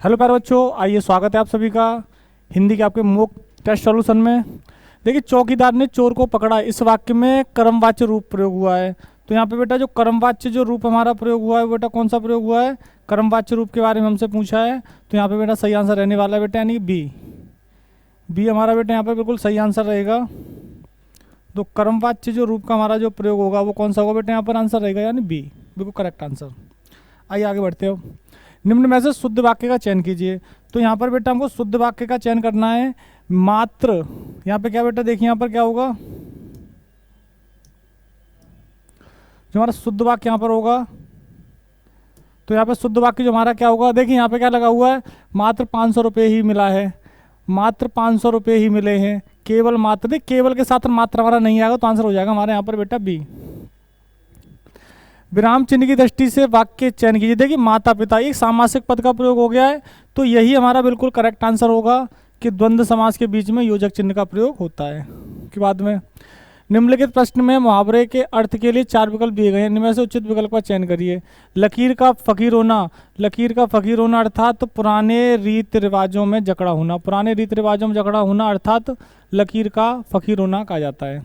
Hello प्यारे बच्चों, आइए स्वागत है आप सभी का हिंदी के आपके मॉक टेस्ट सॉल्यूशन में। देखिए, चौकीदार ने चोर को पकड़ा, इस वाक्य में कर्मवाच्य रूप प्रयोग हुआ है। तो यहाँ पे बेटा जो कर्मवाच्य जो रूप हमारा प्रयोग हुआ है बेटा कौन सा प्रयोग हुआ है? कर्मवाच्य रूप के बारे में हमसे पूछा है। तो यहाँ पे बेटा सही आंसर रहने वाला है बेटा, यानी बी। बी हमारा बेटा यहाँ पे बिल्कुल सही आंसर रहेगा। तो कर्मवाच्य जो रूप का हमारा जो प्रयोग होगा वो कौन सा होगा बेटा? यहाँ पर आंसर रहेगा यानी बी, बिल्कुल करेक्ट आंसर। आइए आगे बढ़ते हो। निम्न में से शुद्ध वाक्य का चयन कीजिए। तो यहाँ पर बेटा हमको शुद्ध वाक्य का चयन करना है। मात्र यहाँ पे क्या बेटा, देखिए यहाँ पर क्या होगा, जो हमारा शुद्ध वाक्य यहाँ पर होगा, तो यहाँ पे शुद्ध वाक्य जो हमारा क्या होगा, देखिए यहाँ पे क्या लगा हुआ है, मात्र 500 रुपये ही मिला है, मात्र 500 रुपये ही मिले हैं, केवल मात्र। देख केवल के साथ मात्र हमारा नहीं आएगा तो आंसर हो जाएगा हमारे यहाँ पर बेटा बी। विराम चिन्ह की दृष्टि से वाक्य चयन कीजिए। देखिए माता पिता एक सामासिक पद का प्रयोग हो गया है, तो यही हमारा बिल्कुल करेक्ट आंसर होगा कि द्वंद्व समास के बीच में योजक चिन्ह का प्रयोग होता है। के बाद में निम्नलिखित प्रश्न में मुहावरे के अर्थ के लिए 4 विकल्प दिए गए हैं, इनमें से उचित विकल्प का चयन करिए। लकीर का फकीर होना, लकीर का फकीर होना अर्थात पुराने रीति रिवाजों में जकड़ा होना, पुराने रीति रिवाजों में जकड़ा होना अर्थात लकीर का फकीर होना कहा जाता है।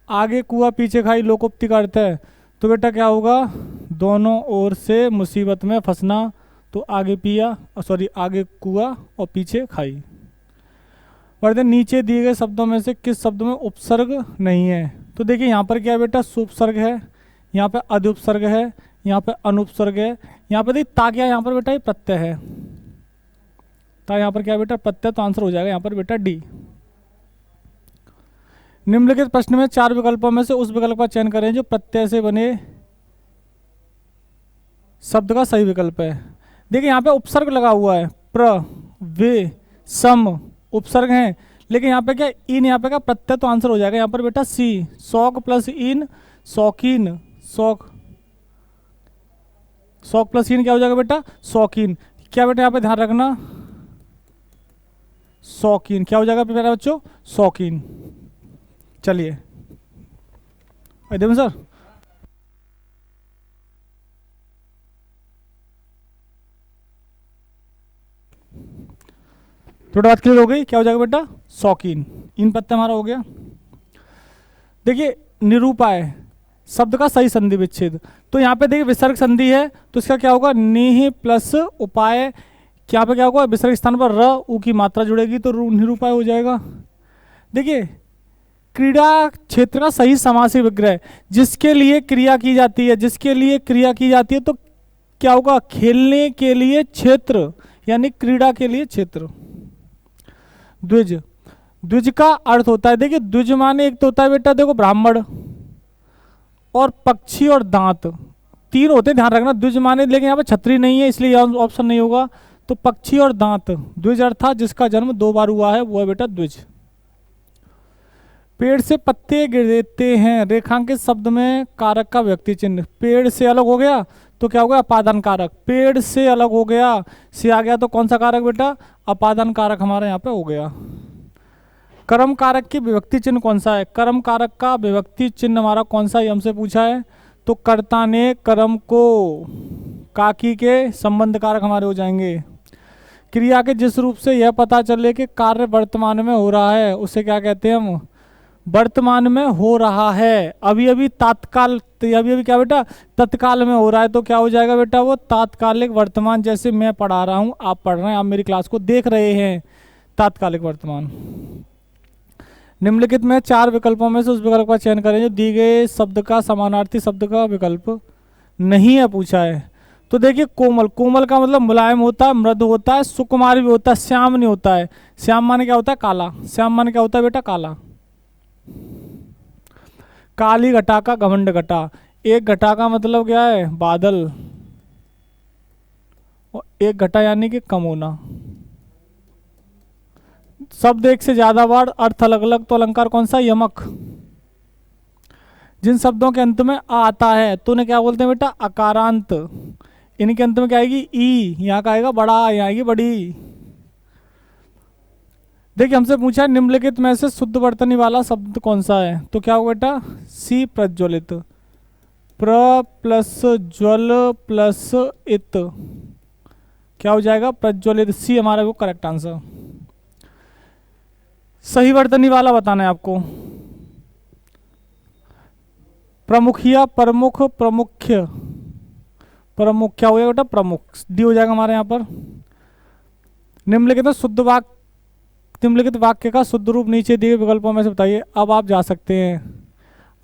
आगे कुआ पीछे खाई लोकोक्ति का अर्थ है, तो बेटा क्या होगा, दोनों ओर से मुसीबत में फंसना। तो आगे पिया सॉरी आगे कुआ और पीछे खाई। बढ़ते नीचे दिए गए शब्दों में से किस शब्द में उपसर्ग नहीं है? तो देखिए यहाँ पर क्या है बेटा, सुपसर्ग है, यहाँ पे अधिउपसर्ग है, यहाँ पे अनुपसर्ग है, यहाँ पे देखिए ता क्या, यहाँ पर बेटा ये प्रत्यय है, ता यहाँ पर क्या बेटा प्रत्यय, तो आंसर हो जाएगा यहाँ पर बेटा डी। निम्नलिखित प्रश्न में 4 विकल्पों में से उस विकल्प का चयन करें जो प्रत्यय से बने शब्द का सही विकल्प है। देखिए यहाँ पे उपसर्ग लगा हुआ है, प्र वे सम उपसर्ग हैं, लेकिन यहाँ पे क्या इन, यहाँ पे क्या प्रत्यय, तो आंसर हो जाएगा यहाँ पर बेटा सी। शौक प्लस इन शौकीन, शौक, शौक प्लस इन क्या हो जाएगा बेटा शौकीन। क्या बेटा यहाँ पे ध्यान रखना, शौकीन क्या हो जाएगा प्यारे बच्चों, शौकीन। चलिए देवन सर, थोड़ी बात क्लियर हो गई, क्या हो जाएगा बेटा शौकीन। इन प्रत्यय हमारा हो गया। देखिए निरूपाय शब्द का सही संधि विच्छेद, तो यहाँ पे देखिए विसर्ग संधि है, तो इसका क्या होगा, निह प्लस उपाय, क्या पे क्या होगा, विसर्ग स्थान पर र उ की मात्रा जुड़ेगी तो निरूपाय हो जाएगा। देखिए क्रीड़ा क्षेत्र का सही समासिक विग्रह, जिसके लिए क्रिया की जाती है, जिसके लिए क्रिया की जाती है, तो क्या होगा, खेलने के लिए क्षेत्र, यानी क्रीड़ा के लिए क्षेत्र। द्विज, द्विज का अर्थ होता है, देखिए द्विज माने एक तो होता है बेटा देखो ब्राह्मण और पक्षी और दांत, 3 होते हैं, ध्यान रखना द्विज माने, लेकिन यहाँ पे छतरी नहीं है इसलिए ऑप्शन नहीं होगा। तो पक्षी और दांत द्विज अर्थात जिसका जन्म 2 बार हुआ है वो है बेटा द्विज। पेड़ से पत्ते गिरते हैं, रेखांकित शब्द में कारक का व्यक्ति चिन्ह, पेड़ से अलग हो गया तो क्या हो गया अपादान कारक, पेड़ से अलग हो गया, से आ गया तो कौन सा कारक बेटा, अपादान कारक हमारे यहाँ पे हो गया। कर्म कारक की विभक्ति चिन्ह कौन सा है? कर्म कारक का विभक्ति चिन्ह हमारा कौन सा है, हमसे पूछा है। तो कर्ता ने कर्म को, काकी के संबंध कारक हमारे हो जाएंगे। क्रिया के जिस रूप से यह पता चले कि कार्य वर्तमान में हो रहा है उसे क्या कहते हैं हम, वर्तमान में हो रहा है, अभी अभी तात्काल, अभी अभी क्या बेटा तत्काल में हो रहा है, तो क्या हो जाएगा बेटा वो तात्कालिक वर्तमान। जैसे मैं पढ़ा रहा हूँ, आप पढ़ रहे हैं, आप मेरी क्लास को देख रहे हैं, तात्कालिक वर्तमान। निम्नलिखित में 4 विकल्पों में से उस विकल्प का चयन करें जो दी गए शब्द का समानार्थी शब्द का विकल्प नहीं है पूछा है। तो देखिए कोमल, कोमल का मतलब मुलायम होता है, मृदु होता है, सुकुमार भी होता है, श्याम नहीं होता है। श्याम माने क्या होता है, काला, श्याम माने क्या होता है बेटा काला। काली घटा का घमंड घटा, एक घटा का मतलब क्या है बादल, और एक घटा यानी कि कम होना। शब्द एक से ज्यादा बार अर्थ अलग अलग, तो अलंकार कौन सा, यमक। जिन शब्दों के अंत में आ आता है तो उन्हें क्या बोलते हैं बेटा अकारांत, इनके अंत में क्या आएगी ई, यहाँ का आएगा बड़ा, यहाँ आएगी बड़ी। देखिए हमसे पूछा है निम्नलिखित में से शुद्ध वर्तनी वाला शब्द कौन सा है, तो क्या होगा बेटा सी प्रज्वलित, प्र प्लस ज्वल प्लस इत क्या हो जाएगा? प्रज्वलित। सी हमारा वो करेक्ट आंसर। सही वर्तनी वाला बताना है आपको। प्रमुखिया, प्रमुख, प्रमुख्य, प्रमुख क्या हो जाएगा बेटा? प्रमुख। डी हो जाएगा हमारे यहाँ पर। निम्नलिखित शुद्ध वाक्य, निम्नलिखित वाक्य का शुद्ध रूप नीचे दिए विकल्पों में से बताइए। अब आप जा सकते हैं,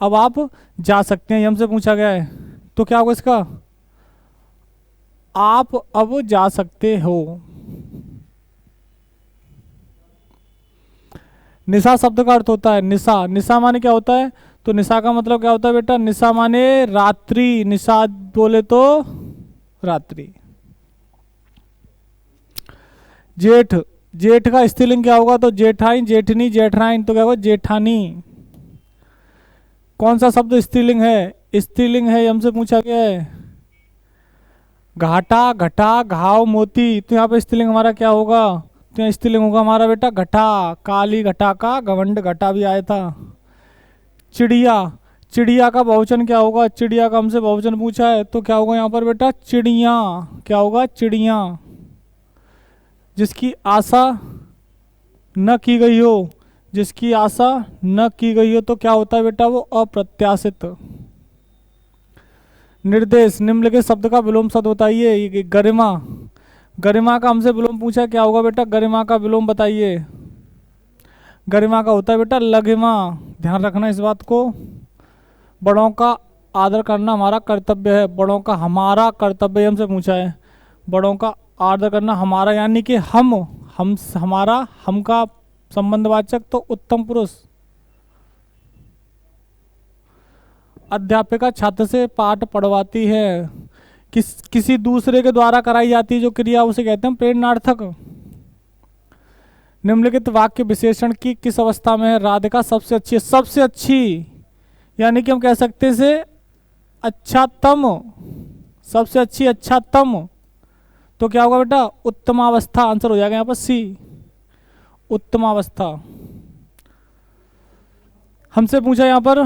अब आप जा सकते हैं, ये हमसे पूछा गया है, तो क्या होगा इसका? आप अब जा सकते हो। निशा शब्द का अर्थ होता है निशा। निशा माने क्या होता है? तो निशा का मतलब क्या होता है बेटा? निशा माने रात्रि, निशा बोले तो रात्रि। जेठ, जेठ का स्त्रीलिंग क्या होगा? तो जेठाइन, जेठनी, जेठराइन, तो क्या होगा? जेठानी। कौन सा शब्द स्त्रीलिंग है? स्त्रीलिंग है, हमसे पूछा गया है। घाटा, घटा, घाव, मोती, तो यहाँ पे स्त्रीलिंग हमारा क्या होगा? तो यहाँ स्त्रीलिंग होगा हमारा बेटा घटा। काली घटा का घमंड, घटा भी आया था। चिड़िया, चिड़िया का बहुवचन क्या होगा? चिड़िया का हमसे बहुवचन पूछा है, तो क्या होगा यहाँ पर बेटा? चिड़िया। क्या होगा? चिड़िया। जिसकी आशा न की गई हो, जिसकी आशा न की गई हो, तो क्या होता है बेटा? वो अप्रत्याशित। निर्देश, निम्नलिखित शब्द का विलोम शब्द बताइए। ये गरिमा, गरिमा का हमसे विलोम पूछा, क्या होगा बेटा? गरिमा का विलोम बताइए। गरिमा का होता है बेटा लघिमा। ध्यान रखना इस बात को। बड़ों का आदर करना हमारा कर्तव्य है, बड़ों का हमारा कर्तव्य हमसे पूछा है। बड़ों का आदर करना हमारा, यानी कि हम हमारा, हम का संबंधवाचक तो उत्तम पुरुष। अध्यापिका छात्र से पाठ पढ़वाती है। किसी दूसरे के द्वारा कराई जाती है जो क्रिया, उसे कहते हैं प्रेरणार्थक। निम्नलिखित वाक्य विशेषण की किस अवस्था में है? राधिका सबसे अच्छी, सबसे अच्छी, यानी कि हम कह सकते हैं से अच्छातम, सबसे अच्छी, अच्छातम, तो क्या होगा बेटा? उत्तमावस्था। आंसर हो जाएगा यहाँ पर सी, उत्तमावस्था। हमसे पूछा यहाँ पर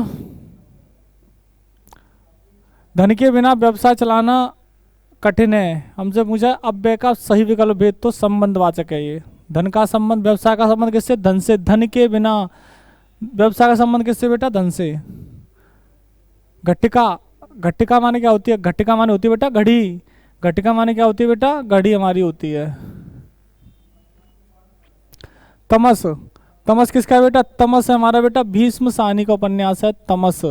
धन के बिना व्यवसाय चलाना कठिन है। हमसे पूछा अव्यय का सही विकल्प भेद, तो संबंधवाचक है ये। धन का संबंध, व्यवसाय का संबंध किससे? धन से। धन के बिना व्यवसाय का संबंध किससे बेटा? धन से। घटिका, घटिका माने क्या होती है? घटिका माने होती है बेटा घड़ी। घटिका माने क्या होती है बेटा? घड़ी हमारी होती है। तमस, तमस किसका है बेटा? तमस है हमारा बेटा भीष्म साहनी का उपन्यास है तमस।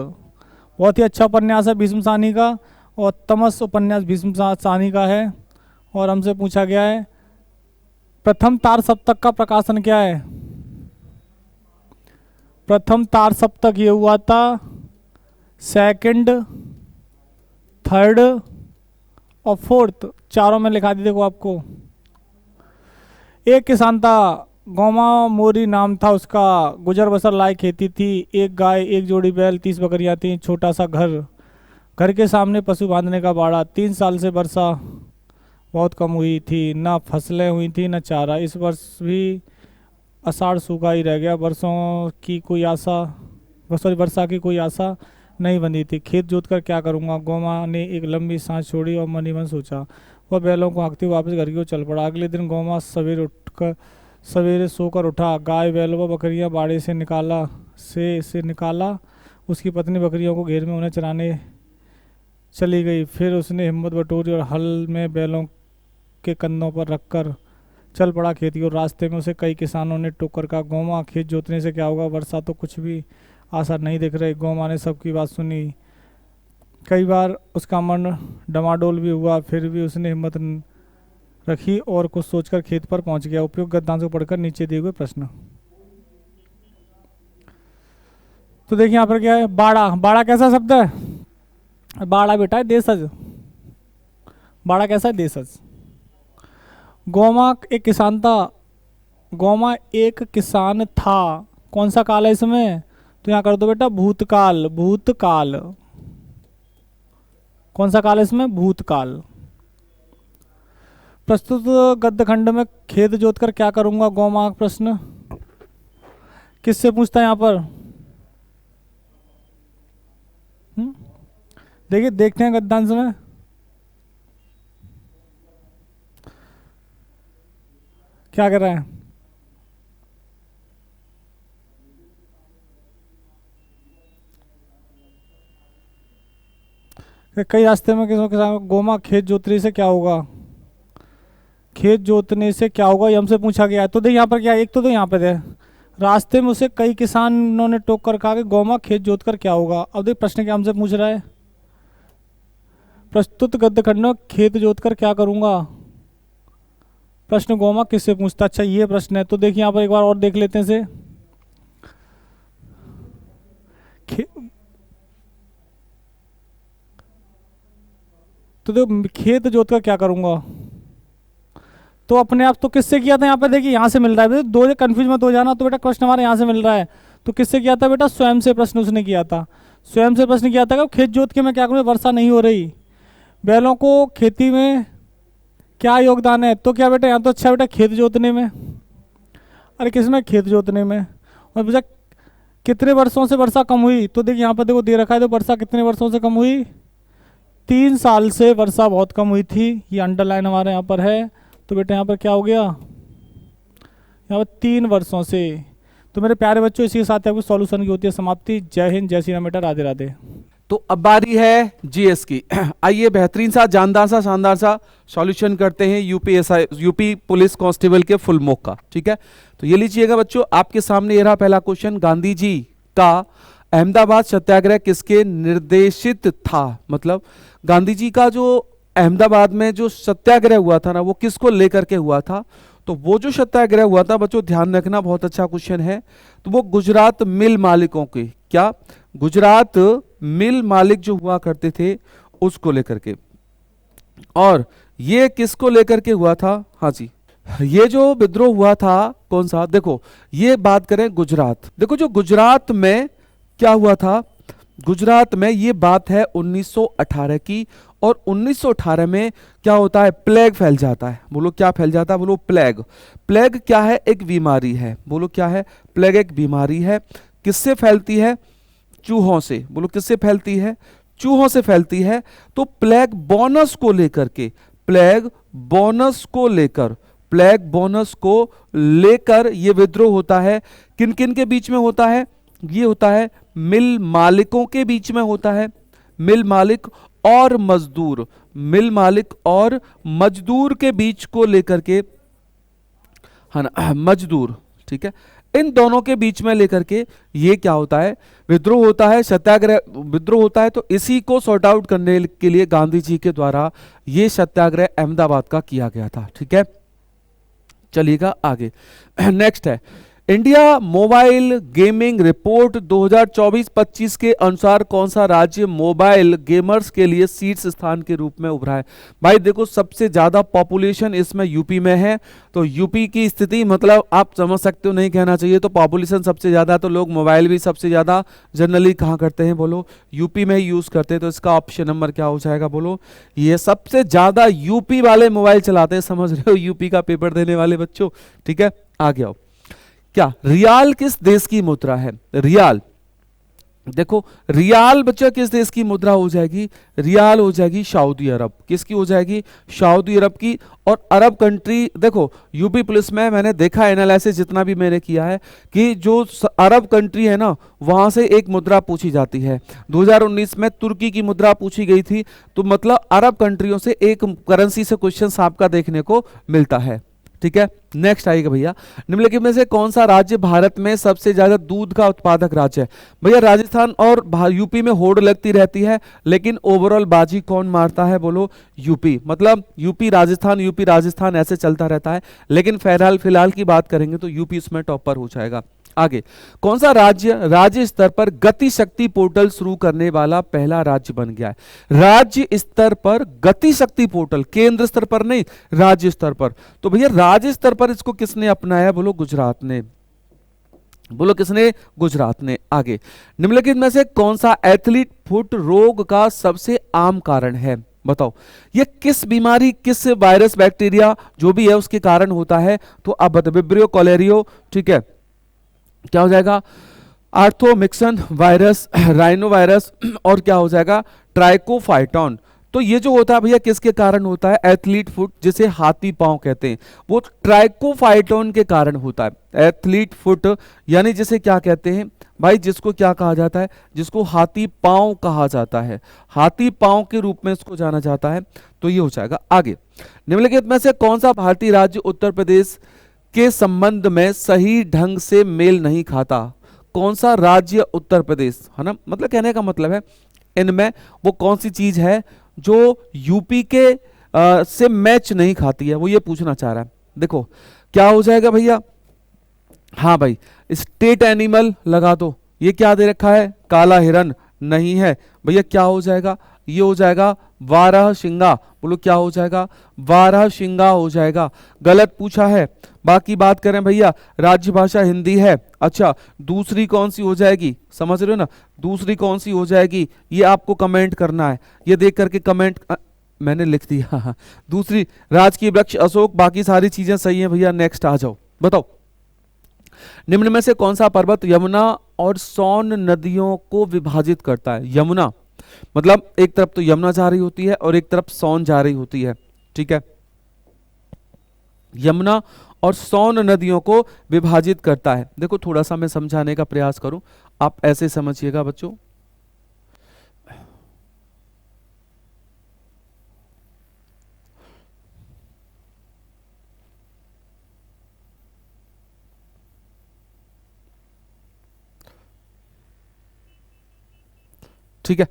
बहुत ही अच्छा उपन्यास है भीष्म साहनी का, और तमस उपन्यास भीष्म साहनी का है। और हमसे पूछा गया है प्रथम तार सप्तक का प्रकाशन क्या है? प्रथम तार सप्तक ये हुआ था सेकंड, थर्ड और फोर्थ, चारों में लिखा दी। देखो आपको, एक किसान था, गोमा मोरी नाम था उसका, गुजर बसर लायक खेती थी, एक गाय, एक जोड़ी बैल, 30 बकरियां थी, छोटा सा घर, घर के सामने पशु बांधने का बाड़ा। 3 साल से वर्षा बहुत कम हुई थी, ना फसलें हुई थी ना चारा। इस वर्ष भी आषाढ़ सूखा ही रह गया, वर्षों की कोई आशा, सॉरी वर्षा की कोई आशा नहीं बंधी थी। खेत जोतकर क्या करूँगा? गौमा ने एक लंबी सांस छोड़ी और मन ही मन सोचा। वह बैलों को हाँकते हुए वापस घर की ओर चल पड़ा। अगले दिन गौमा सवेरे सोकर उठा, गाय बैल व बकरियां बाड़े से निकाला। उसकी पत्नी बकरियों को घेर में उन्हें चराने चली गई। फिर उसने हिम्मत बटोरी और हल में बैलों के कंधों पर रखकर चल पड़ा खेती की ओर। रास्ते में उसे कई किसानों ने टोकर कहा, गौमा खेत जोतने से क्या होगा? वर्षा तो कुछ भी आसार नहीं दिख रही। गौमा ने सबकी बात सुनी। कई बार उसका मन डमाडोल भी हुआ, फिर भी उसने हिम्मत रखी और कुछ सोचकर खेत पर पहुंच गया। उपयुक्त गद्यांश को पढ़कर नीचे दिए हुए प्रश्न। तो देखिए यहाँ पर क्या है? बाड़ा, बाड़ा कैसा शब्द है? बाड़ा बेटा है देशज। बाड़ा कैसा है? देशज। गौमा एक किसान था, गौमा एक किसान था, कौन सा काल है इसमें? तो यहाँ कर दो बेटा भूतकाल, भूतकाल। कौन सा काल है इसमें? भूतकाल। प्रस्तुत गद्य खंड में खेत जोतकर क्या करूंगा? गौमा प्रश्न किससे पूछता है यहाँ पर? देखिए देखते हैं गद्यांश में। क्या कर रहा है? कि कई रास्ते में किसी किसान गोमा खेत जोतने से क्या होगा? खेत जोतने से क्या होगा ये हमसे पूछा गया है। तो देख यहाँ पर क्या है, एक तो यहाँ पे दे रास्ते में उसे कई किसानों ने टोक कर कहा कि गोमा खेत जोत कर क्या होगा। अब देख प्रश्न क्या हमसे पूछ रहा है, प्रस्तुत गद्य खंड में खेत जोत कर क्या करूंगा। प्रश्न गोमा किससे पूछता, अच्छा ये प्रश्न है। तो देखिए यहाँ पर एक बार और देख लेते हैं इसे। तो देखो खेत जोत कर क्या करूंगा, तो अपने आप तो किससे किया था यहाँ पे, देखिए यहाँ से मिल रहा है, दो कंफ्यूज मत हो जाना। तो बेटा क्वेश्चन हमारे यहाँ से मिल रहा है, तो किससे किया था बेटा, स्वयं से प्रश्न उसने किया था। स्वयं से प्रश्न किया था कि खेत जोत के मैं क्या करूँ, वर्षा नहीं हो रही, बैलों को खेती में क्या योगदान है। तो क्या बेटा यहाँ तो अच्छा बेटा खेत जोतने में, अरे किसमें, खेत जोतने में। और बेटा कितने वर्षों से वर्षा कम हुई, तो देखिए यहाँ पर देखो दे रखा है, तो वर्षा कितने वर्षों से कम हुई, 3 साल से वर्षा बहुत कम हुई थी, ये अंडरलाइन हमारे यहाँ पर है। तो बेटा यहाँ पर क्या हो गया, यहाँ पर 3 वर्षों से। तो मेरे प्यारे बच्चों इसी के साथ आपको सॉल्यूशन की होती है समाप्ति। जय हिंद, जय श्री राम बेटा, राधे राधे। तो अब बारी है जीएस की। आइए बेहतरीन सा जानदार सा शानदार सा सॉल्यूशन करते हैं यूपी पुलिस कांस्टेबल के फुल मॉक का। ठीक है, तो ये लीजिएगा बच्चों, आपके सामने ये रहा पहला क्वेश्चन। गांधी जी का अहमदाबाद सत्याग्रह किसके निर्देशित था, मतलब गांधी जी का जो अहमदाबाद में जो सत्याग्रह हुआ था ना, वो किसको लेकर के हुआ था। तो वो जो सत्याग्रह हुआ था बच्चों, ध्यान रखना, बहुत अच्छा क्वेश्चन है। तो वो गुजरात मिल मालिकों के, क्या गुजरात मिल मालिक जो हुआ करते थे उसको लेकर के। और ये किसको लेकर के हुआ था, हाँ जी, ये जो विद्रोह हुआ था कौन सा, देखो ये बात करें गुजरात, देखो जो गुजरात में क्या हुआ था, गुजरात में ये बात है 1918 की। और 1918 में क्या होता है, प्लेग फैल जाता है। बोलो क्या फैल जाता है, बोलो प्लेग। प्लेग क्या है, एक बीमारी है। बोलो क्या है, प्लेग एक बीमारी है। किससे फैलती है, चूहों से। बोलो किससे फैलती है, चूहों से फैलती है। तो प्लेग बोनस को लेकर के, प्लेग बोनस को लेकर, प्लेग बोनस को लेकर ये विद्रोह होता है। किन किन के बीच में होता है, ये होता है मिल मालिकों के बीच में होता है। मिल मालिक और मजदूर, मिल मालिक और मजदूर के बीच को लेकर के, है ना, मजदूर, ठीक है, इन दोनों के बीच में लेकर के ये क्या होता है, विद्रोह होता है, सत्याग्रह विद्रोह होता है। तो इसी को सॉर्ट आउट करने के लिए गांधी जी के द्वारा ये सत्याग्रह अहमदाबाद का किया गया था। ठीक है, चलिएगा आगे। नेक्स्ट है इंडिया मोबाइल गेमिंग रिपोर्ट 2024-25 के अनुसार कौन सा राज्य मोबाइल गेमर्स के लिए शीर्ष स्थान के रूप में उभरा है। भाई देखो सबसे ज्यादा पॉपुलेशन इसमें यूपी में है, तो यूपी की स्थिति मतलब आप समझ सकते हो, नहीं कहना चाहिए। तो पॉपुलेशन सबसे ज्यादा, तो लोग मोबाइल भी सबसे ज्यादा जनरली कहाँ करते हैं, बोलो यूपी में ही यूज करते हैं। तो इसका ऑप्शन नंबर क्या हो जाएगा, बोलो ये सबसे ज्यादा यूपी वाले मोबाइल चलाते हैं, समझ रहे हो, यूपी का पेपर देने वाले बच्चों। ठीक है, आगे आओ। क्या रियाल किस देश की मुद्रा है, रियाल, देखो रियाल बच्चा किस देश की मुद्रा हो जाएगी, रियाल हो जाएगी सऊदी अरब। किसकी हो जाएगी, सऊदी अरब की। और अरब कंट्री, देखो यूपी पुलिस में मैंने देखा एनालिसिस जितना भी मैंने किया है कि जो अरब कंट्री है ना, वहां से एक मुद्रा पूछी जाती है। 2019 में तुर्की की मुद्रा पूछी गई थी। तो मतलब अरब कंट्रियों से एक करेंसी से क्वेश्चन आपका देखने को मिलता है। ठीक है, नेक्स्ट आएगा भैया, निम्नलिखित में से कौन सा राज्य भारत में सबसे ज्यादा दूध का उत्पादक राज्य है। भैया राजस्थान और यूपी में होड़ लगती रहती है, लेकिन ओवरऑल बाजी कौन मारता है, बोलो यूपी। मतलब यूपी राजस्थान ऐसे चलता रहता है, लेकिन फिलहाल की बात करेंगे तो यूपी उसमें टॉपर हो जाएगा। आगे, कौन सा राज्य स्तर पर गति शक्ति पोर्टल शुरू करने वाला पहला राज्य बन गया है। राज्य स्तर पर गति शक्ति पोर्टल, केंद्र स्तर पर नहीं, राज्य स्तर पर। तो भैया राज्य स्तर पर इसको किसने अपनाया, बोलो गुजरात ने। बोलो किसने, गुजरात ने। आगे, निम्नलिखित में से कौन सा एथलीट फुट रोग का सबसे आम कारण है, बताओ। ये किस बीमारी, किस वायरस बैक्टीरिया जो भी है उसके कारण होता है। तो अब विब्रियो कॉलेरियो, ठीक है, क्या हो जाएगा, आर्थोमिक्सन वायरस, राइनो वायरस, और क्या हो जाएगा, ट्राइकोफाइटॉन। तो ये जो होता है भैया किसके कारण होता है? एथलीट फुट, जिसे हाथी पांव कहते हैं, वो ट्राइकोफाइटोन के कारण होता है। एथलीट फुट यानी जिसे क्या कहते हैं भाई, जिसको क्या कहा जाता है? जिसको हाथी पांव कहा जाता है, हाथी पांव के रूप में इसको जाना जाता है। तो ये हो जाएगा। आगे, निम्नलिखित में से कौन सा भारतीय राज्य उत्तर प्रदेश के संबंध में सही ढंग से मेल नहीं खाता? कौन सा राज्य उत्तर प्रदेश, है ना, मतलब कहने का मतलब है इनमें वो कौन सी चीज है जो यूपी के से मैच नहीं खाती है, वो ये पूछना चाह रहा है। देखो क्या हो जाएगा भैया, हाँ भाई, स्टेट एनिमल लगा दो। ये क्या दे रखा है? काला हिरन नहीं है भैया, क्या हो जाएगा? ये हो जाएगा बारहसिंगा। बोलो क्या हो जाएगा? बारहसिंगा हो जाएगा। गलत पूछा है। बाकी बात करें भैया, राज्य भाषा हिंदी है। अच्छा, दूसरी कौन सी हो जाएगी? समझ रहे हो ना, दूसरी कौन सी हो जाएगी ये आपको कमेंट करना है। ये देख करके कमेंट मैंने लिख दिया। दूसरी राजकीय वृक्ष अशोक, बाकी सारी चीजें सही हैं भैया। नेक्स्ट आ जाओ, बताओ निम्न में से कौन सा पर्वत यमुना और सोन नदियों को विभाजित करता है? यमुना मतलब एक तरफ तो यमुना जा रही होती है और एक तरफ सोन जा रही होती है, ठीक है। यमुना और सोन नदियों को विभाजित करता है। देखो थोड़ा सा मैं समझाने का प्रयास करूं, आप ऐसे समझिएगा बच्चों। ठीक है,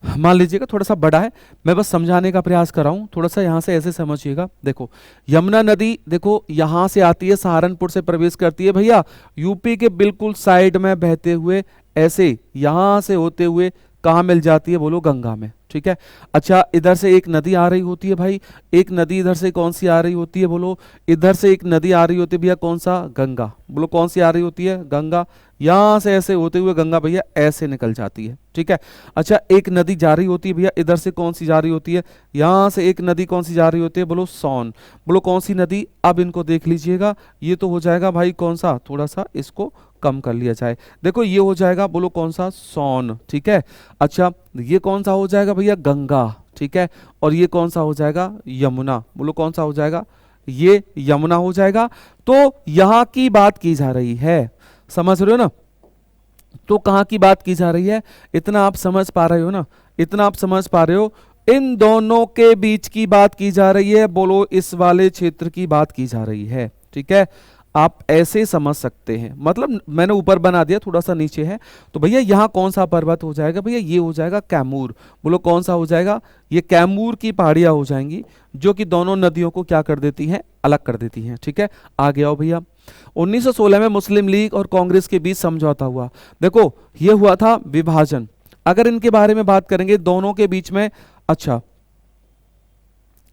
मान लीजिएगा थोड़ा सा बड़ा है, मैं बस समझाने का प्रयास कर रहा हूं। थोड़ा सा यहां से ऐसे समझिएगा। देखो यमुना नदी देखो यहां से आती है, सहारनपुर से प्रवेश करती है भैया, यूपी के बिल्कुल साइड में बहते हुए ऐसे यहां से होते हुए कहां मिल जाती है? बोलो गंगा में, ठीक है। अच्छा, इधर से एक नदी आ रही होती है भाई, एक नदी इधर से कौन सी आ रही होती है? बोलो इधर से एक नदी आ रही होती है भैया, कौन सा? गंगा। बोलो कौन सी आ रही होती है? गंगा। यहां से ऐसे होते हुए गंगा भैया ऐसे निकल जाती है, ठीक है। अच्छा, एक नदी जा रही होती है भैया, इधर से कौन सी जा रही होती है? यहां से एक नदी कौन सी जा रही होती है? बोलो सोन। बोलो कौन सी नदी? अब इनको देख लीजिएगा, ये तो हो जाएगा भाई कौन सा, थोड़ा सा इसको कम कर लिया जाए। देखो ये हो जाएगा, बोलो कौन सा? सोन, ठीक है। अच्छा, ये कौन सा हो जाएगा भैया? गंगा, ठीक है। और ये कौन सा हो जाएगा? यमुना। बोलो कौन सा हो जाएगा? ये यमुना हो जाएगा। तो यहां की बात की जा रही है, समझ रहे हो ना। तो कहां की बात की जा रही है? इतना आप समझ पा रहे हो ना, इतना आप समझ पा रहे हो। इन दोनों के बीच की बात की जा रही है, बोलो इस वाले क्षेत्र की बात की जा रही है, ठीक है। आप ऐसे समझ सकते हैं, मतलब मैंने ऊपर बना दिया, थोड़ा सा नीचे है। तो भैया यहां कौन सा पर्वत हो जाएगा? भैया ये हो जाएगा कैमूर। बोलो कौन सा हो जाएगा? ये कैमूर की पहाड़ियां हो जाएंगी, जो कि दोनों नदियों को क्या कर देती हैं? अलग कर देती हैं, ठीक है। आगे आओ भैया। 1916 में मुस्लिम लीग और कांग्रेस के बीच समझौता हुआ। देखो ये हुआ था विभाजन। अगर इनके बारे में बात करेंगे, दोनों के बीच में, अच्छा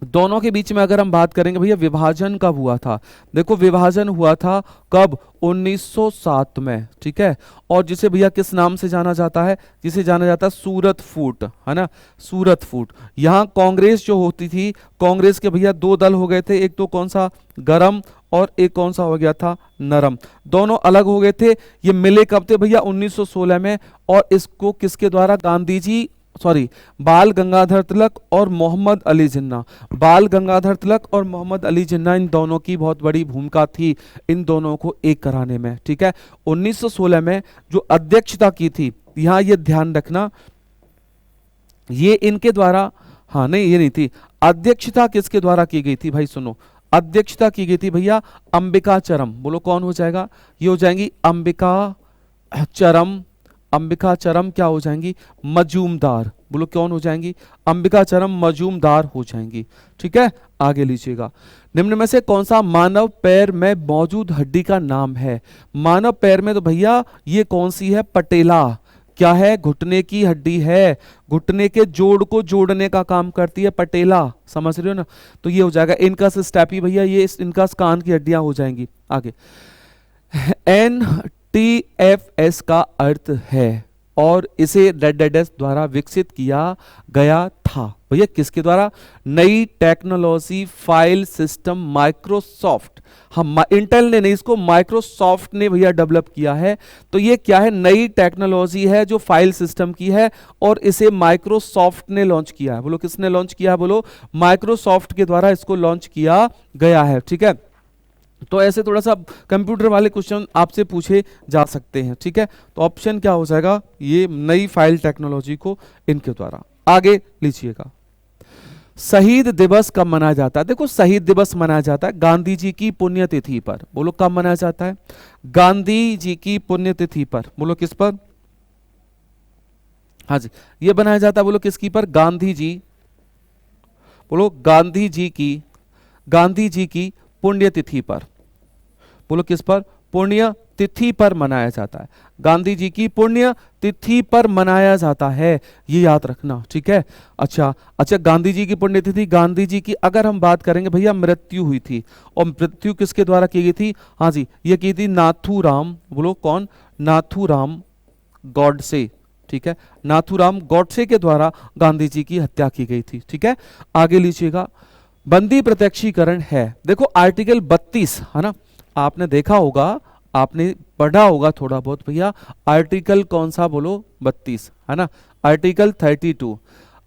दोनों के बीच में अगर हम बात करेंगे भैया, विभाजन कब हुआ था? देखो विभाजन हुआ था कब? 1907 में, ठीक है। और जिसे भैया किस नाम से जाना जाता है? जिसे जाना जाता है सूरत फूट, है ना, सूरत फूट। यहां कांग्रेस जो होती थी, कांग्रेस के भैया दो दल हो गए थे, एक तो कौन सा? गरम, और एक कौन सा हो गया था? नरम। दोनों अलग हो गए थे। ये मिले कब थे भैया? 1916 में। और इसको किसके द्वारा? गांधी जी, सॉरी, बाल गंगाधर तिलक और मोहम्मद अली जिन्ना। बाल गंगाधर तिलक और मोहम्मद अली जिन्ना, इन दोनों की बहुत बड़ी भूमिका थी इन दोनों को एक कराने में, ठीक है। 1916 में जो अध्यक्षता की थी, यहां ये ध्यान रखना, ये इनके द्वारा, हाँ नहीं ये नहीं थी, अध्यक्षता किसके द्वारा की गई थी भाई? सुनो, अध्यक्षता की गई थी भैया अंबिका चरम। बोलो कौन हो जाएगा? ये हो जाएंगी अंबिका चरम। अंबिका चरम क्या हो जाएंगी? मजूमदार। बोलो कौन हो जाएंगी? अंबिका चरम मजूमदार हो जाएंगी, ठीक है। आगे लीजिएगा। निम्न में से कौन सा मानव पैर में मौजूद हड्डी का नाम है? मानव पैर में तो भैया ये कौन सी है? पटेला। क्या है? घुटने की हड्डी है, घुटने के जोड़ को जोड़ने का काम करती है पटेला, समझ रहे हो ना। तो ये हो जाएगा इनकस स्टेपी भैया, ये इनकस कान की हड्डियां हो जाएंगी। आगे, NTFS का अर्थ है और इसे डेडेडस द्वारा विकसित किया गया था। भैया किसके द्वारा? नई टेक्नोलॉजी फाइल सिस्टम माइक्रोसॉफ्ट, हम इंटेल ने नहीं, इसको माइक्रोसॉफ्ट ने भैया डेवलप किया है। तो ये क्या है? नई टेक्नोलॉजी है जो फाइल सिस्टम की है और इसे माइक्रोसॉफ्ट ने लॉन्च किया है। बोलो किसने लॉन्च किया है? बोलो माइक्रोसॉफ्ट के द्वारा इसको लॉन्च किया गया है। ठीक है, तो ऐसे थोड़ा सा कंप्यूटर वाले क्वेश्चन आपसे पूछे जा सकते हैं। ठीक है, तो ऑप्शन क्या हो जाएगा? ये नई फाइल टेक्नोलॉजी को इनके द्वारा। आगे लीजिएगा, शहीद दिवस कब मनाया जाता है? देखो शहीद दिवस मनाया जाता है गांधी जी की पुण्यतिथि पर। बोलो कब मनाया जाता है? गांधी जी की पुण्यतिथि पर। बोलो किस पर? हाँ जी, ये बनाया जाता है। बोलो किसकी पर? गांधी जी। बोलो गांधी जी की पुण्यतिथि पर। बोलो किस पर? पुण्य तिथि पर मनाया जाता है। गांधी जी की पुण्य तिथि पर मनाया जाता है, ये याद रखना। ठीक है, अच्छा, गांधी जी की पुण्यतिथि, गांधी जी की अगर हम बात करेंगे भैया मृत्यु हुई थी, और मृत्यु किसके द्वारा की गई थी? हाँ जी, ये की थी नाथूराम। बोलो कौन? नाथूराम गॉडसे। ठीक है, नाथूराम गॉडसे के द्वारा गांधी जी की हत्या की गई थी। ठीक है, आगे लीजिएगा, बंदी प्रत्यक्षीकरण है। देखो आर्टिकल 32 है ना, आपने देखा होगा, आपने पढ़ा होगा थोड़ा बहुत भैया। आर्टिकल कौन सा? बोलो 32 है ना, आर्टिकल 32।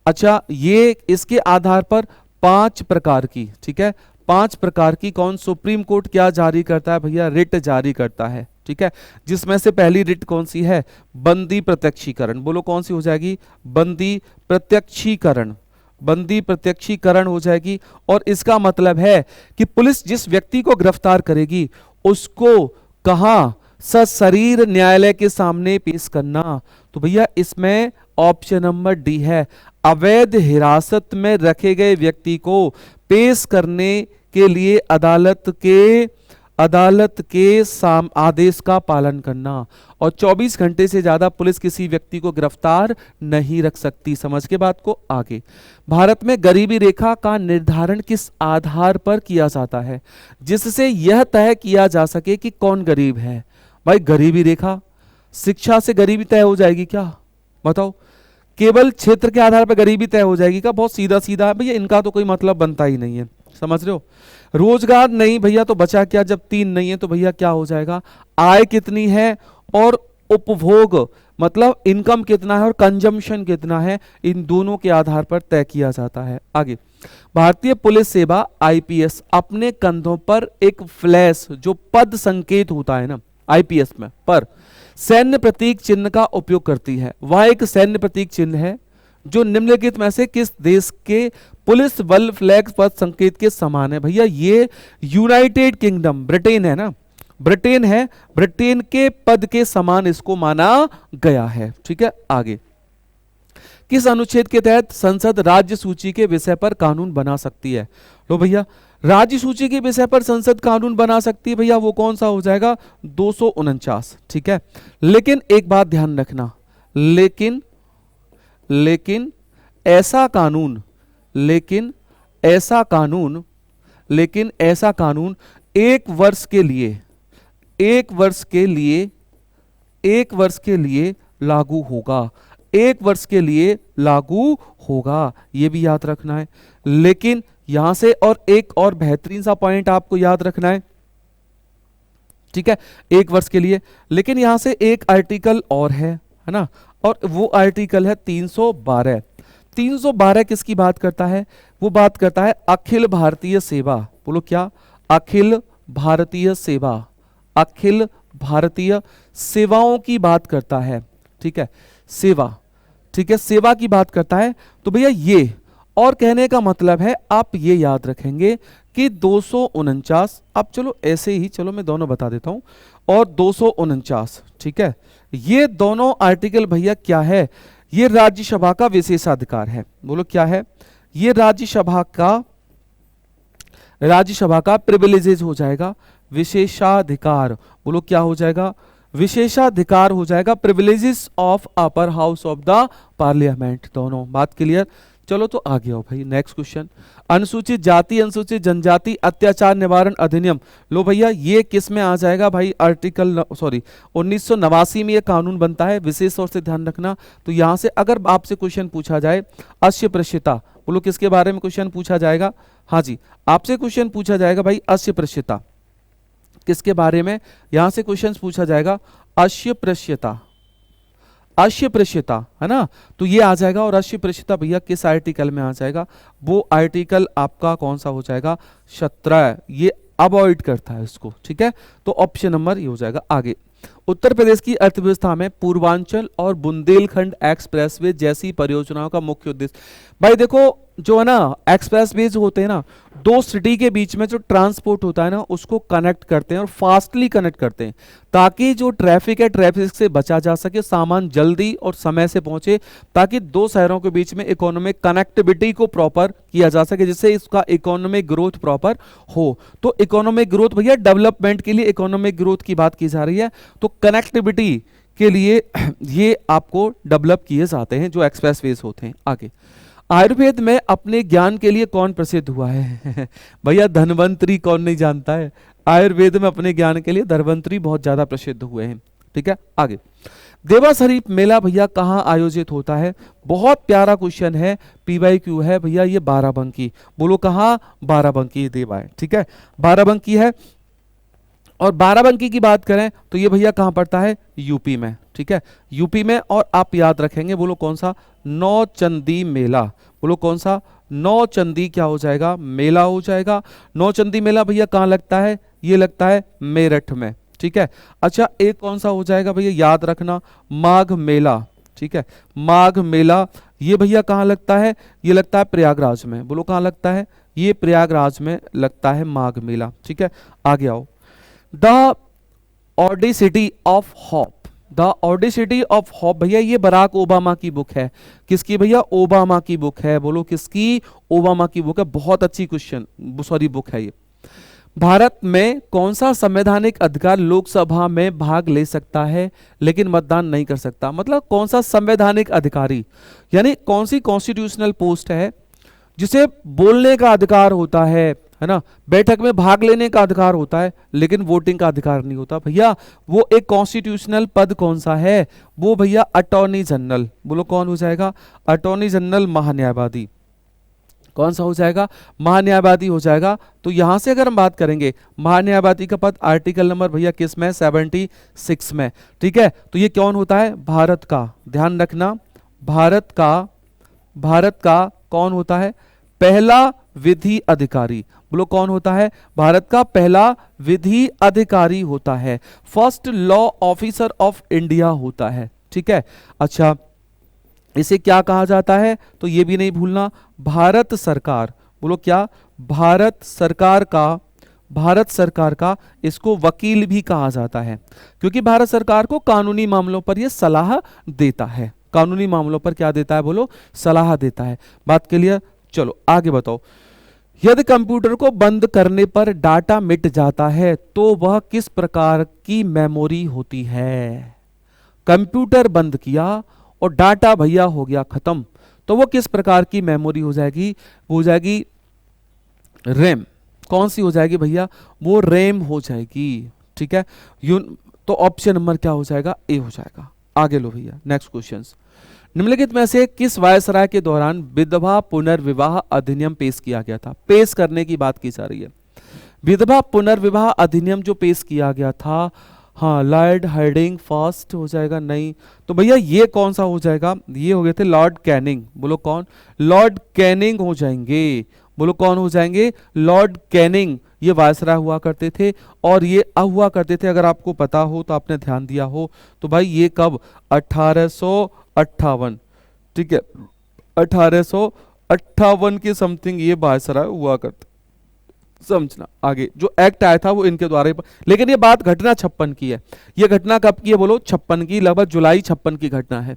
अच्छा, ये इसके आधार पर 5 प्रकार की, ठीक है, 5 प्रकार की कौन सुप्रीम कोर्ट क्या जारी करता है भैया? रिट जारी करता है। ठीक है, जिसमें से पहली रिट कौन सी है? बंदी प्रत्यक्षीकरण। बोलो कौन सी हो जाएगी? बंदी प्रत्यक्षीकरण। बंदी प्रत्यक्षीकरण हो जाएगी। और इसका मतलब है कि पुलिस जिस व्यक्ति को गिरफ्तार करेगी उसको कहां? सशरीर न्यायालय के सामने पेश करना। तो भैया इसमें ऑप्शन नंबर डी है, अवैध हिरासत में रखे गए व्यक्ति को पेश करने के लिए अदालत के आदेश का पालन करना। और 24 घंटे से ज्यादा पुलिस किसी व्यक्ति को गिरफ्तार नहीं रख सकती। समझ के बात को। आगे, भारत में गरीबी रेखा का निर्धारण किस आधार पर किया जाता है जिससे यह तय किया जा सके कि कौन गरीब है? भाई गरीबी रेखा, शिक्षा से गरीबी तय हो जाएगी क्या? बताओ, केवल क्षेत्र के आधार पर गरीबी तय हो जाएगी क्या? बहुत सीधा सीधा है भैया, इनका तो कोई मतलब बनता ही नहीं है। समझ रहे हो? रोजगार नहीं भैया, तो बचा क्या? जब 3 नहीं है तो भैया क्या हो जाएगा? आय कितनी है और उपभोग मतलब इनकम कितना है और कंजम्पशन कितना है, इन दोनों के आधार पर तय किया जाता है। आगे, भारतीय पुलिस सेवा आईपीएस अपने कंधों पर एक फ्लैश जो पद संकेत होता है ना आईपीएस में पर सैन्य प्रतीक चिन्ह का उपयोग करती है। वह एक सैन्य प्रतीक चिन्ह है जो निम्नलिखित में से किस देश के पुलिस बल फ्लैग पद संकेत के समान है? भैया ये यूनाइटेड किंगडम ब्रिटेन है ना, ब्रिटेन है, ब्रिटेन के पद के समान इसको माना गया है। ठीक है, आगे, किस अनुच्छेद के तहत संसद राज्य सूची के विषय पर कानून बना सकती है? लो भैया, राज्य सूची के विषय पर संसद कानून बना सकती है भैया, वो कौन सा हो जाएगा? 249। ठीक है, लेकिन एक बात ध्यान रखना, लेकिन ऐसा कानून 1 वर्ष के लिए लागू होगा। 1 वर्ष के लिए लागू होगा, ये भी याद रखना है। लेकिन यहां से और एक और बेहतरीन सा पॉइंट आपको याद रखना है। ठीक है, 1 वर्ष के लिए, लेकिन यहां से एक आर्टिकल और है ना, और वो आर्टिकल है 312। 312 किसकी बात करता है? वो बात करता है अखिल भारतीय सेवा। बोलो क्या? अखिल भारतीय सेवा, अखिल भारतीय सेवाओं की बात करता है। ठीक है, सेवा, ठीक है, सेवा की बात करता है। तो भैया ये, और कहने का मतलब है आप ये याद रखेंगे कि 249, अब चलो ऐसे ही, चलो मैं दोनों बता देता हूं, और 249, ठीक है, ये दोनों आर्टिकल भैया क्या है? ये राज्यसभा का विशेषाधिकार है। बोलो क्या है? ये राज्यसभा का प्रिविलेजेस हो जाएगा, विशेषाधिकार। बोलो क्या हो जाएगा? विशेषाधिकार हो जाएगा, privileges of upper house of the parliament. दोनों बात क्लियर? चलो तो आगे आओ भाई, नेक्स्ट क्वेश्चन। अनुसूचित जाति अनुसूचित जनजाति अत्याचार निवारण अधिनियम, लो भैया ये किस में आ जाएगा भाई? आर्टिकल 1989 में ये कानून बनता है। विशेष तौर से ध्यान रखना, तो यहां से अगर आपसे क्वेश्चन पूछा जाए अस्पृश्यता, बोलो किसके बारे में क्वेश्चन पूछा जाएगा? हाँ जी, आपसे क्वेश्चन पूछा जाएगा भाई अस्पृश्यता, किसके बारे में यहां से क्वेश्चन पूछा जाएगा? अस्पृश्यता, अस्पृश्यता है ना, तो ये आ जाएगा। और अस्पृश्यता भैया किस आर्टिकल में आ जाएगा? वो आर्टिकल आपका कौन सा हो जाएगा? 17, ये अवॉइड करता है इसको, ठीक है। तो ऑप्शन नंबर ये हो जाएगा। आगे, उत्तर प्रदेश की अर्थव्यवस्था में पूर्वांचल और बुंदेलखंड एक्सप्रेसवे जैसी परियोजनाओं का मुख्य उद्देश्य। भाई देखो जो है ना एक्सप्रेसवेज होते हैं ना, दो सिटी के बीच में जो ट्रांसपोर्ट होता है ना उसको कनेक्ट करते हैं और फास्टली कनेक्ट करते हैं, ताकि जो ट्रैफिक है ट्रैफिक से बचा जा सके, सामान जल्दी और समय से पहुंचे, ताकि दो शहरों के बीच में इकोनॉमिक कनेक्टिविटी को प्रॉपर किया जा सके, जिससे इसका इकोनॉमिक ग्रोथ प्रॉपर हो। तो इकोनॉमिक ग्रोथ भैया डेवलपमेंट के लिए इकोनॉमिक ग्रोथ की बात की जा रही है, तो कनेक्टिविटी के लिए ये आपको डेवलप किए जाते हैं जो एक्सप्रेसवेज होते हैं। आगे, आयुर्वेद में अपने ज्ञान के लिए कौन प्रसिद्ध हुआ है? भैया धन्वंतरी, कौन नहीं जानता है? आयुर्वेद में अपने ज्ञान के लिए धन्वंतरी बहुत ज्यादा प्रसिद्ध हुए हैं, ठीक है। आगे, देवा शरीफ मेला भैया कहाँ आयोजित होता है? बहुत प्यारा क्वेश्चन है, PYQ है भैया, ये बाराबंकी। बोलो कहाँ? बाराबंकी देवा है, ठीक है, बाराबंकी है। और बाराबंकी की बात करें तो ये भैया कहाँ पड़ता है? यूपी में, ठीक है, यूपी में। और आप याद रखेंगे, बोलो कौन सा? नौचंदी मेला। बोलो कौन सा? नौचंदी क्या हो जाएगा? मेला हो जाएगा। नौचंदी मेला भैया कहाँ लगता है? ये लगता है मेरठ में, ठीक है। अच्छा, एक कौन सा हो जाएगा भैया, याद रखना? माघ मेला, ठीक है, माघ मेला। ये भैया कहाँ लगता है? ये लगता है प्रयागराज में। बोलो कहाँ लगता है? ये प्रयागराज में लगता है माघ मेला, ठीक है। आगे आओ, the audacity of hope, the audacity of hope भैया ये बराक ओबामा की बुक है। किसकी भैया? ओबामा की बुक है। बोलो किसकी? ओबामा की बुक है। बहुत अच्छी क्वेश्चन, सॉरी बुक है ये। भारत में कौन सा संवैधानिक अधिकार लोकसभा में भाग ले सकता है लेकिन मतदान नहीं कर सकता? मतलब कौन सा संवैधानिक अधिकारी, यानी कौन सी कॉन्स्टिट्यूशनल पोस्ट है जिसे बोलने का अधिकार होता है ना, बैठक में भाग लेने का अधिकार होता है लेकिन वोटिंग का अधिकार नहीं होता? भैया वो एक कॉन्स्टिट्यूशनल पद कौन सा है? वो भैया अटॉर्नी जनरल। बोलो कौन हो जाएगा? अटॉर्नी जनरल, महान्यायवादी। कौन सा हो जाएगा? महान्यायवादी हो जाएगा। तो यहां से अगर हम बात करेंगे महान्यायवादी का पद आर्टिकल नंबर भैया किस में? 76 में, ठीक है। तो ये कौन होता है? भारत का, ध्यान रखना, भारत का कौन होता है? पहला विधि अधिकारी। बोलो कौन होता है? भारत का पहला विधि अधिकारी होता है, first law officer of India होता है, ठीक है। अच्छा, इसे क्या कहा जाता है? तो ये भी नहीं भूलना, भारत सरकार। बोलो क्या? भारत सरकार का इसको वकील भी कहा जाता है, क्योंकि भारत सरकार को कानूनी मामलों पर यह सलाह देता है। कानूनी मामलों पर क्या देता है? बोलो सलाह देता है। बात क्लियर? चलो आगे बताओ, यदि कंप्यूटर को बंद करने पर डाटा मिट जाता है तो वह किस प्रकार की मेमोरी होती है? कंप्यूटर बंद किया और डाटा भैया हो गया खत्म, तो वो किस प्रकार की मेमोरी हो जाएगी? वो हो जाएगी रैम। कौन सी हो जाएगी भैया? वो रैम हो जाएगी, ठीक है। तो ऑप्शन नंबर क्या हो जाएगा? ए हो जाएगा। आगे लो भैया, नेक्स्ट क्वेश्चन। निम्नलिखित में से किस वायसराय के दौरान विधवा पुनर्विवाह अधिनियम पेश किया गया था? पेश करने की बात की जा रही है। विधवा पुनर्विवाह अधिनियम जो पेश किया गया था, हाँ, लॉर्ड हार्डिंग फर्स्ट हो जाएगा? नहीं, तो भैया ये कौन सा हो जाएगा? ये हो गए थे लॉर्ड कैनिंग। बोलो कौन? लॉर्ड कैनिंग हो जाएंगे। बोलो कौन हो जाएंगे? Lord Canning. ये वायसराय हुआ करते थे और ये हुआ करते थे, अगर आपको पता हो तो आपने ध्यान दिया हो तो भाई ये कब? 1858, ठीक है, 1858 के समथिंग ये वायसराय हुआ करते, समझना। आगे जो एक्ट आया था वो इनके द्वारा, लेकिन ये बात घटना 56 की है। ये घटना कब की है? बोलो 56 की, लगभग जुलाई 56 की घटना है।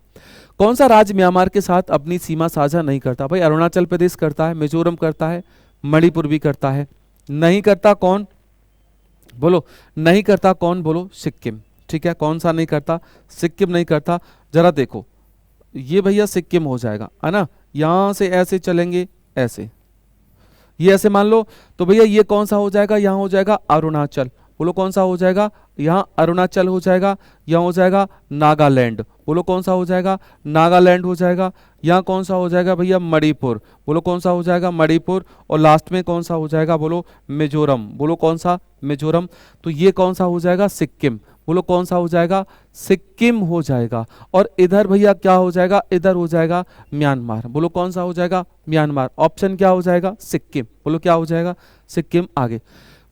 कौन सा राज्य म्यांमार के साथ अपनी सीमा साझा नहीं करता? भाई अरुणाचल प्रदेश करता है, मिजोरम करता है, मणिपुर भी करता है। नहीं करता कौन? बोलो नहीं करता कौन? बोलो सिक्किम, ठीक है। कौन सा नहीं करता? सिक्किम नहीं करता। जरा देखो, ये भैया सिक्किम हो जाएगा, है ना। यहां से ऐसे चलेंगे, ऐसे, ये ऐसे मान लो, तो भैया ये कौन सा हो जाएगा? यहां हो जाएगा अरुणाचल। बोलो कौन सा हो जाएगा, यहाँ अरुणाचल हो जाएगा, यहाँ हो जाएगा नागालैंड, बोलो कौन सा हो जाएगा, नागालैंड हो जाएगा, यहाँ कौन सा हो जाएगा भैया मणिपुर, बोलो कौन सा हो जाएगा मणिपुर, और लास्ट में कौन सा हो जाएगा, बोलो मिजोरम, बोलो कौन सा मिजोरम। तो ये कौन सा हो जाएगा, सिक्किम, बोलो कौन सा हो जाएगा, सिक्किम हो जाएगा। और इधर भैया क्या हो जाएगा, इधर हो जाएगा म्यांमार, बोलो कौन सा हो जाएगा, म्यांमार। ऑप्शन क्या हो जाएगा, सिक्किम, बोलो क्या हो जाएगा, सिक्किम। आगे,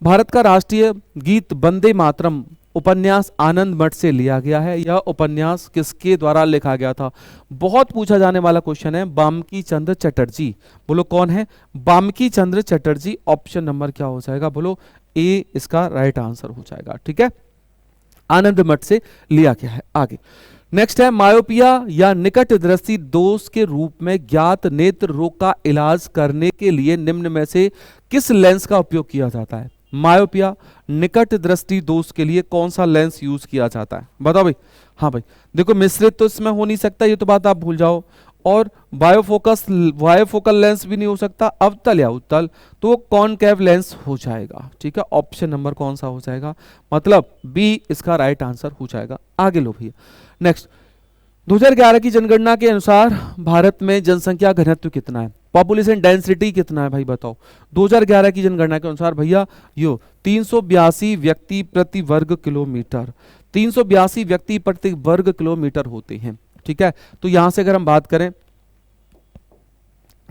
भारत का राष्ट्रीय गीत वंदे मातरम उपन्यास आनंद मठ से लिया गया है। यह उपन्यास किसके द्वारा लिखा गया था, बहुत पूछा जाने वाला क्वेश्चन है, बांकी चंद्र चटर्जी, बोलो कौन है, बांकी चंद्र चटर्जी। ऑप्शन नंबर क्या हो जाएगा, बोलो ए इसका राइट आंसर हो जाएगा, ठीक है, आनंद मठ से लिया गया है। आगे नेक्स्ट है, मायोपिया या निकट दृष्टि दोष के रूप में ज्ञात नेत्र रोग का इलाज करने के लिए निम्न में से किस लेंस का उपयोग किया जाता है। मायोपिया निकट दृष्टि दोष के लिए कौन सा लेंस यूज किया जाता है, बताओ भाई। हाँ भाई, देखो मिश्रित तो इसमें हो नहीं सकता, ये तो बात आप भूल जाओ, और बायोफोकल लेंस भी नहीं हो सकता, अवतल या उत्तल, तो कॉनकेव लेंस हो जाएगा, ठीक है। ऑप्शन नंबर कौन सा हो जाएगा, मतलब बी इसका राइट आंसर हो जाएगा। आगे लो भैया, नेक्स्ट 2011 की जनगणना के अनुसार भारत में जनसंख्या घनत्व कितना है, पॉपुलेशन डेंसिटी कितना है भाई बताओ। 2011 की जनगणना के अनुसार भैया यो 382 व्यक्ति प्रति वर्ग किलोमीटर, 382 व्यक्ति प्रति वर्ग किलोमीटर होते हैं, ठीक है। तो यहां से अगर हम बात करें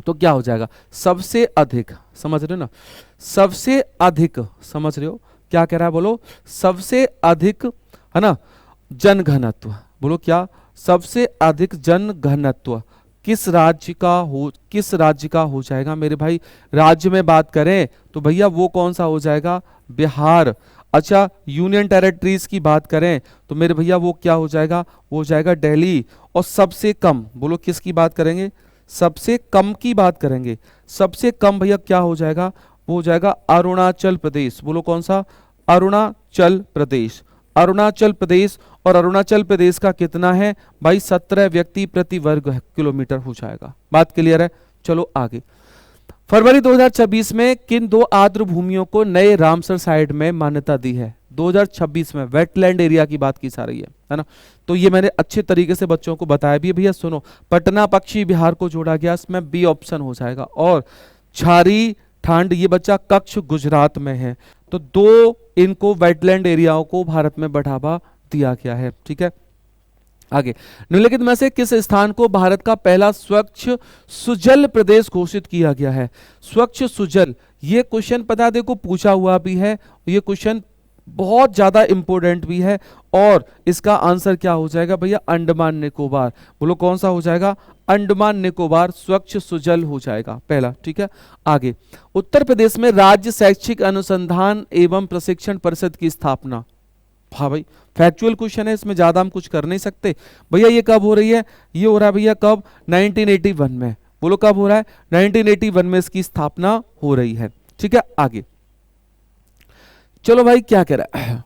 तो क्या हो जाएगा, सबसे अधिक, समझ रहे हो ना, सबसे अधिक, समझ रहे हो क्या कह रहा है, बोलो सबसे अधिक, है ना, जनघनत्व, बोलो क्या, सबसे अधिक जनघनत्व किस राज्य का हो जाएगा मेरे भाई। राज्य में बात करें तो भैया वो कौन सा हो जाएगा, बिहार। अच्छा, यूनियन टेरिटरीज की बात करें तो मेरे भैया वो क्या हो जाएगा, वो हो जाएगा दिल्ली। और सबसे कम, बोलो किसकी बात करेंगे, सबसे कम की बात करेंगे, सबसे कम भैया क्या हो जाएगा, वो हो जाएगा अरुणाचल प्रदेश, बोलो कौन सा, अरुणाचल प्रदेश, अरुणाचल प्रदेश। और अरुणाचल प्रदेश का कितना है भाई, 17 व्यक्ति प्रति वर्ग किलोमीटर हो जाएगा। बात क्लियर है, चलो आगे। फरवरी 2026 में किन दो आर्द्र भूमियों को नए रामसर साइट में मान्यता दी है। 2026 में वेटलैंड एरिया की बात की जा रही है ना। तो ये मैंने अच्छे तरीके से बच्चों को बताया भी। भैया सुनो, पटना पक्षी बिहार को जोड़ा गया, इसमें बी ऑप्शन हो जाएगा। और छारी ठांड ये बच्चा कच्छ गुजरात में है। तो दो इनको वेटलैंड एरियाओं को भारत में बढ़ावा दिया गया है, ठीक है। आगे, निम्नलिखित में से किस स्थान को भारत का पहला स्वच्छ सुजल प्रदेश घोषित किया गया है। स्वच्छ सुजल, ये क्वेश्चन पता देखो पूछा हुआ भी है, ये क्वेश्चन बहुत ज्यादा इंपॉर्टेंट भी है। और इसका आंसर क्या हो जाएगा भैया, अंडमान निकोबार। बोलो कौन सा हो जाएगा, अंडमान निकोबार स्वच्छ सुजल हो जाएगा पहला, ठीक है। आगे, उत्तर प्रदेश में राज्य शैक्षिक अनुसंधान एवं प्रशिक्षण परिषद की स्थापना। हाँ भाई, फैक्चुअल क्वेश्चन है, इसमें ज्यादा हम कुछ कर नहीं सकते। भैया ये कब हो रही है, ये हो रहा है भैया कब, 1981 में। बोलो कब हो रहा है, 1981 में इसकी स्थापना हो रही है, ठीक है। आगे चलो भाई, क्या कह रहा है,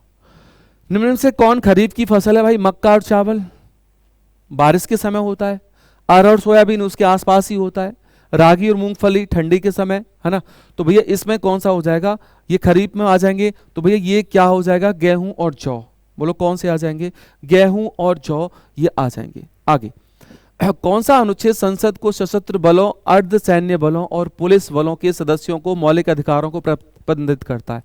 निम्न से कौन खरीफ की फसल है भाई। मक्का और चावल बारिश के समय होता है, अरहर और सोयाबीन उसके आसपास ही होता है, रागी और मूंगफली ठंडी के समय, है ना। तो भैया इसमें कौन सा हो जाएगा, ये खरीफ में आ जाएंगे। तो भैया ये क्या हो जाएगा, गेहूं और जौ। बोलो कौन से आ जाएंगे, गेहूं और जौ ये आ जाएंगे। आगे, कौन सा अनुच्छेद संसद को सशस्त्र बलों, अर्ध सैन्य बलों और पुलिस बलों के सदस्यों को मौलिक अधिकारों को प्रतिबंधित करता है।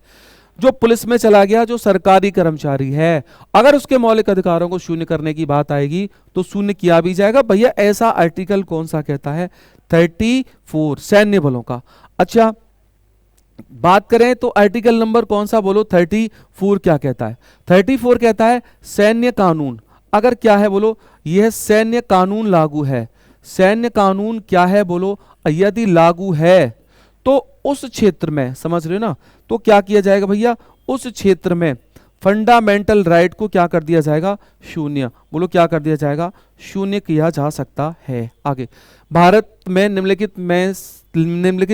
जो पुलिस में चला गया, जो सरकारी कर्मचारी है, अगर उसके मौलिक अधिकारों को शून्य करने की बात आएगी तो शून्य किया भी जाएगा। भैया ऐसा आर्टिकल कौन सा कहता है, 34 सैन्य बलों का। अच्छा, बात करें तो आर्टिकल नंबर कौन सा, बोलो 34 क्या कहता है, 34 कहता है सैन्य कानून। अगर क्या है बोलो, यह सैन्य कानून लागू है। सैन्य कानून क्या है बोलो, यदि लागू है तो उस क्षेत्र में, समझ रहे हो ना, तो क्या किया जाएगा भैया, उस क्षेत्र में फंडामेंटल राइट को क्या कर दिया जाएगा, शून्य। बोलो क्या कर दिया जाएगा, शून्य किया जा सकता है। आगे, भारत में निम्नलिखित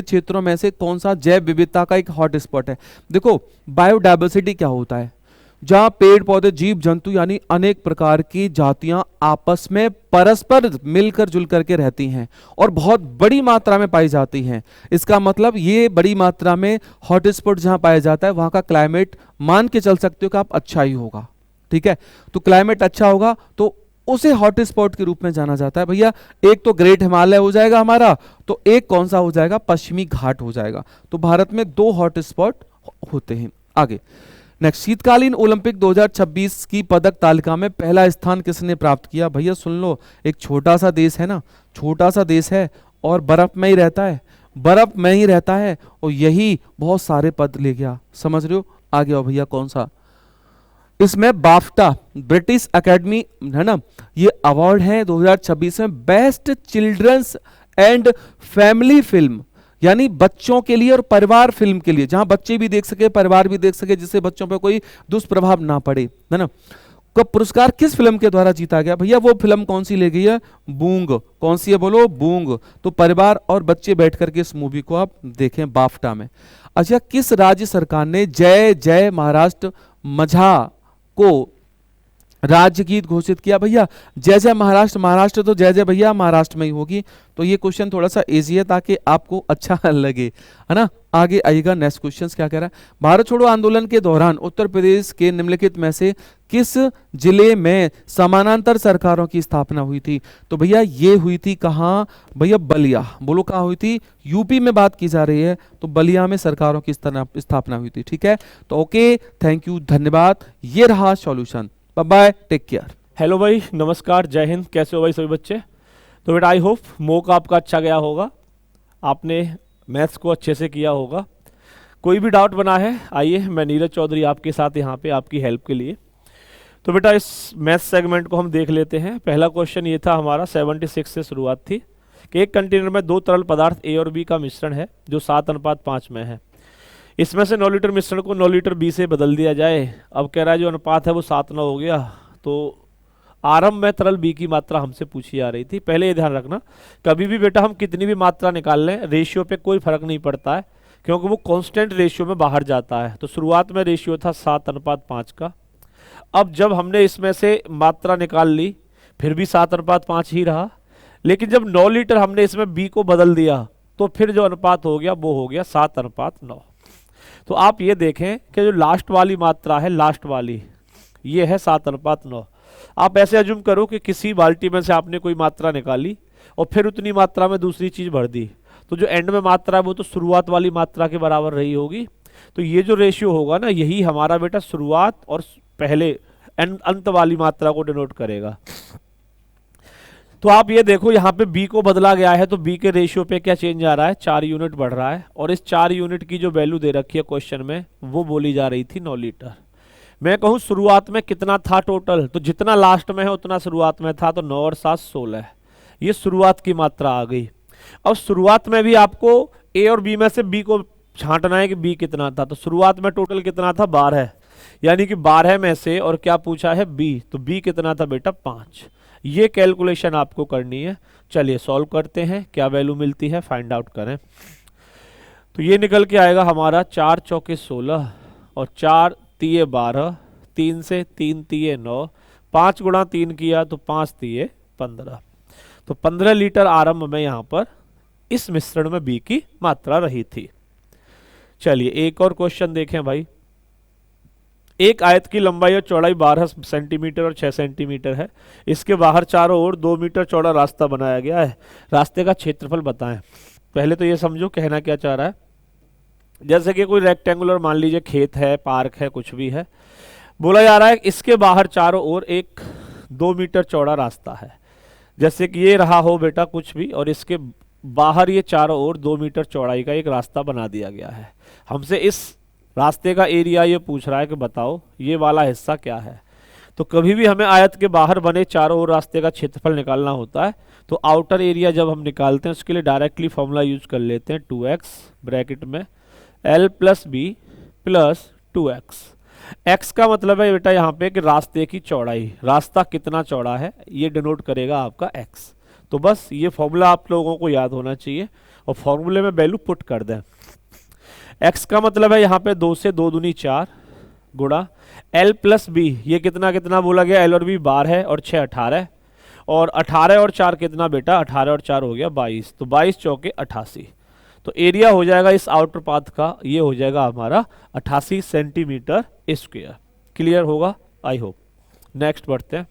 क्षेत्रों में से कौन सा जैव विविधता का एक हॉट स्पॉट है। देखो बायोडायवर्सिटी क्या होता है, जहां पेड़ पौधे जीव जंतु यानी अनेक प्रकार की जातियां आपस में परस्पर मिलकर जुल करके रहती हैं और बहुत बड़ी मात्रा में पाई जाती हैं। इसका मतलब ये बड़ी मात्रा में हॉटस्पॉट जहां पाया जाता है वहां का क्लाइमेट मान के चल सकते हो कि आप अच्छा ही होगा, ठीक है। तो क्लाइमेट अच्छा होगा तो उसे हॉटस्पॉट के रूप में जाना जाता है भैया। एक तो ग्रेट हिमालय हो जाएगा हमारा, तो एक कौन सा हो जाएगा, पश्चिमी घाट हो जाएगा। तो भारत में 2 हॉटस्पॉट होते हैं। आगे नेक्स्ट, शीतकालीन ओलंपिक 2026 की पदक तालिका में पहला स्थान किसने प्राप्त किया? भैया सुन लो, एक छोटा सा देश है ना, छोटा सा देश है और बर्फ में ही रहता है, बर्फ में ही रहता है और यही बहुत सारे पद ले गया, समझ रहे हो। आगे आओ भैया, कौन सा, इसमें बाफ्टा ब्रिटिश एकेडमी है ना, ये अवार्ड है 2026 में best children's and family film, यानी बच्चों के लिए और परिवार फिल्म के लिए, जहां बच्चे भी देख सके परिवार भी देख सके, जिससे बच्चों पर कोई दुष्प्रभाव ना पड़े, है ना। का पुरस्कार किस फिल्म के द्वारा जीता गया? भैया वो फिल्म कौन सी ले गई है? बूंग। कौन सी है बोलो? बूंग। तो परिवार और बच्चे बैठ करके इस मूवी को आप देखें बाफ्टा में। अच्छा, किस राज्य सरकार ने जय जय महाराष्ट्र मझा को राज्य गीत घोषित किया? भैया जय जय महाराष्ट्र, महाराष्ट्र तो जय जय भैया महाराष्ट्र में ही होगी। तो ये क्वेश्चन थोड़ा सा इजी है ताकि आपको अच्छा लगे, है ना। आगे आइएगा, नेक्स्ट क्वेश्चन क्या कह रहा है। भारत छोड़ो आंदोलन के दौरान उत्तर प्रदेश के निम्नलिखित में से किस जिले में समानांतर सरकारों की स्थापना हुई थी? तो भैया ये हुई थी कहाँ? भैया बलिया। बोलो कहाँ हुई थी? यूपी में बात की जा रही है, तो बलिया में सरकारों की स्थापना हुई थी, ठीक है। तो ओके, थैंक यू, धन्यवाद। ये रहा solution. Bye bye, take care. Hello भाई, नमस्कार, जय हिंद। कैसे हो भाई सभी बच्चे? तो बेटा आई होप मॉक आपका अच्छा गया होगा, आपने मैथ्स को अच्छे से किया होगा। कोई भी डाउट बना है, आइए, मैं नीरज चौधरी आपके साथ यहाँ पे आपकी हेल्प के लिए। तो बेटा इस मैथ्स सेगमेंट को हम देख लेते हैं। पहला क्वेश्चन ये था हमारा, 76 से शुरुआत थी कि एक कंटेनर में 2 तरल पदार्थ ए और बी का मिश्रण है जो 7:5 में है। इसमें से 9 लीटर मिश्रण को 9 लीटर बी से बदल दिया जाए। अब कह रहा है जो अनुपात है वो 7:9 हो गया। तो आरंभ में तरल बी की मात्रा हमसे पूछी जा रही थी। पहले ये ध्यान रखना, कभी भी बेटा हम कितनी भी मात्रा निकाल लें, रेशियो पे कोई फर्क नहीं पड़ता है, क्योंकि वो कांस्टेंट रेशियो में बाहर जाता है। तो शुरुआत में रेशियो था 7:5 का। अब जब हमने इसमें से मात्रा निकाल ली फिर भी 7:5 ही रहा, लेकिन जब 9 लीटर हमने इसमें बी को बदल दिया तो फिर जो अनुपात हो गया वो हो गया 7:9। तो आप ये देखें कि जो लास्ट वाली मात्रा है, लास्ट वाली ये है 7:9। आप ऐसे अज्यूम करो कि किसी बाल्टी में से आपने कोई मात्रा निकाली और फिर उतनी मात्रा में दूसरी चीज भर दी, तो जो एंड में मात्रा है वो तो शुरुआत वाली मात्रा के बराबर रही होगी। तो ये जो रेशियो होगा ना, यही हमारा बेटा शुरुआत और पहले अंत वाली मात्रा को डिनोट करेगा। तो आप ये देखो यहाँ पे b को बदला गया है, तो b के रेशियो पे क्या चेंज आ रहा है? 4 यूनिट बढ़ रहा है। और इस 4 यूनिट की जो वैल्यू दे रखी है क्वेश्चन में, वो बोली जा रही थी 9 लीटर। मैं कहूँ शुरुआत में कितना था टोटल, तो जितना लास्ट में है उतना शुरुआत में था, तो 9 और 7 16। ये शुरुआत की मात्रा आ गई। अब शुरुआत में भी आपको a और b में से b को छांटना है कि b कितना था। तो शुरुआत में टोटल कितना था? 12, यानी कि 12 में से और क्या पूछा है? b, तो b कितना था बेटा? 5। ये कैलकुलेशन आपको करनी है। चलिए सॉल्व करते हैं, क्या वैल्यू मिलती है फाइंड आउट करें। तो ये निकल के आएगा हमारा 4 चौके 16 और 4 तिये 12, 3 से 3 तिये 9, 5 गुणा 3 किया तो 5 तिये 15। तो 15 लीटर आरंभ में यहाँ पर इस मिश्रण में बी की मात्रा रही थी। चलिए एक और क्वेश्चन देखें भाई। एक आयत की लंबाई और चौड़ाई 12 सेंटीमीटर और 6 सेंटीमीटर है। इसके बाहर चारों ओर 2 मीटर चौड़ा रास्ता बनाया गया है। रास्ते का क्षेत्रफल बताएं। पहले तो ये समझो कहना क्या चाह रहा है। जैसे कि कोई रेक्टेंगुलर मान लीजिए खेत है, पार्क है, कुछ भी है, बोला जा रहा है इसके बाहर चारों ओर एक 2 मीटर चौड़ा रास्ता है। जैसे कि ये रहा हो बेटा कुछ भी, और इसके बाहर ये चारों ओर 2 मीटर चौड़ाई का एक रास्ता बना दिया गया है। हमसे इस रास्ते का एरिया ये पूछ रहा है कि बताओ ये वाला हिस्सा क्या है। तो कभी भी हमें आयत के बाहर बने चारों ओर रास्ते का क्षेत्रफल निकालना होता है, तो आउटर एरिया जब हम निकालते हैं उसके लिए डायरेक्टली फॉर्मूला यूज कर लेते हैं 2x ब्रैकेट में l + b + 2x। x का मतलब है बेटा यहाँ पे कि रास्ते की चौड़ाई, रास्ता कितना चौड़ा है ये डिनोट करेगा आपका x। तो बस ये फॉर्मूला आप लोगों को याद होना चाहिए और फॉर्मूले में वैल्यू पुट कर दें। x का मतलब है यहाँ पे 2 से 2 दूनी 4, गुणा L प्लस बी, ये कितना कितना बोला गया, L और B 12 है और 6 18, और 18 और 4 कितना बेटा, 18 और 4 हो गया 22, तो 22 चौके 88। तो एरिया हो जाएगा इस आउटर पाथ का, ये हो जाएगा हमारा 88 सेंटीमीटर स्क्वायर। क्लियर होगा आई होप। नेक्स्ट बढ़ते हैं।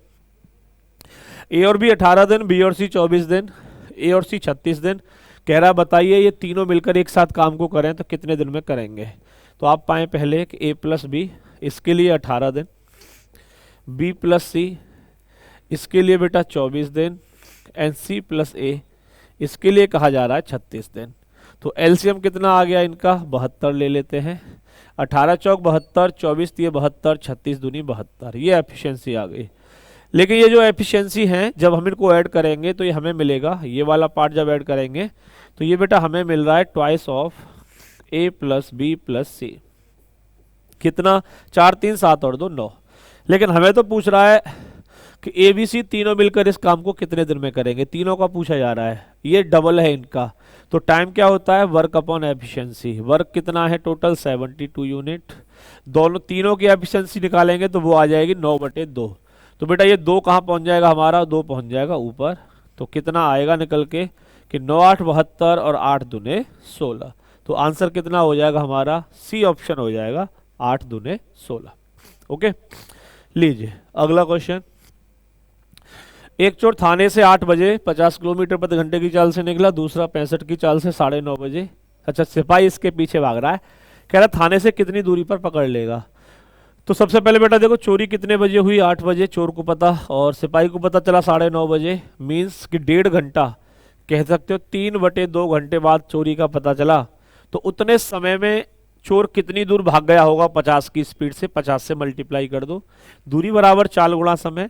ए और बी 18 दिन, बी और सी 24 दिन, ए और सी 36 दिन। कह रहा है बताइए ये तीनों मिलकर एक साथ काम को करें तो कितने दिन में करेंगे। तो आप पाएं पहले कि ए प्लस बी, इसके लिए 18 दिन, बी प्लस सी इसके लिए बेटा 24 दिन, एंड सी प्लस ए इसके लिए कहा जा रहा है 36 दिन। तो एलसीएम कितना आ गया इनका, 72 ले लेते हैं। 18 चौक 72, 24 तिये 72, 36 दूनी 72, ये एफिशिएंसी आ गई। लेकिन ये जो एफिशिएंसी हैं जब हम इनको ऐड करेंगे तो ये हमें मिलेगा, ये वाला पार्ट जब ऐड करेंगे तो ये बेटा हमें मिल रहा है twice of A plus B plus C. कितना, 4 3 7 और 2 9। लेकिन हमें तो पूछ रहा है कि ए बी सी तीनों मिलकर इस काम को कितने दिन में करेंगे, तीनों का पूछा जा रहा है। ये डबल है इनका, तो टाइम क्या होता है, वर्क अपॉन एफिशिएंसी। वर्क कितना है टोटल 72 यूनिट। दोनों तीनों की एफिशिएंसी निकालेंगे तो वो आ जाएगी 9/2। तो बेटा ये 2 कहाँ पहुंच जाएगा हमारा, 2 पहुंच जाएगा ऊपर। तो कितना आएगा निकल के कि 9 8 72 और 8 दूने 16। तो आंसर कितना हो जाएगा हमारा, सी ऑप्शन हो जाएगा 8 दूने 16। ओके, लीजिए अगला क्वेश्चन। एक चोर थाने से 8 बजे 50 किलोमीटर प्रति घंटे की चाल से निकला, दूसरा 65 की चाल से 9:30 बजे। अच्छा, सिपाही इसके पीछे भाग रहा है, कह रहा थाने से कितनी दूरी पर पकड़ लेगा। तो सबसे पहले बेटा देखो चोरी कितने बजे हुई, 8 बजे चोर को पता, और सिपाही को पता चला 9:30 बजे, मीन्स कि 1.5 घंटा, कह सकते हो 3/2 घंटे बाद चोरी का पता चला। तो उतने समय में चोर कितनी दूर भाग गया होगा 50 की स्पीड से, 50 से मल्टीप्लाई कर दो, दूरी बराबर चाल गुणा समय।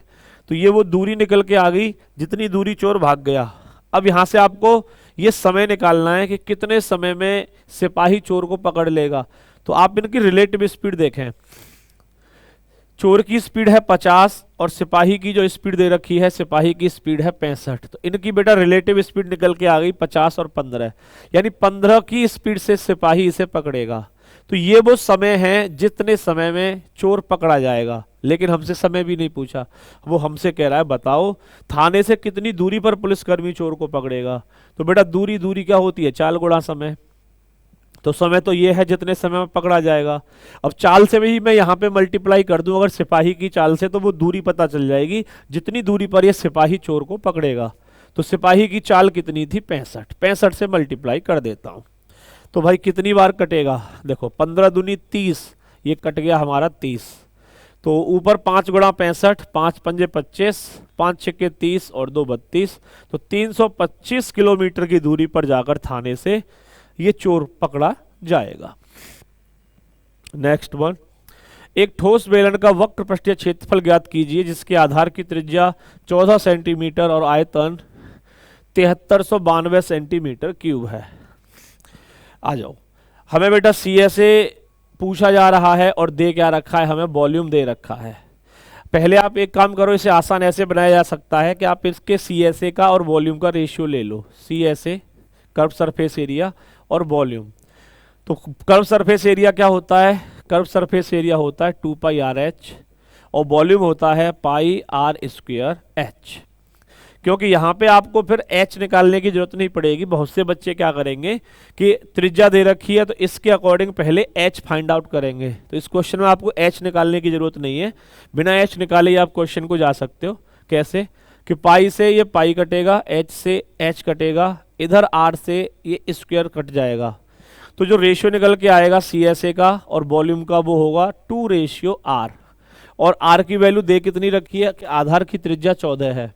तो ये वो दूरी निकल के आ गई जितनी दूरी चोर भाग गया। अब यहां से आपको ये समय निकालना है कि कितने समय में सिपाही चोर को पकड़ लेगा। तो आप इनकी रिलेटिव स्पीड देखें, चोर की स्पीड है 50 और सिपाही की जो स्पीड दे रखी है, सिपाही की स्पीड है 65। तो इनकी बेटा रिलेटिव स्पीड निकल के आ गई 50 और 15, यानी 15 की स्पीड से सिपाही इसे पकड़ेगा। तो ये वो समय है जितने समय में चोर पकड़ा जाएगा। लेकिन हमसे समय भी नहीं पूछा, वो हमसे कह रहा है बताओ थाने से कितनी दूरी पर पुलिसकर्मी चोर को पकड़ेगा। तो बेटा दूरी क्या होती है, चाल गुणा समय। तो समय तो ये है जितने समय में पकड़ा जाएगा। अब चाल से भी मैं यहाँ पे मल्टीप्लाई कर दूं अगर सिपाही की चाल से, तो वो दूरी पता चल जाएगी जितनी दूरी पर ये सिपाही चोर को पकड़ेगा। तो सिपाही की चाल कितनी थी, 65, 65 से मल्टीप्लाई कर देता हूँ। तो भाई कितनी बार कटेगा, देखो 15 दूनी 30, ये कट गया हमारा 30। तो ऊपर 5 गुणा 65, 5 पंजे 25, 5 छक्के 30 और 2 32। तो 325 किलोमीटर की दूरी पर जाकर थाने से ये चोर पकड़ा जाएगा। नेक्स्ट वन, एक ठोस बेलन का वक्र पृष्ठीय क्षेत्रफल ज्ञात कीजिए जिसके आधार की त्रिज्या 14 सेंटीमीटर और आयतन 7392 सेंटीमीटर क्यूब है। आ जाओ, हमें बेटा CSA पूछा जा रहा है और दे क्या रखा है, हमें वॉल्यूम दे रखा है। पहले आप एक काम करो, इसे आसान ऐसे बनाया जा सकता है कि आप इसके CSA का और वॉल्यूम का रेशियो ले लो। CSA कर्व सरफेस एरिया और वॉल्यूम। तो कर्व सरफेस एरिया क्या होता है, कर्व सरफेस एरिया होता है 2πRH और वॉल्यूम होता है πr²h। क्योंकि यहाँ पे आपको फिर h निकालने की जरूरत नहीं पड़ेगी। बहुत से बच्चे क्या करेंगे कि त्रिज्या दे रखी है तो इसके अकॉर्डिंग पहले h फाइंड आउट करेंगे। तो इस क्वेश्चन में आपको h निकालने की जरूरत नहीं है, बिना h निकाले ही आप क्वेश्चन को जा सकते हो। कैसे कि पाई से ये पाई कटेगा, h से h कटेगा, इधर r से ये स्क्वायर कट जाएगा। तो जो रेशियो निकल के आएगा CSA का और वॉल्यूम का वो होगा 2:r। और r की वैल्यू दे कितनी रखी है कि आधार की त्रिज्या 14 है।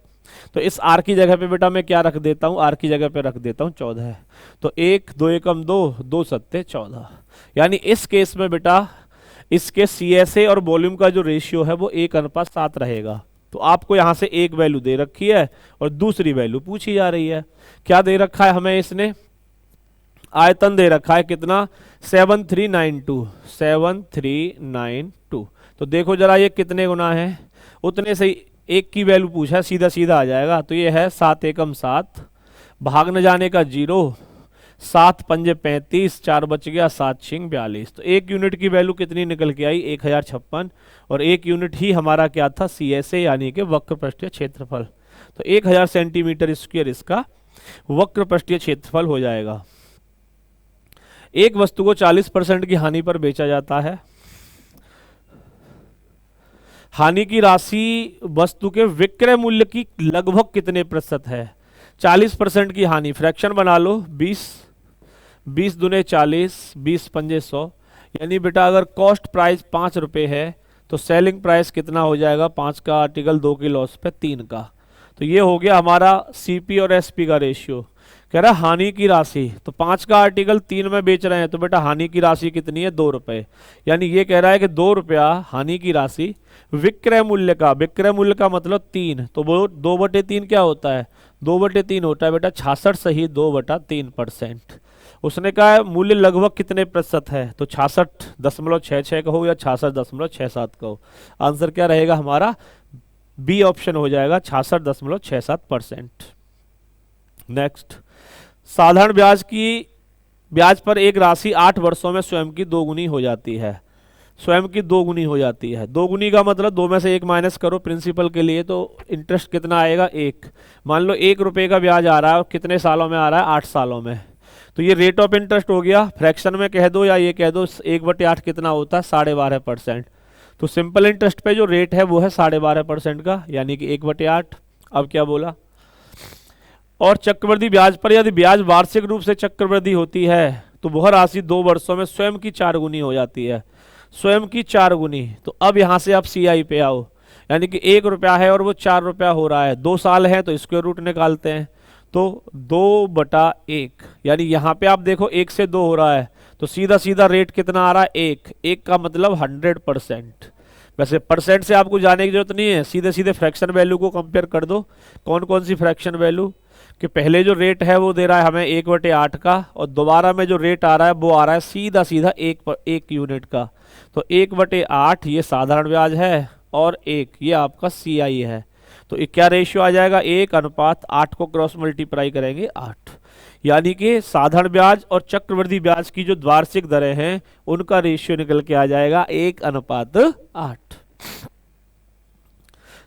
तो इस r की जगह पे बेटा मैं क्या रख देता हूँ, r की जगह पे रख देता हूँ 14। तो 1 2 एकम 2, 2 सत्ते 14। यानी इस केस में बेटा इसके CSA और वॉल्यूम का जो रेशियो है वो 1:7 रहेगा। तो आपको यहाँ से एक वैल्यू दे रखी है और दूसरी वैल्यू पूछी जा रही है। क्या दे रखा है हमें, इसने आयतन दे रखा है कितना, 7392। तो देखो जरा ये कितने गुना है, उतने से एक की वैल्यू पूछा है, सीधा सीधा आ जाएगा। तो ये है 7 एकम 7, भाग न जाने का 0, 7 पंजे 35, 4 बच गया, 7 छिंग 42। तो 1 यूनिट की वैल्यू कितनी निकल के आई? 1056। और 1 यूनिट ही हमारा क्या था? CSA यानी कि वक्र पृष्ठीय क्षेत्रफल। तो 1000 सेंटीमीटर स्क्वायर इसका वक्र पृष्ठीय क्षेत्रफल हो जाएगा। एक वस्तु को 40% की हानि पर बेचा जाता है। हानि की राशि वस्तु के विक्रय मूल्य की लगभग कितने प्रतिशत है? 40% की हानि, फ्रैक्शन बना लो, 20 दूने 40, 20 पंजे 100। यानी बेटा अगर कॉस्ट प्राइस 5 रुपये है तो सेलिंग प्राइस कितना हो जाएगा? 5 का आर्टिकल 2 की लॉस पे 3 का। तो ये हो गया हमारा CP और SP का रेशियो। कह रहा है हानि की राशि, तो 5 का आर्टिकल 3 में बेच रहे हैं तो बेटा हानि की राशि कितनी है? 2 रुपये। यानी ये कह रहा है कि 2 रुपया हानि की राशि विक्रय मूल्य का, विक्रय मूल्य का मतलब 3, तो वो 2/3 क्या होता है? 2/3 होता है बेटा 66 सही 2/3%। उसने कहा है मूल्य लगभग कितने प्रतिशत है? तो 66.66 कहो या 66.67 कहो। आंसर क्या रहेगा हमारा? बी ऑप्शन हो जाएगा 66.67%। नेक्स्ट, साधारण ब्याज पर एक राशि 8 वर्षों में स्वयं की दोगुनी हो जाती है। स्वयं की दोगुनी हो जाती है। दोगुनी का मतलब 2 में से 1 माइनस करो प्रिंसिपल के लिए, तो इंटरेस्ट कितना आएगा? 1। मान लो 1 रुपये का ब्याज आ रहा है और कितने सालों में आ रहा है? 8 सालों में। तो ये रेट ऑफ इंटरेस्ट हो गया। फ्रैक्शन में कह दो या ये कह दो 1/8 कितना होता है? 12.5%। तो सिंपल इंटरेस्ट पे जो रेट है वो है 12.5% का, यानी कि 1/8। अब क्या बोला? और चक्रवृद्धि ब्याज पर यदि ब्याज वार्षिक रूप से चक्रवृद्धि होती है तो वह राशि 2 वर्षों में स्वयं की 4 गुनी हो जाती है। स्वयं की 4 गुनी। तो अब यहां से आप CI पे आओ, यानी कि 1 रुपया है और वो 4 रुपया हो रहा है, 2 साल है तो स्क्वायर रूट निकालते हैं। तो 2/1, यानी यहाँ पे आप देखो 1 से 2 हो रहा है तो सीधा सीधा रेट कितना आ रहा है? 1 का मतलब 100%। वैसे परसेंट से आपको जाने की जरूरत नहीं है, सीधे सीधे फ्रैक्शन वैल्यू को कंपेयर कर दो। कौन कौन सी फ्रैक्शन वैल्यू? कि पहले जो रेट है वो दे रहा है हमें 1/8 का, और दोबारा में जो रेट आ रहा है वो आ रहा है सीधा सीधा 1 यूनिट का। तो 1/8 ये साधारण ब्याज है और 1 ये आपका CI है। तो क्या रेशियो आ जाएगा? 1:8 को क्रॉस मल्टीप्लाई करेंगे 8। यानी कि साधारण ब्याज और चक्रवृद्धि ब्याज की जो वार्षिक दरें हैं उनका रेशियो निकल के आ जाएगा 1:8।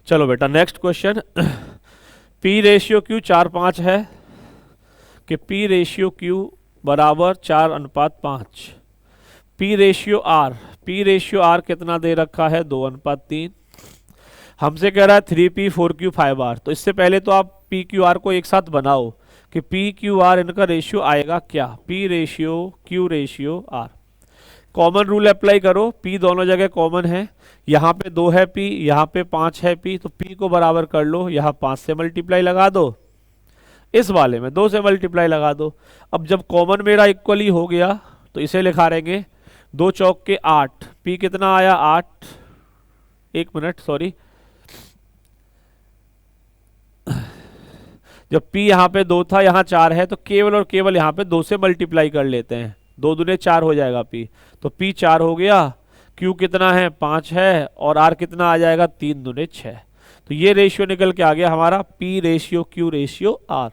चलो बेटा next question. P ratio Q 4:5 है कि P रेशियो Q बराबर 4:5। P रेशियो R कितना दे रखा है? 2:3। हमसे कह रहा है 3P 4Q 5R। तो इससे पहले तो आप PQR को एक साथ बनाओ कि PQR इनका रेशियो आएगा क्या? P ratio Q ratio R। Common rule apply करो, P दोनों जगह कॉमन है। यहाँ पे 2 है P, यहाँ पे 5 है P, तो P को बराबर कर लो, यहाँ 5 से मल्टीप्लाई लगा दो, इस वाले में 2 से मल्टीप्लाई लगा दो। अब जब कॉमन मेरा इक्वली हो गया तो इसे लिखा रहेंगे 2 चौक के 8। P कितना आया? 8। 1 मिनट सॉरी, जब P यहाँ पे 2 था यहाँ 4 है तो केवल और केवल यहाँ पे 2 से मल्टीप्लाई कर लेते हैं, 2 दूने 4 हो जाएगा P। तो P 4 हो गया, Q कितना है? 5 है, और R कितना आ जाएगा? 3 दूने 6। तो ये रेशियो निकल के आ गया हमारा P ratio Q ratio R।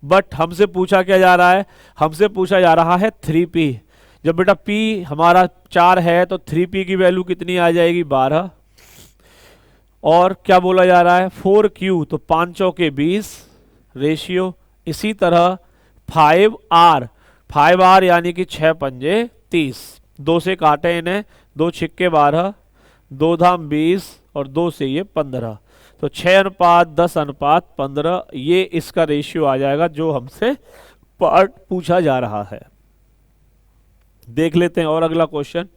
But हमसे पूछा क्या जा रहा है? हमसे पूछा जा रहा है 3P। जब बेटा P हमारा 4 है तो 3P की वैल्यू कितनी आ जाएगी? 12। और क्या बोला जा रहा है? 4Q, तो 5 चौके 20 रेशियो। इसी तरह 5R यानी कि 6 पंजे 30। 2 से काटे इन्हें, 2 छिक्के 12, 2 धाम 20 और 2 से ये 15। तो 6:10:15 ये इसका रेशियो आ जाएगा जो हमसे पार्ट पूछा जा रहा है। देख लेते हैं और अगला क्वेश्चन।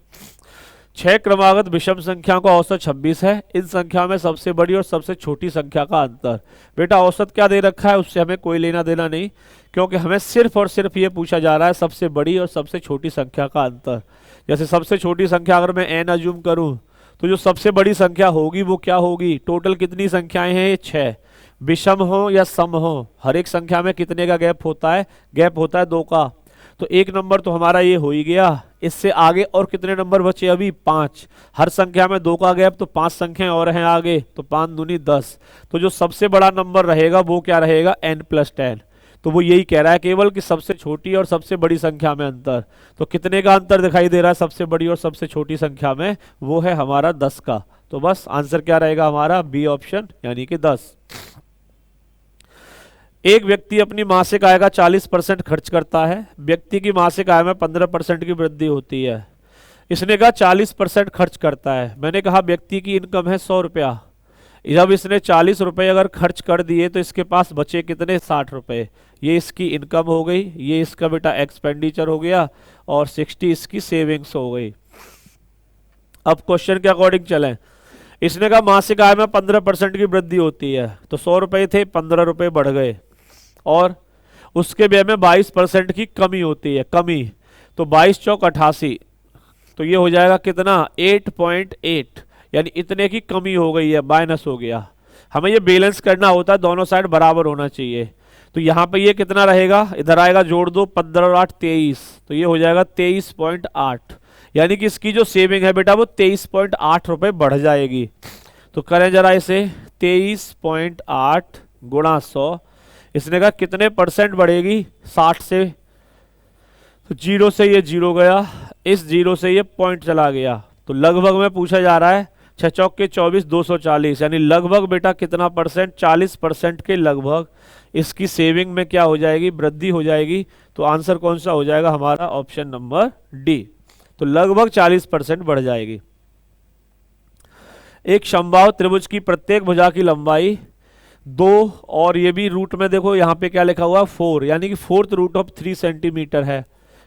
6 क्रमागत विषम संख्या का औसत 26 है। इन संख्या में सबसे बड़ी और सबसे छोटी संख्या का अंतर। बेटा औसत क्या दे रखा है उससे हमें कोई लेना देना नहीं, क्योंकि हमें सिर्फ और सिर्फ ये पूछा जा रहा है सबसे बड़ी और सबसे छोटी संख्या का अंतर। जैसे सबसे छोटी संख्या अगर मैं n अज्यूम करूं तो जो सबसे बड़ी संख्या होगी वो क्या होगी? टोटल कितनी संख्याएं हैं? 6। विषम हो या सम हो, हर एक संख्या में कितने का गैप होता है? गैप होता है 2 का। तो 1 नंबर तो हमारा ये हो ही गया। इससे आगे और कितने नंबर बचे? अभी 5। हर संख्या में 2 का गैप, तो 5 संख्याएं और हैं आगे, तो 5 दूनी 10। तो जो सबसे बड़ा नंबर रहेगा वो क्या रहेगा? n+10। तो वो यही कह रहा है केवल कि सबसे छोटी और सबसे बड़ी संख्या में अंतर। तो कितने का अंतर दिखाई दे रहा है सबसे बड़ी और सबसे छोटी संख्या में? वो है हमारा 10 का। तो बस आंसर क्या रहेगा हमारा? बी ऑप्शन, यानी कि 10। एक व्यक्ति अपनी मासिक आय का 40% खर्च करता है। व्यक्ति की मासिक आय में 15% की वृद्धि होती है। इसने कहा 40% खर्च करता है। मैंने कहा व्यक्ति की इनकम है 100 रुपया। जब इसने 40 रुपये अगर खर्च कर दिए तो इसके पास बचे कितने? 60 रुपये। ये इसकी इनकम हो गई, ये इसका बेटा एक्सपेंडिचर हो गया, और 60 इसकी सेविंग्स हो गई। अब क्वेश्चन के अकॉर्डिंग चलें। इसने कहा मासिक आय में 15% की वृद्धि होती है, तो 100 रुपये थे 15 रुपये बढ़ गए, और उसके व्यय में 22% की कमी होती है, कमी। तो 22 चौक 88, तो ये हो जाएगा कितना? 8.8, यानी इतने की कमी हो गई है, माइनस हो गया। हमें ये बैलेंस करना होता है, दोनों साइड बराबर होना चाहिए। तो यहाँ पे ये कितना रहेगा? इधर आएगा, जोड़ दो, 15 और 8 23, तो ये हो जाएगा 23.8, यानी कि इसकी जो सेविंग है बेटा वो 23.8 रुपये बढ़ जाएगी। तो करें जरा इसे, 23.8 गुणा 100, इसने कहा कितने परसेंट बढ़ेगी? 60 से, तो 0 से ये 0 गया, इस 0 से ये पॉइंट चला गया, तो लगभग में पूछा जा रहा है 6 चौक के 24, 240, यानी लगभग बेटा कितना परसेंट? 40% के लगभग इसकी सेविंग में क्या हो जाएगी? वृद्धि हो जाएगी। तो आंसर कौन सा हो जाएगा हमारा? Option number D. तो लगभग 40% बढ़ जाएगी। एक समबाहु त्रिभुज की प्रत्येक भुजा की लंबाई 2, और ये भी रूट में देखो यहाँ पे क्या लिखा हुआ? 4, यानी कि 4th रूट ऑफ 3 सेंटीमीटर है।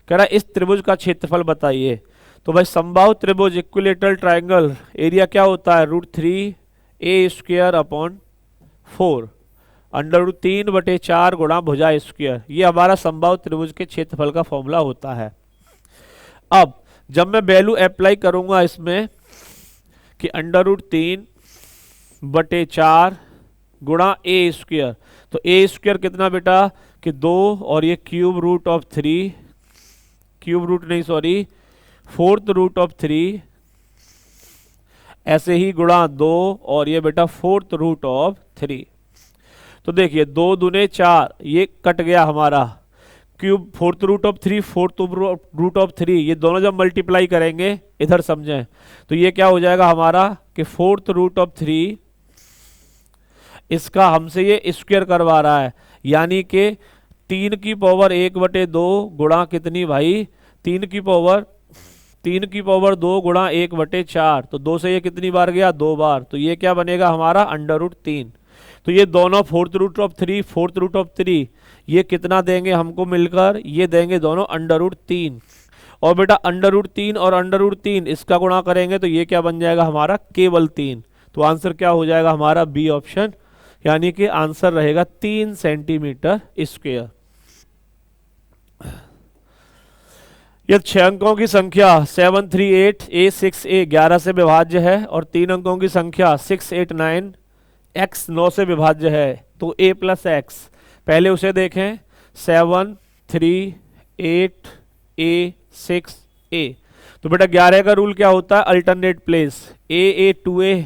कह रहा है इस त्रिभुज का क्षेत्रफल बताइए। तो भाई समबाहु त्रिभुज, इक्विलेटरल ट्रायंगल, एरिया क्या होता है? √3a² अपॉन 4, √3/4 गुणा भुजा स्क्वायर। ये हमारा समबाहु त्रिभुज के क्षेत्रफल का फॉर्मूला होता है। अब जब मैं वैल्यू अप्लाई करूंगा इसमें कि √3/4 गुणा a², तो a² कितना बेटा? कि 2, और ये cube root of 3, cube root नहीं सॉरी 4th रूट ऑफ 3, ऐसे ही गुणा 2, और ये बेटा 4th रूट ऑफ 3। तो देखिए 2 दूने 4, ये कट गया हमारा, cube 4th root of 3, 4th root of 3, ये दोनों जब मल्टीप्लाई करेंगे, इधर समझें, तो ये क्या हो जाएगा हमारा कि 4th रूट ऑफ 3, इसका हमसे ये स्क्वायर करवा रहा है, यानी कि 3 की पावर 1/2 गुणा कितनी भाई? 3 की पावर 2 गुणा 1/4, तो 2 से ये कितनी बार गया? 2 बार, तो ये क्या बनेगा हमारा? √3। तो ये दोनों 4th root of 3, 4th root of 3, ये कितना देंगे हमको मिलकर? ये देंगे दोनों √3, और बेटा √3 और √3 इसका गुणा करेंगे तो ये क्या बन जाएगा हमारा? केवल 3। तो आंसर क्या हो जाएगा हमारा? बी ऑप्शन, यानी कि आंसर रहेगा 3 सेंटीमीटर स्क्वायर। यह 6 अंकों की संख्या 738a6a 11 से विभाज्य है, और 3 अंकों की संख्या 689 x 9 से विभाज्य है, तो a + x। पहले उसे देखें, 7 3 8 a 6 a। तो बेटा 11 का रूल क्या होता है? अल्टरनेट प्लेस, a 2a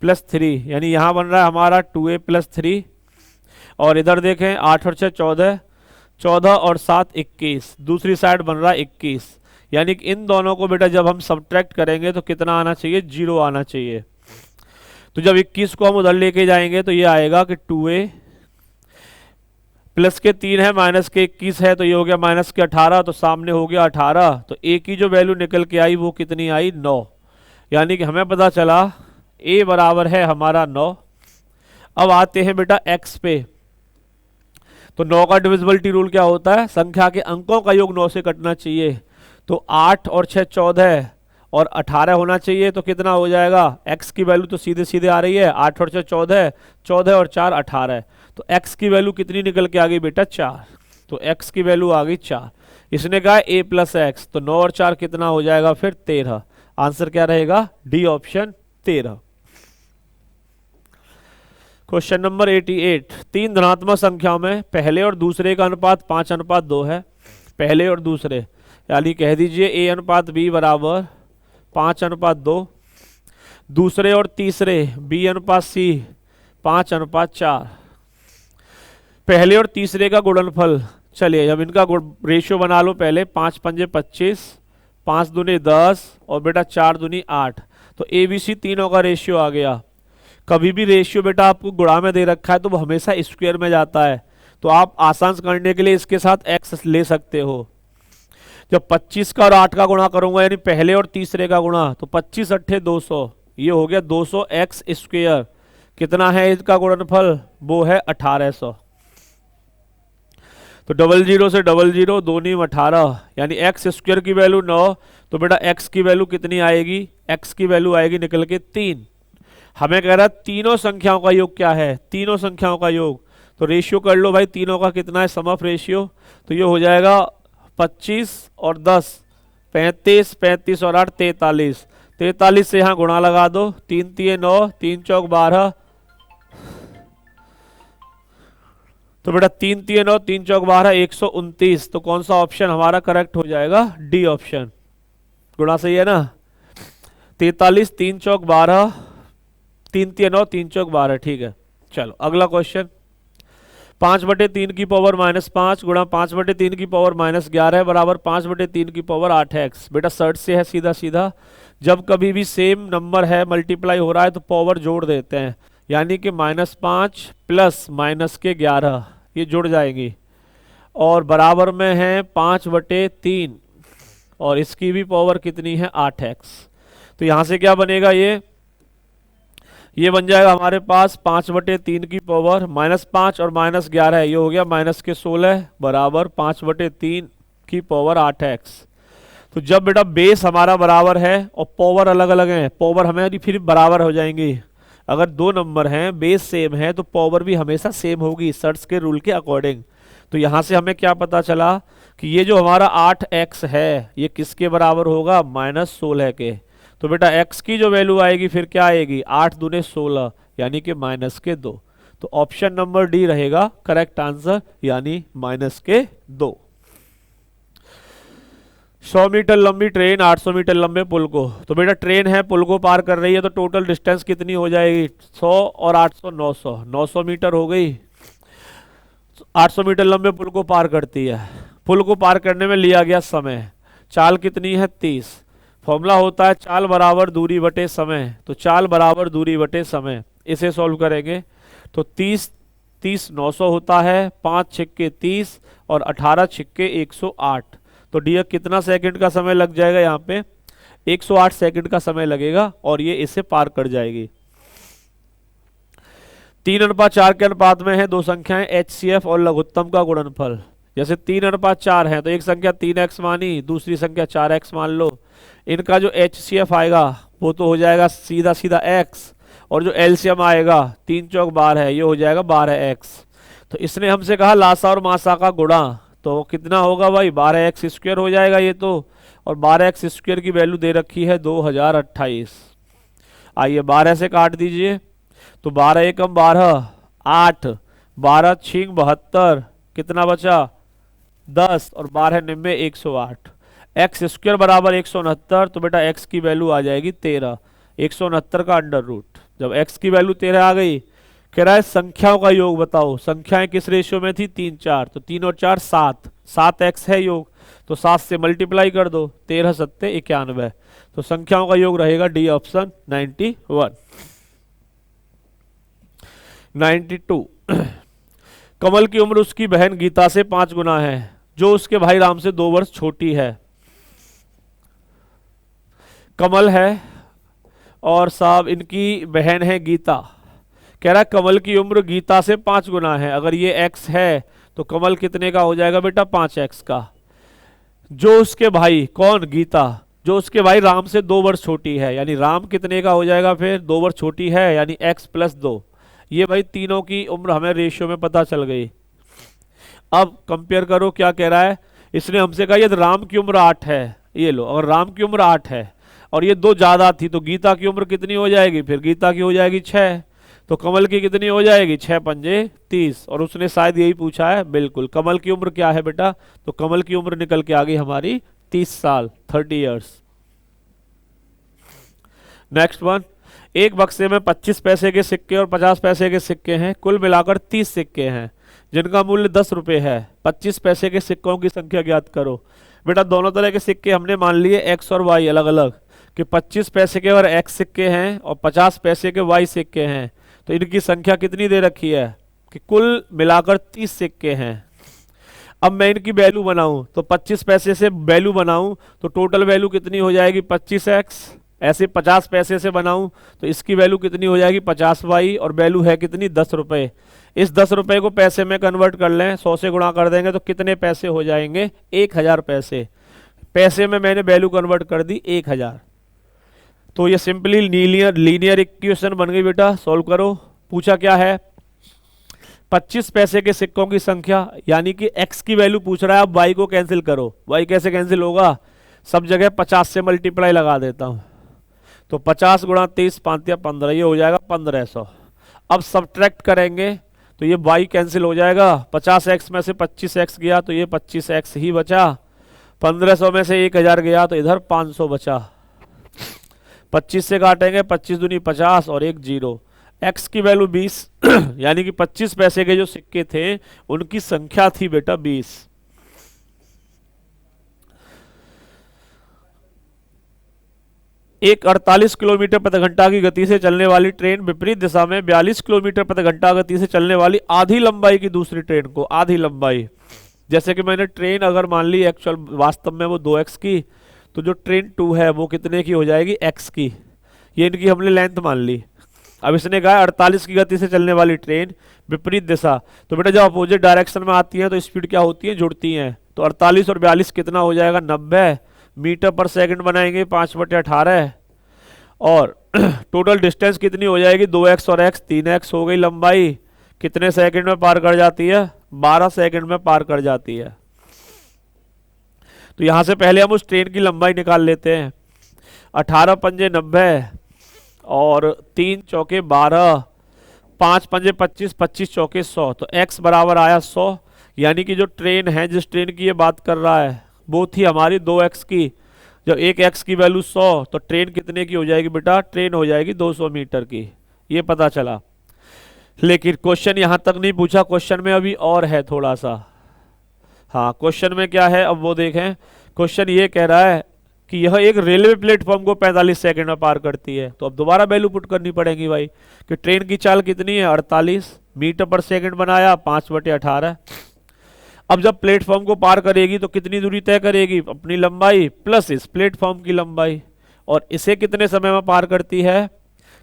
+ 3, यानी यहाँ बन रहा है हमारा 2a + 3, और इधर देखें 8 और 6 14, 14 और 7 21, दूसरी साइड बन रहा है 21, यानी कि इन दोनों को बेटा जब हम सब्ट्रैक्ट करेंगे तो कितना आना चाहिए? 0 आना चाहिए। तो जब 21 को हम उधर लेके जाएंगे तो ये आएगा कि 2a, प्लस के 3 है, माइनस के 21 है, तो ये हो गया माइनस के 18, तो सामने हो गया 18, तो a की जो वैल्यू निकल के आई वो कितनी आई? 9, यानी कि हमें पता चला a बराबर है हमारा 9। अब आते हैं बेटा x पे, तो 9 का डिविजिबिलिटी रूल क्या होता है? संख्या के अंकों का योग 9 से कटना चाहिए, तो 8 और 6 14 और 18 होना चाहिए, तो कितना हो जाएगा? x की वैल्यू तो सीधे सीधे आ रही है, 8 और 6 14, 14 और 4 18, तो x की वैल्यू कितनी निकल के आ गई बेटा? 4, तो x की वैल्यू आ गई 4। इसने कहा a + x, तो 9 और 4 कितना हो जाएगा फिर? 13। आंसर क्या रहेगा? D option 13। क्वेश्चन नंबर 88, 3 धनात्मक संख्याओं में पहले और दूसरे का अनुपात 5:2 है। पहले और दूसरे, यानी कह दीजिए a/b बराबर 5:2, दूसरे और तीसरे b/c 5:4। पहले और तीसरे का गुणनफल, चलिए अब इनका रेशियो बना लो पहले। 5 पंजे 25, 5 दूनी 10 और बेटा 4 दूनी 8। तो ABC तीनों का रेशियो आ गया। कभी भी रेशियो बेटा आपको गुणा में दे रखा है तो वो हमेशा स्क्वायर में जाता है, तो आप आसान करने के लिए इसके साथ x ले सकते हो। जब 25 का और 8 का गुणा करूंगा यानी पहले और तीसरे का गुणा, तो 25 अट्ठे 200, ये हो गया 200x स्क्वायर। कितना है इसका गुणनफल? वो है 1800। तो 00 से 00 2 नीम 18, यानी x स्क्वायर की वैल्यू 9, तो बेटा x की वैल्यू कितनी आएगी? x की वैल्यू आएगी निकल के 3। हमें कह रहा है तीनों संख्याओं का योग क्या है? तीनों संख्याओं का योग, तो रेशियो कर लो भाई तीनों का कितना है, सम ऑफ रेशियो। तो ये हो जाएगा 25 और 10 35, 35 और 8 43, 43 से यहाँ गुणा लगा दो, 3 3 9, 3 चौक 12, तो बेटा 3 3 9, 3 चौक 12, 129। तो कौन सा ऑप्शन हमारा करेक्ट हो जाएगा? D option. गुणा सही है ना? 43 3 चौक 12, 3 3 9, 3 चौक 12, ठीक है। चलो अगला क्वेश्चन। 5/3 की पावर -5 गुणा 5/3 की पावर -11 बराबर 5/3 की पावर 8x। बेटा सर्च से है सीधा सीधा, जब कभी भी सेम नंबर है मल्टीप्लाई हो रहा है तो पावर जोड़ देते हैं, यानी कि -5 प्लस -11 ये जुड़ जाएंगी, और बराबर में है 5/3 और इसकी भी पावर कितनी है? 8x। तो यहाँ से क्या बनेगा? ये बन जाएगा हमारे पास 5/3 की पावर -5 और -11 है, ये हो गया -16 बराबर 5/3 की पावर 8x। तो जब बेटा बेस हमारा बराबर है और पावर अलग अलग है, पावर हमारी फिर बराबर हो जाएंगी। अगर दो नंबर हैं बेस सेम है तो पावर भी हमेशा सेम होगी सर्च के रूल के अकॉर्डिंग। तो यहाँ से हमें क्या पता चला कि ये जो हमारा 8x है ये किसके बराबर होगा? -16 के। तो बेटा x की जो वैल्यू आएगी फिर क्या आएगी? 8 दूने 16 यानी कि -2। तो ऑप्शन नंबर डी रहेगा करेक्ट आंसर, यानी -2। 100 मीटर लंबी ट्रेन 800 मीटर लंबे पुल को, तो बेटा ट्रेन है पुल को पार कर रही है, तो टोटल डिस्टेंस कितनी हो जाएगी? 100 और 800 900, 900 मीटर हो गई। 800 मीटर लंबे पुल को पार करती है। पुल को पार करने में लिया गया समय, चाल कितनी है? 30। फॉर्मूला होता है चाल बराबर दूरी बटे समय, तो चाल बराबर दूरी बटे समय। इसे सॉल्व करेंगे तो 30 30 900 होता है, 5 छिक्के 30 और 18 छिक्के 108। तो डी कितना सेकंड का समय लग जाएगा? यहाँ पे 108 सेकंड का समय लगेगा और ये इसे पार कर जाएगी। 3:4 के अनुपात में है दो संख्याएं HCF और लघुत्तम का गुणनफल। जैसे 3:4 है तो एक संख्या 3x मानी, दूसरी संख्या 4x मान लो। इनका जो HCF आएगा वो तो हो जाएगा सीधा सीधा x, और जो LCM आएगा 3 चौक 12 है, ये हो जाएगा 12x। तो इसने हमसे कहा लासा और मासा का गुणा, तो कितना होगा भाई? 12x स्क्वायर हो जाएगा ये तो, और 12x स्क्वायर की वैल्यू दे रखी है 2028। आइए 12 से काट दीजिए, तो 12 एकम 12 8, 12 छिंग 72, कितना बचा? 10 और 12 निम्बे 108। x स्क्वायर बराबर 169, तो बेटा x की वैल्यू आ जाएगी 13। 169 का अंडर रूट, जब x की वैल्यू 13 आ गई, कह रहा है संख्याओं का योग बताओ। संख्याएं किस रेशियो में थी? 3 4, तो 3 और 4 7, 7x है योग, तो 7 से मल्टीप्लाई कर दो, 13 7 91। तो संख्याओं का योग रहेगा डी ऑप्शन 91। 92 कमल की उम्र उसकी बहन गीता से 5 गुना है, जो उसके भाई राम से 2 वर्ष छोटी है। कमल है और साहब इनकी बहन है गीता। कह रहा है कमल की उम्र गीता से 5 गुना है। अगर ये x है तो कमल कितने का हो जाएगा बेटा? 5x का। जो उसके भाई, कौन? गीता। जो उसके भाई राम से 2 वर्ष छोटी है, यानी राम कितने का हो जाएगा फिर? 2 वर्ष छोटी है, यानी x + 2। ये भाई तीनों की उम्र हमें रेशियो में पता चल गई। अब कंपेयर करो क्या कह रहा है। इसने हमसे कहा यदि राम की उम्र 8 है, ये लो, अगर राम की उम्र 8 है और ये 2 ज्यादा थी तो गीता की उम्र कितनी हो जाएगी? फिर गीता की हो जाएगी 6, तो कमल की कितनी हो जाएगी? 6 पंजे 30। और उसने शायद यही पूछा है। बिल्कुल, कमल की उम्र क्या है बेटा? तो कमल की उम्र निकल के आ गई हमारी 30 साल, 30 इयर्स। नेक्स्ट वन, एक बक्से में 25 पैसे के सिक्के और 50 पैसे के सिक्के हैं, कुल मिलाकर 30 सिक्के हैं। जिनका मूल्य 10 रुपये है, 25 पैसे के सिक्कों की संख्या ज्ञात करो। बेटा दोनों तरह के सिक्के हमने मान लिए एक्स और वाई अलग अलग, कि 25 पैसे के और एक्स सिक्के हैं और 50 पैसे के वाई सिक्के हैं। तो इनकी संख्या कितनी दे रखी है कि कुल मिलाकर 30 सिक्के हैं। अब मैं इनकी वैल्यू बनाऊं तो 25 पैसे से वैल्यू बनाऊं तो टोटल वैल्यू कितनी हो जाएगी 25x। ऐसे 50 पैसे से बनाऊं तो इसकी वैल्यू कितनी हो जाएगी 50y, और वैल्यू है कितनी 10 रुपये। इस 10 रुपये को पैसे में कन्वर्ट कर लें, 100 से गुणा कर देंगे तो कितने पैसे हो जाएंगे 1000 पैसे। पैसे में मैंने वैल्यू कन्वर्ट कर दी 1000। तो ये सिंपली लीनियर इक्वेशन बन गई बेटा। सॉल्व करो। पूछा क्या है 25 पैसे के सिक्कों की संख्या, यानी कि x की वैल्यू पूछ रहा है। अब y को कैंसिल करो। y कैसे कैंसिल होगा, सब जगह 50 से मल्टीप्लाई लगा देता हूं। तो 50 गुणा 30 5 15, ये हो जाएगा 1500। अब सब्ट्रैक्ट करेंगे तो ये y कैंसिल हो जाएगा। 50x में से 25x गया तो ये 25x ही बचा। 1500 में से 1000 गया तो इधर 500 बचा। 25 से काटेंगे, 25 दूनी 50 और 1 0। x की वैल्यू 20 यानी कि 25 पैसे के जो सिक्के थे उनकी संख्या थी बेटा 20। एक 48 किलोमीटर प्रति घंटा की गति से चलने वाली ट्रेन विपरीत दिशा में 42 किलोमीटर प्रति घंटा गति से चलने वाली आधी लंबाई की दूसरी ट्रेन को, आधी लंबाई, जैसे कि मैंने ट्रेन अगर मान ली एक्चुअल वास्तव में वो 2x की, तो जो ट्रेन 2 है वो कितने की हो जाएगी x की। ये इनकी हमने लेंथ मान ली। अब इसने कहा 48 की गति से चलने वाली ट्रेन विपरीत दिशा, तो बेटा जब अपोजिट डायरेक्शन में आती है तो स्पीड क्या होती है, जुड़ती हैं। तो 48 और 42 कितना हो जाएगा 90 मीटर पर सेकंड बनाएंगे 5/18, और टोटल डिस्टेंस कितनी हो जाएगी 2x और x 3x हो गई लंबाई। कितने सेकंड में पार कर जाती है 12 सेकंड में पार कर जाती है। तो यहां से पहले हम उस ट्रेन की लंबाई निकाल लेते हैं। 18 पंजे 90 और 3 चौके 12, 5 पंजे 25, 25 चौके 100। तो x बराबर आया 100, यानी कि जो ट्रेन है जिस ट्रेन की ये बात कर रहा है वो थी हमारी 2x की। जब एक x की वैल्यू 100 तो ट्रेन कितने की हो जाएगी बेटा, ट्रेन हो जाएगी 200 मीटर की। ये पता चला। लेकिन क्वेश्चन यहां तक नहीं पूछा, क्वेश्चन में अभी और है थोड़ा सा। हाँ, क्वेश्चन में क्या है अब वो देखें। क्वेश्चन ये कह रहा है कि यह एक रेलवे प्लेटफॉर्म को 45 सेकंड में पार करती है। तो अब दोबारा वैल्यू पुट करनी पड़ेगी भाई कि ट्रेन की चाल कितनी है 48 मीटर पर सेकंड बनाया 5/18। अब जब प्लेटफॉर्म को पार करेगी तो कितनी दूरी तय करेगी, अपनी लंबाई प्लस इस प्लेटफॉर्म की लंबाई, और इसे कितने समय में पार करती है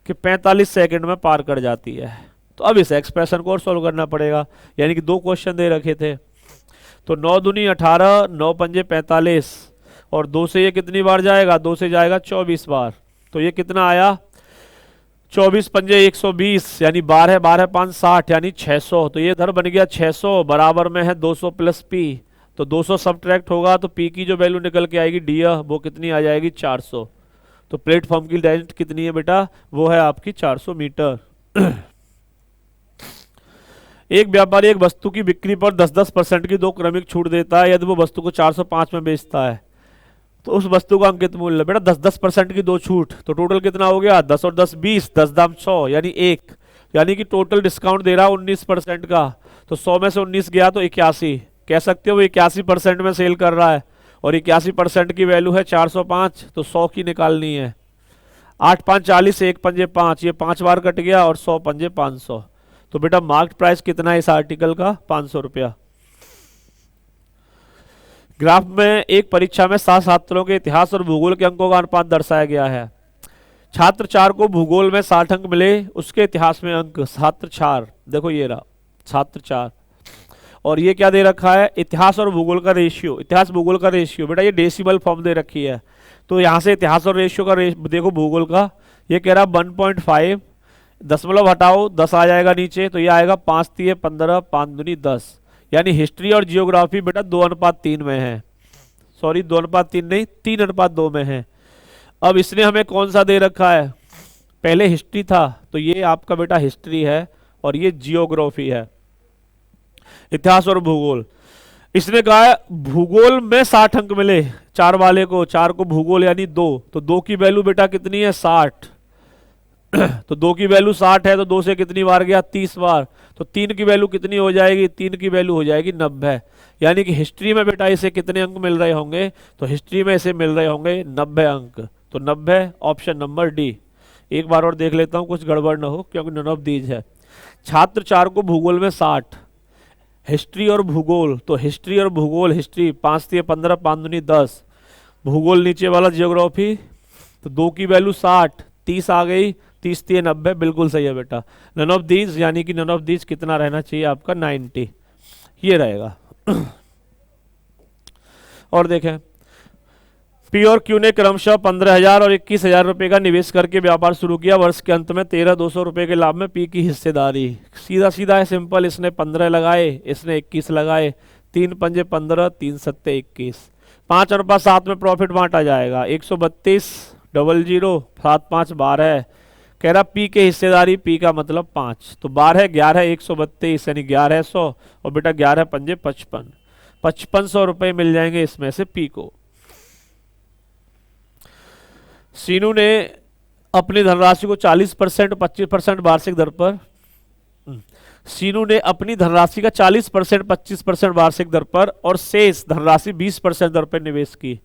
कि 45 सेकंड में पार कर जाती है। तो अब इस एक्सप्रेशन को और सॉल्व करना पड़ेगा, यानी कि 2 क्वेश्चन दे रखे थे। तो 9 दूनी 18, 9 पंजे 45, और 2 से ये कितनी बार जाएगा, 2 से जाएगा 24 बार। तो ये कितना आया 24 पंजे 120, यानी 12 12 5 60, यानी 600। तो ये इधर बन गया 600, बराबर में है 200 प्लस p। तो 200 सब्ट्रैक्ट होगा तो p की जो वैल्यू निकल के आएगी डी वो कितनी आ जाएगी 400। तो प्लेटफॉर्म की लेंथ कितनी है बेटा, वो है आपकी 400 मीटर। एक व्यापारी एक वस्तु की बिक्री पर 10% की 2 क्रमिक छूट देता है यदि वो वस्तु को 405 में बेचता है। तो उस वस्तु का अंकित मूल्य बेटा 10% की 2 छूट, तो टोटल कितना हो गया 10 और 10 20, 10 दाम 100 यानी 1, यानी कि टोटल डिस्काउंट दे रहा है 19% का। तो 100 में से 19 गया तो 81, कह सकते हो वो 81% में सेल कर रहा है, और 81% की वैल्यू है 405, तो 100 की निकालनी है। 8 5 40, 1 पंजे 5, ये 5 बार कट गया, और 100 पंजे 500। तो बेटा मार्केट प्राइस कितना है इस आर्टिकल का 500 रुपया। ग्राफ में एक परीक्षा में 7 छात्रों के इतिहास और भूगोल के अंकों का अनुपात दर्शाया गया है। छात्र 4 को भूगोल में 60 अंक मिले, उसके इतिहास में अंक छात्र 4, देखो ये रहा छात्र 4, और ये क्या दे रखा है इतिहास और भूगोल का रेशियो, इतिहास भूगोल का रेशियो। बेटा ये डेसिमल फॉर्म दे रखी है, तो यहाँ से इतिहास और रेशियो का देखो भूगोल का, ये कह रहा 1.5, दशमलव हटाओ 10 आ जाएगा नीचे, तो ये आएगा 5 3 15, 5 दूनी 10, यानी हिस्ट्री और जियोग्राफी बेटा 2:3 में है। सॉरी 2:3 नहीं, 3:2 में है। अब इसने हमें कौन सा दे रखा है, पहले हिस्ट्री था, तो ये आपका बेटा हिस्ट्री है, और ये जियोग्राफी है। इतिहास और भूगोल, इसने कहा है भूगोल में 60 अंक मिले 4 वाले को, 4 को भूगोल यानी 2, तो 2 की वैल्यू बेटा कितनी है 60। तो 2 की वैल्यू 60 है, तो 2 से कितनी बार गया, 30 बार। तो 3 की वैल्यू कितनी हो जाएगी, 3 की वैल्यू हो जाएगी 90। यानी कि हिस्ट्री में बेटा इसे कितने अंक मिल रहे होंगे, तो हिस्ट्री में इसे मिल रहे होंगे 90 अंक। तो 90 ऑप्शन नंबर डी। एक बार और देख लेता हूँ कुछ गड़बड़ ना हो, क्योंकि नन ऑफ दीज है। छात्र 4 को भूगोल में 60, हिस्ट्री और भूगोल, तो हिस्ट्री और भूगोल, हिस्ट्री 5 3 15 5 दूनी 10, भूगोल नीचे वाला जियोग्राफी, तो 2 की वैल्यू 60, 30 आ गई, 30 3 90, बिल्कुल सही है बेटा। नन ऑफ दीज, यानी कि नन ऑफ दीज कितना रहना चाहिए आपका, 90, ये रहेगा। और देखें, पी और क्यू ने क्रमशः 15,000 और 21,000 रुपए का निवेश करके व्यापार शुरू किया। वर्ष के अंत में 13,200 रुपए के लाभ में पी की हिस्सेदारी। सीधा सीधा है, सिंपल। इसने 15 लगाए, इसने 21 लगाए, 3 पंजे 15, 3 सत्ते 21, 5/7 में प्रॉफिट बांटा जाएगा। 132 00 7 5 12। कह रहा पी के हिस्सेदारी, पी का मतलब 5, तो 12 11 132 यानी 1100, और बेटा 11 पंजे 55, 5500 रुपए मिल जाएंगे इसमें से पी को। सीनू ने अपनी धनराशि को 40% 25% वार्षिक दर पर, सीनू ने अपनी धनराशि का 40% 25% वार्षिक दर पर और शेष धनराशि 20% दर पर निवेश की।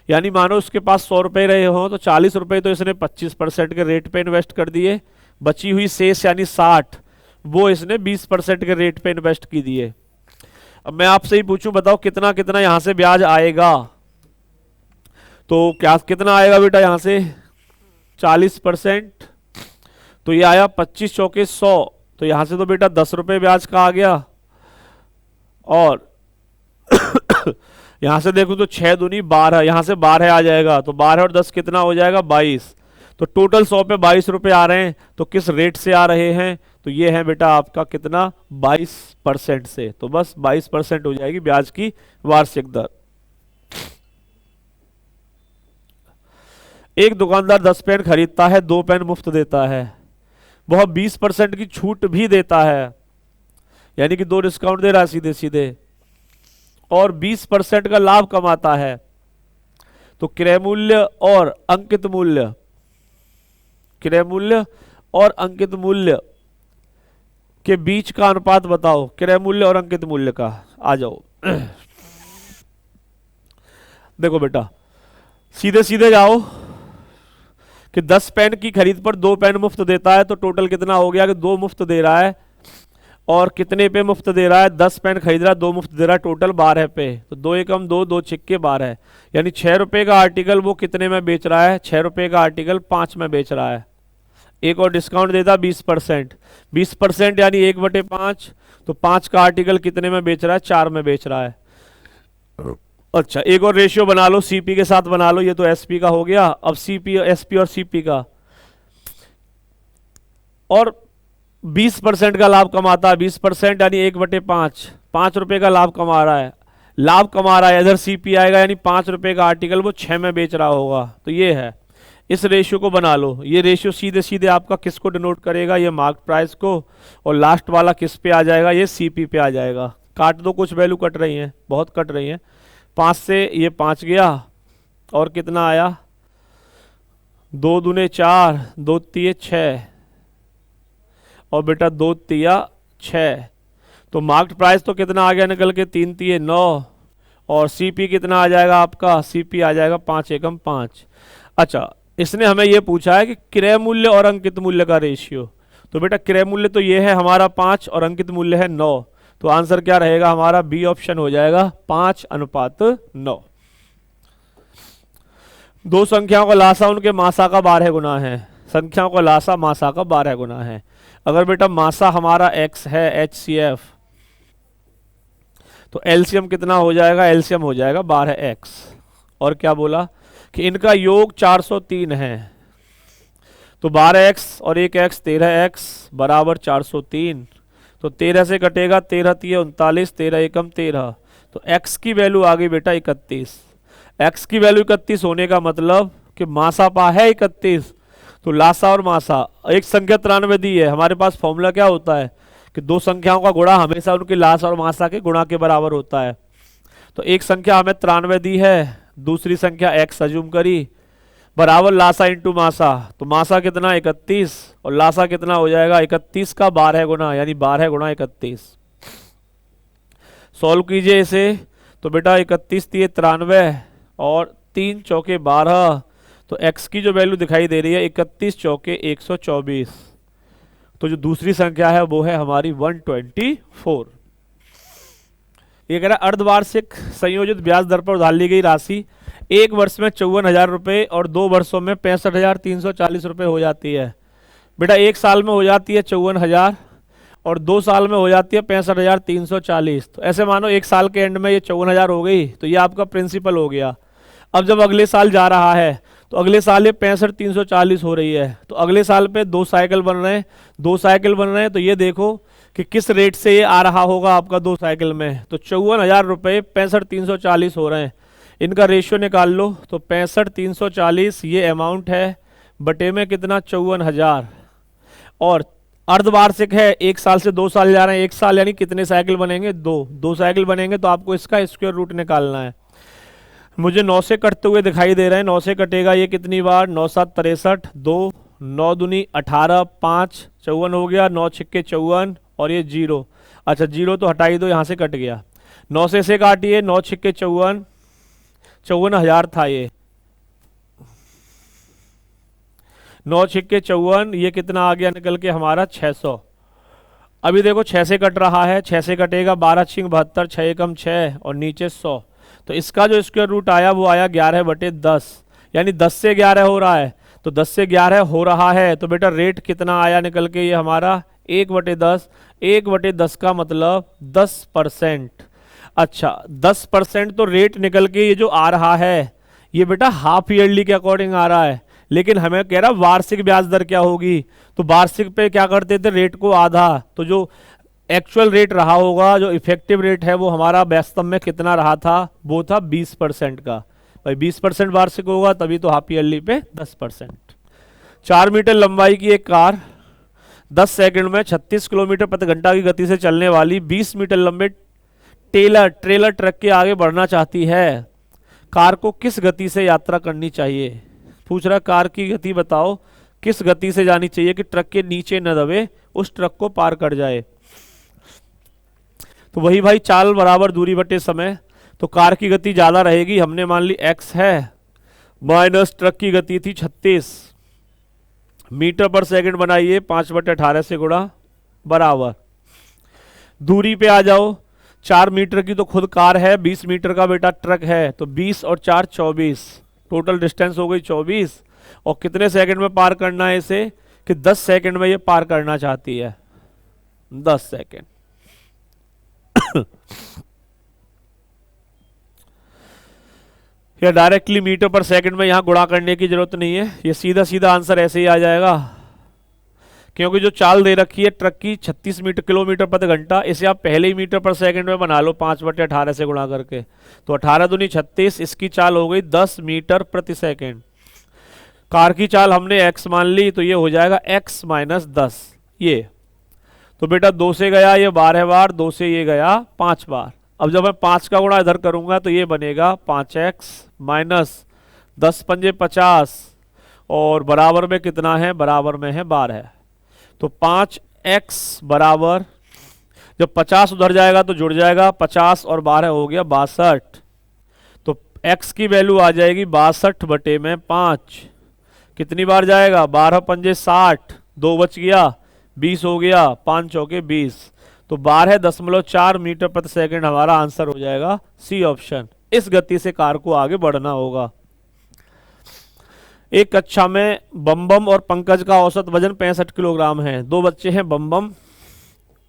यानी मानो उसके पास 100 रुपए रहे हो, तो 40 रुपए तो इसने 25% के रेट पे इन्वेस्ट कर दिए, बची हुई शेष यानी 60 वो इसने 20% के रेट पे इन्वेस्ट की दिए। अब मैं आपसे ही पूछूं, बताओ कितना कितना यहां से ब्याज आएगा, तो क्या कितना आएगा बेटा यहां से 40%, तो ये आया 25 चौके 100, तो यहां से तो बेटा 10 रुपए ब्याज का आ गया। और यहां से देखो तो 6 दूनी 12, यहां से 12 आ जाएगा, तो 12 और 10 कितना हो जाएगा 22, तो टोटल 100 पे 22 रुपए आ रहे हैं। तो किस रेट से आ रहे हैं, तो ये है बेटा आपका कितना 22% से, तो बस 22% हो जाएगी ब्याज की वार्षिक दर। एक दुकानदार 10 पेन खरीदता है, 2 पेन मुफ्त देता है, वह 20% की छूट भी देता है, यानी कि 2 डिस्काउंट दे रहा है सीधे सीधे, और 20% का लाभ कमाता है। तो क्रय मूल्य और अंकित मूल्य, क्रय मूल्य और अंकित मूल्य के बीच का अनुपात बताओ, क्रय मूल्य और अंकित मूल्य का। आ जाओ देखो बेटा, सीधे सीधे जाओ कि 10 पेन की खरीद पर 2 पेन मुफ्त देता है, तो टोटल कितना हो गया कि 2 मुफ्त दे रहा है, और कितने पे मुफ्त दे रहा है, 10 पेन खरीद रहा है, 2 मुफ्त दे रहा है, टोटल 12 पे, तो 2 एकम 2, 2 छिक्के 12, यानी 6 रुपए का आर्टिकल वो कितने में बेच रहा है, 6 रुपए का आर्टिकल 5 में बेच रहा है। एक और डिस्काउंट देता 20%, 20% यानी 1/5, तो 5 का आर्टिकल कितने में बेच रहा है, 4 में बेच रहा है। अच्छा, एक और रेशियो बना लो, सीपी के साथ बना लो, ये तो एसपी का हो गया, अब सीपी एसपी और सीपी का, और 20% का लाभ कमाता है, 20% यानी 1/5, 5 रुपए का लाभ कमा रहा है, लाभ कमा रहा है, इधर सीपी आएगा, यानी 5 रुपए का आर्टिकल वो 6 में बेच रहा होगा, तो ये है। इस रेशियो को बना लो, ये रेशियो सीधे सीधे आपका किसको डिनोट करेगा, ये मार्केट प्राइस को, और लास्ट वाला किस पे आ जाएगा, ये सीपी पे आ जाएगा। काट दो, कुछ वैल्यू कट रही है, बहुत कट रही है। 5 से ये 5 गया, और कितना आया 2 दूने 4, 2 तिये 6, और बेटा 2 तिया 6, तो मार्केट प्राइस तो कितना आ गया निकल के 3 तिये 9, और सीपी कितना आ जाएगा आपका, सीपी आ जाएगा 5 एकम 5। अच्छा, इसने हमें ये पूछा है कि क्रय मूल्य और अंकित मूल्य का रेशियो, तो बेटा क्रय मूल्य तो ये है हमारा 5 और अंकित मूल्य है 9, तो आंसर क्या रहेगा हमारा, बी ऑप्शन हो जाएगा 5:9। दो संख्याओं का लासा उनके मासा का 12 गुना है, संख्याओं का लासा मासा का 12 गुना है। अगर बेटा मासा हमारा x है, HCF, तो एलसीएम कितना हो जाएगा, एलसीएम हो जाएगा 12x। और क्या बोला कि इनका योग 403 है, तो 12x और 1x 13x बराबर 403, तो 13 से कटेगा 13 तिये 39, 13 एकम 13, तो x की वैल्यू आ गई बेटा 31। x की वैल्यू 31 होने का मतलब कि मासा पा है 31, तो लासा और मासा, एक संख्या 93 दी है, हमारे पास फॉर्मूला क्या होता है कि दो संख्याओं का गुणा हमेशा उनके लासा और मासा के गुणा के बराबर होता है। तो एक संख्या हमें 93 दी है, दूसरी संख्या x अज्यूम करी, बराबर लासा इंटू मासा। तो मासा कितना 31 और लासा कितना हो जाएगा 31 का 12 गुना, यानी 12 गुणा 31। सॉल्व कीजिए इसे, तो बेटा 31 3 93 और 3 चौके 12, तो x की जो वैल्यू दिखाई दे रही है 31 चौके 124। तो जो दूसरी संख्या है वो है हमारी 124। ये कह रहा है अर्धवार्षिक संयोजित ब्याज दर पर उधार ली गई राशि एक वर्ष में 54,000 रुपये और 2 वर्षों में 65,340 रुपये हो जाती है। बेटा एक साल में हो जाती है 54,000 और 2 साल में हो जाती है 65,340। तो ऐसे मानो एक साल के एंड में ये 54,000 हो गई, तो ये आपका प्रिंसिपल हो गया। अब जब अगले साल जा रहा है तो अगले साल ये 65,340 हो रही है, तो अगले साल पे 2 साइकिल बन रहे हैं, 2 साइकिल बन रहे हैं, तो ये देखो कि किस रेट से ये आ रहा होगा आपका 2 साइकिल में। तो 54,000 रुपये 65,340 हो रहे हैं, इनका रेशियो निकाल लो। तो 65,340 ये अमाउंट है, बटे में कितना 54,000, और अर्धवार्षिक है, एक साल से 2 साल जा रहे हैं, एक साल यानी कितने साइकिल बनेंगे 2 साइकिल बनेंगे, तो आपको इसका स्क्वायर रूट निकालना है। मुझे 9 से कटते हुए दिखाई दे रहे हैं, 9 से कटेगा ये कितनी बार 9 7 63, 2 9 दूनी 18, 5 54 हो गया, 9 6 54 और ये 0। अच्छा 0 तो हटाई दो, यहाँ से कट गया। 9 से काटिए, 9 6 54, 54,000 था ये, 9 6 54, ये कितना आ गया निकल के हमारा 600। अभी देखो 6 से कट रहा है, 6 से कटेगा 12 6 72, 6 एकम 6 और नीचे 100। तो इसका जो स्क्वायर रूट आया वो आया 11/10, यानी 10 से 11 हो रहा है। तो 10 से 11 हो रहा है तो बेटा रेट कितना आया निकल के ये हमारा 1/10। 1/10 का मतलब 10%। अच्छा 10% तो रेट निकल के ये जो आ रहा है ये बेटा हाफ ईयरली के अकॉर्डिंग आ रहा है, लेकिन हमें कह रहा वार्षिक ब्याज दर क्या होगी। तो वार्षिक पे क्या करते थे, रेट को आधा, तो जो एक्चुअल रेट रहा होगा, जो इफेक्टिव रेट है वो हमारा वास्तव में कितना रहा था, वो था 20% का। भाई 20% वार्षिक होगा तभी तो हाफ ईयरली पे 10%। 4 मीटर लंबाई की एक कार 10 सेकंड में 36 किलोमीटर प्रति घंटा की गति से चलने वाली 20 मीटर लंबे ट्रेलर ट्रक के आगे बढ़ना चाहती है। कार को किस गति से यात्रा करनी चाहिए। पूछ रहा कार की गति बताओ, किस गति से जानी चाहिए कि ट्रक के नीचे न दबे, उस ट्रक को पार कर जाए। तो वही भाई चाल बराबर दूरी बटे समय। तो कार की गति ज़्यादा रहेगी, हमने मान ली x है, माइनस ट्रक की गति थी 36 मीटर पर सेकंड, बनाइए 5/18 से गुणा, बराबर दूरी पे आ जाओ। 4 मीटर की तो खुद कार है, 20 मीटर का बेटा ट्रक है, तो 20 और 4 24, टोटल डिस्टेंस हो गई 24। और कितने सेकंड में पार करना है इसे, कि 10 सेकंड में ये पार करना चाहती है, 10 सेकंड। या डायरेक्टली मीटर पर सेकंड में यहां गुणा करने की जरूरत नहीं है, ये सीधा सीधा आंसर ऐसे ही आ जाएगा, क्योंकि जो चाल दे रखी है ट्रक की 36 किलोमीटर प्रति घंटा, इसे आप पहले ही मीटर पर सेकंड में बना लो 5/18 से गुणा करके। तो 18 दूनी 36, इसकी चाल हो गई 10 मीटर प्रति सेकंड। कार की चाल हमने x मान ली, तो ये हो जाएगा x - 10 ये। तो बेटा 2 से गया ये 12 बार, 2 से ये गया 5 बार। अब जब मैं 5 का गुणा इधर करूंगा तो ये बनेगा 5x माइनस 10 पंजे 50 और बराबर में कितना है, बराबर में है 12। तो 5x बराबर, जब 50 उधर जाएगा तो जुड़ जाएगा, 50 और 12 हो गया 62। तो x की वैल्यू आ जाएगी 62/5। कितनी बार जाएगा, 12 पंजे 60, 2 बच गया, 20 हो गया, 5 चौके 20। तो 12.4 मीटर प्रति सेकंड हमारा आंसर हो जाएगा, सी ऑप्शन। इस गति से कार को आगे बढ़ना होगा। एक कक्षा में बम और पंकज का औसत वजन 65 किलोग्राम है। 2 बच्चे हैं बम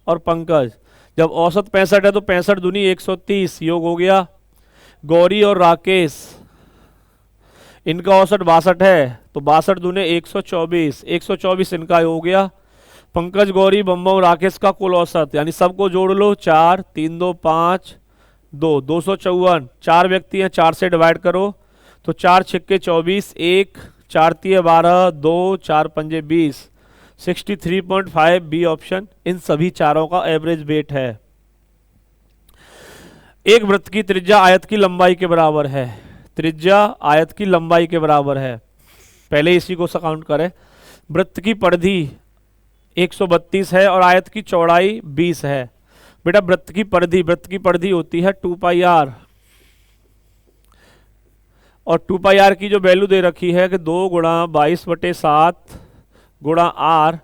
और पंकज। जब औसत 65 है तो 65 दूनी 130 योग हो गया। गौरी और राकेश, इनका औसत 62 है, तो 62 दूने 124, 124 इनका हो गया। पंकज, गौरी, बम और राकेश का कुल औसत, यानी सबको जोड़ लो, 4 3 2 5 2 254। 4 व्यक्ति हैं, 4 से डिवाइड करो, तो 4 छिक्के 24, 1 4 तिये 12, 2 4 पंजे 20, 63.5 बी ऑप्शन। इन सभी चारों का एवरेज वेट है। एक वृत्त की त्रिज्या आयत की लंबाई के बराबर है। त्रिज्या आयत की लंबाई के बराबर है। पहले इसी को काउंट करें। वृत्त की परिधि 132 है और आयत की चौड़ाई 20 है। बेटा वृत्त की परिधि होती है 2 पाई आर, और 2 पाई आर की जो वैल्यू दे रखी है कि 2 गुणा 22/7 गुणा आर,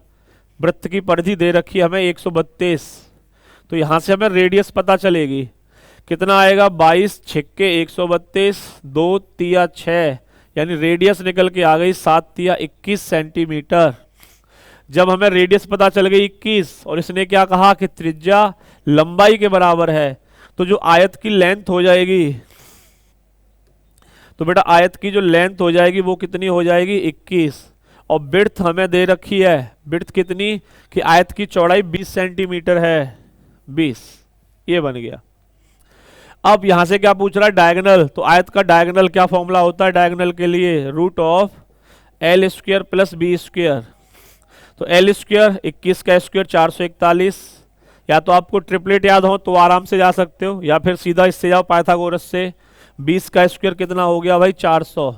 वृत्त की परिधि दे रखी है हमें 132। तो यहाँ से हमें रेडियस पता चलेगी, कितना आएगा 22 छिक्के 132, 2 तिया 6, यानी रेडियस निकल के आ गई 7 तिया 21 सेंटीमीटर। जब हमें रेडियस पता चल गई 21 और इसने क्या कहा कि त्रिज्या लंबाई के बराबर है, तो जो आयत की लेंथ हो जाएगी, तो बेटा आयत की जो लेंथ हो जाएगी वो कितनी हो जाएगी 21, और बिड्थ हमें दे रखी है, बिड्थ कितनी कि आयत की चौड़ाई 20 सेंटीमीटर है, 20, ये बन गया। अब यहां से क्या पूछ रहा है डायगोनल, तो आयत का डायगोनल क्या फॉर्मूला होता है डायगोनल के लिए, √L² + B²। तो L², 21 का स्क्वायर 441, या तो आपको ट्रिपलेट याद हो तो आराम से जा सकते हो, या फिर सीधा इससे जाओ पाइथागोरस से। 20 का स्क्वायर कितना हो गया भाई 400,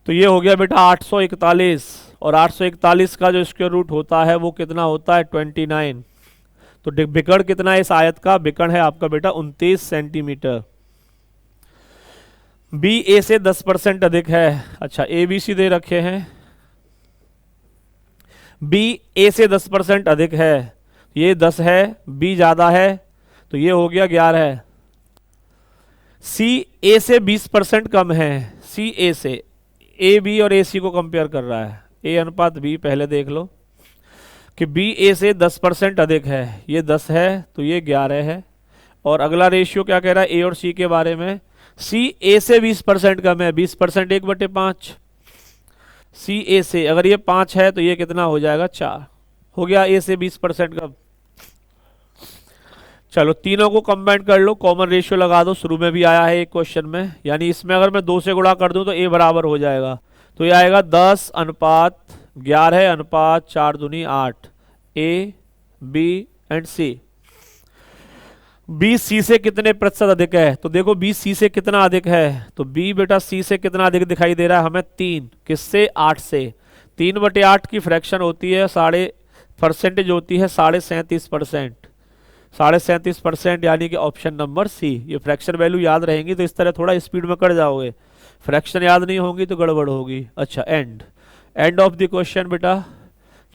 तो ये हो गया बेटा 841, और 841 का जो स्क्वायर रूट होता है वो कितना होता है 29। तो विकर्ण कितना है इस आयत का, विकर्ण है आपका बेटा 29 सेंटीमीटर। बी ए से 10% अधिक है। अच्छा ए बी सी दे रखे हैं, बी ए से 10% अधिक है, ये 10 है, बी ज्यादा है तो ये हो गया 11। सी ए से 20% कम है, सी ए से, ए बी और ए सी को कंपेयर कर रहा है, ए अनुपात बी पहले देख लो कि बी ए से 10% अधिक है, ये 10 है तो ये 11 है। और अगला रेशियो क्या कह रहा है ए और सी के बारे में, सी ए से 20% कम है, 20% 1/5, सी ए से अगर ये 5 है तो ये कितना हो जाएगा 4, हो गया ए से 20% कम। चलो तीनों को कंबाइन कर लो, कॉमन रेशियो लगा दो, शुरू में भी आया है एक क्वेश्चन में, यानी इसमें अगर मैं 2 से गुणा कर दूं तो ए बराबर हो जाएगा, तो ये आएगा 10:11:4 दूनी 8, A B and C. B C से कितने प्रतिशत अधिक है, तो देखो बी सी से कितना अधिक है, तो बी बेटा सी से कितना अधिक दिखाई दे रहा है हमें 3, किससे 8 से। 3/8 की फ्रैक्शन होती है परसेंटेज होती है 37.5%, 37.5%, यानी कि ऑप्शन नंबर सी। ये फ्रैक्शन वैल्यू याद रहेंगी तो इस तरह थोड़ा स्पीड में कर जाओगे, फ्रैक्शन याद नहीं होंगी तो गड़बड़ होगी। अच्छा एंड ऑफ द क्वेश्चन बेटा।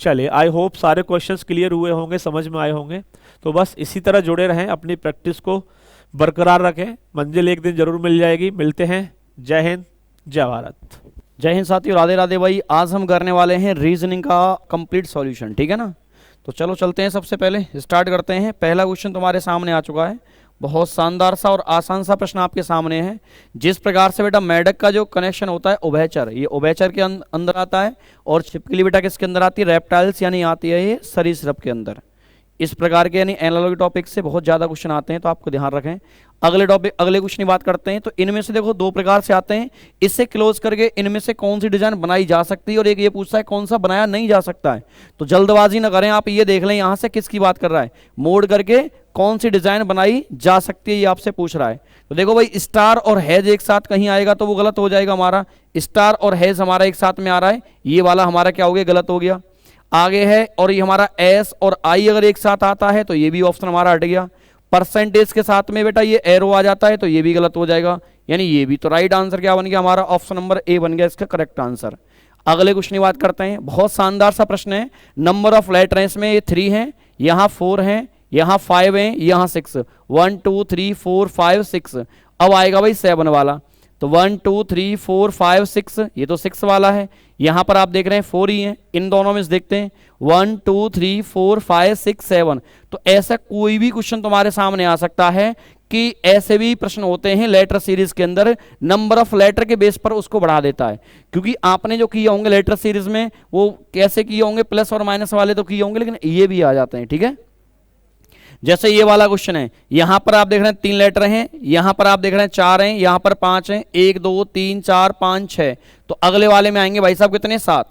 चलिए आई होप सारे क्वेश्चंस क्लियर हुए होंगे, समझ में आए होंगे। तो बस इसी तरह जुड़े रहें, अपनी प्रैक्टिस को बरकरार रखें, मंजिल एक दिन जरूर मिल जाएगी। मिलते हैं, जय हिंद जय भारत। जय हिंद साथियों, राधे राधे भाई। आज हम करने वाले हैं रीजनिंग का कंप्लीट सॉल्यूशन, ठीक है ना। तो चलो चलते हैं, सबसे पहले स्टार्ट करते हैं। पहला क्वेश्चन तुम्हारे सामने आ चुका है, बहुत शानदार सा और आसान सा प्रश्न आपके सामने है। जिस प्रकार से बेटा मेढक का जो कनेक्शन होता है उभयचर, ये उभयचर के अंदर आता है, और छिपकली बेटा किसके अंदर आती है, रेप्टाइल्स यानी आती है ये सरीसृप के अंदर। इस प्रकार के यानी एनालॉजी टॉपिक से बहुत ज़्यादा क्वेश्चन आते हैं, तो आपको ध्यान रखें। अगले क्वेश्चन की बात करते हैं। तो इनमें से देखो 2 प्रकार से आते हैं, इससे क्लोज करके इनमें से कौन सी डिजाइन बनाई जा सकती है, और एक ये पूछता है कौन सा बनाया नहीं जा सकता है। तो जल्दबाजी ना करें, आप ये देख लें यहाँ से किसकी बात कर रहा है, मोड़ करके कौन सी डिजाइन बनाई जा सकती है ये आपसे पूछ रहा है। तो देखो भाई स्टार और हैज एक साथ कहीं आएगा तो वो गलत हो जाएगा हमारा, स्टार और हैज हमारा एक साथ में आ रहा है, ये वाला हमारा क्या हो गया, गलत हो गया। आगे है, और ये हमारा एस और आई अगर एक साथ आता है तो ये भी ऑप्शन हमारा हट गया। परसेंटेज के साथ में बेटा ये एरो आ जाता है तो ये भी गलत हो जाएगा, यानी ये भी। तो राइट आंसर क्या बन गया हमारा, ऑप्शन नंबर ए बन गया इसका करेक्ट आंसर। अगले क्वेश्चन की बात करते हैं, बहुत शानदार सा प्रश्न है। नंबर ऑफ लेटर इसमें ये 3 है, यहाँ 4 है, यहाँ 5 है, यहाँ 6, 1 2 3 4 5 6। अब आएगा भाई 7 वाला, तो 1 2 3 4 5 6, ये तो 6 वाला है। यहाँ पर आप देख रहे हैं 4 ही है, इन दोनों में से देखते हैं 1 2 3 4 5 6 7। तो ऐसा कोई भी क्वेश्चन तुम्हारे सामने आ सकता है कि ऐसे भी प्रश्न होते हैं लेटर सीरीज के अंदर, नंबर ऑफ लेटर के बेस पर उसको बढ़ा देता है। क्योंकि आपने जो किए होंगे लेटर सीरीज में वो कैसे किए होंगे, प्लस और माइनस वाले तो किए होंगे, लेकिन ये भी आ जाते हैं, ठीक है। जैसे ये वाला क्वेश्चन है, यहां पर आप देख रहे हैं 3 लेटर हैं, यहां पर आप देख रहे हैं 4 हैं, यहां पर 5 हैं, 1 2 3 4 5 6। तो अगले वाले में आएंगे भाई साहब कितने, 7।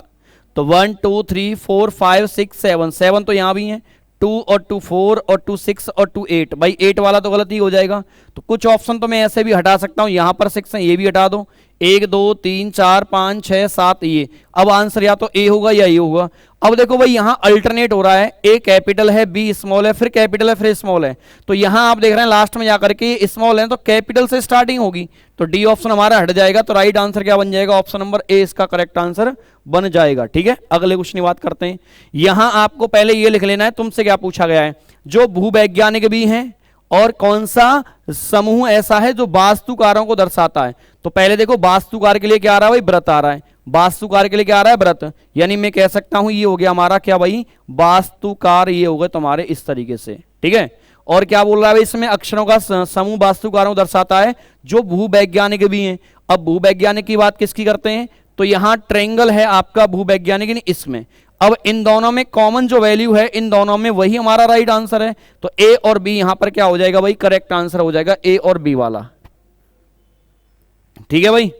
तो 1 2 3 4 5 6 7, 7 तो यहां भी हैं, 2 और 2 4 और 2 6 और 2 8। भाई 8 वाला तो गलत ही हो जाएगा। तो कुछ ऑप्शन तो मैं ऐसे भी हटा सकता हूं, यहां पर 6 है ये भी हटा दो, 1 2 3 4 5 6 7 ये। अब आंसर या तो ए होगा या ये होगा। अब देखो भाई यहाँ अल्टरनेट हो रहा है, ए कैपिटल है, बी स्मॉल है, फिर कैपिटल है, फिर स्मॉल है। तो यहाँ आप देख रहे हैं लास्ट में जाकर के स्मॉल है तो कैपिटल से स्टार्टिंग होगी, तो डी ऑप्शन हमारा हट जाएगा। तो राइट आंसर क्या बन जाएगा? ऑप्शन नंबर ए इसका करेक्ट आंसर बन जाएगा। ठीक है, अगले क्वेश्चन की बात करते हैं। यहां आपको पहले ये लिख लेना है तुमसे क्या पूछा गया है, जो भूवैज्ञानिक भी हैं और कौन सा समूह ऐसा है जो वास्तुकारों को दर्शाता है। तो पहले देखो वास्तुकार के लिए क्या आ रहा है भाई? व्रत आ रहा है। वास्तुकार के लिए क्या आ रहा है? व्रत। यानी मैं कह सकता हूं ये हो गया हमारा क्या भाई? वास्तुकार। ये हो गए तुम्हारे इस तरीके से। ठीक है, और क्या बोल रहा है इसमें? अक्षरों का समूह वास्तुकारों को दर्शाता है जो भूवैज्ञानिक भी हैं। अब भूवैज्ञानिक की बात किसकी करते हैं? तो यहां ट्रायंगल है आपका भूवैज्ञानिक, यानी इसमें। अब इन दोनों में कॉमन जो वैल्यू है इन दोनों में, वही हमारा राइट आंसर है। तो ए और बी यहां पर क्या हो जाएगा भाई? करेक्ट आंसर हो जाएगा ए और बी वाला। ठीक है भाई,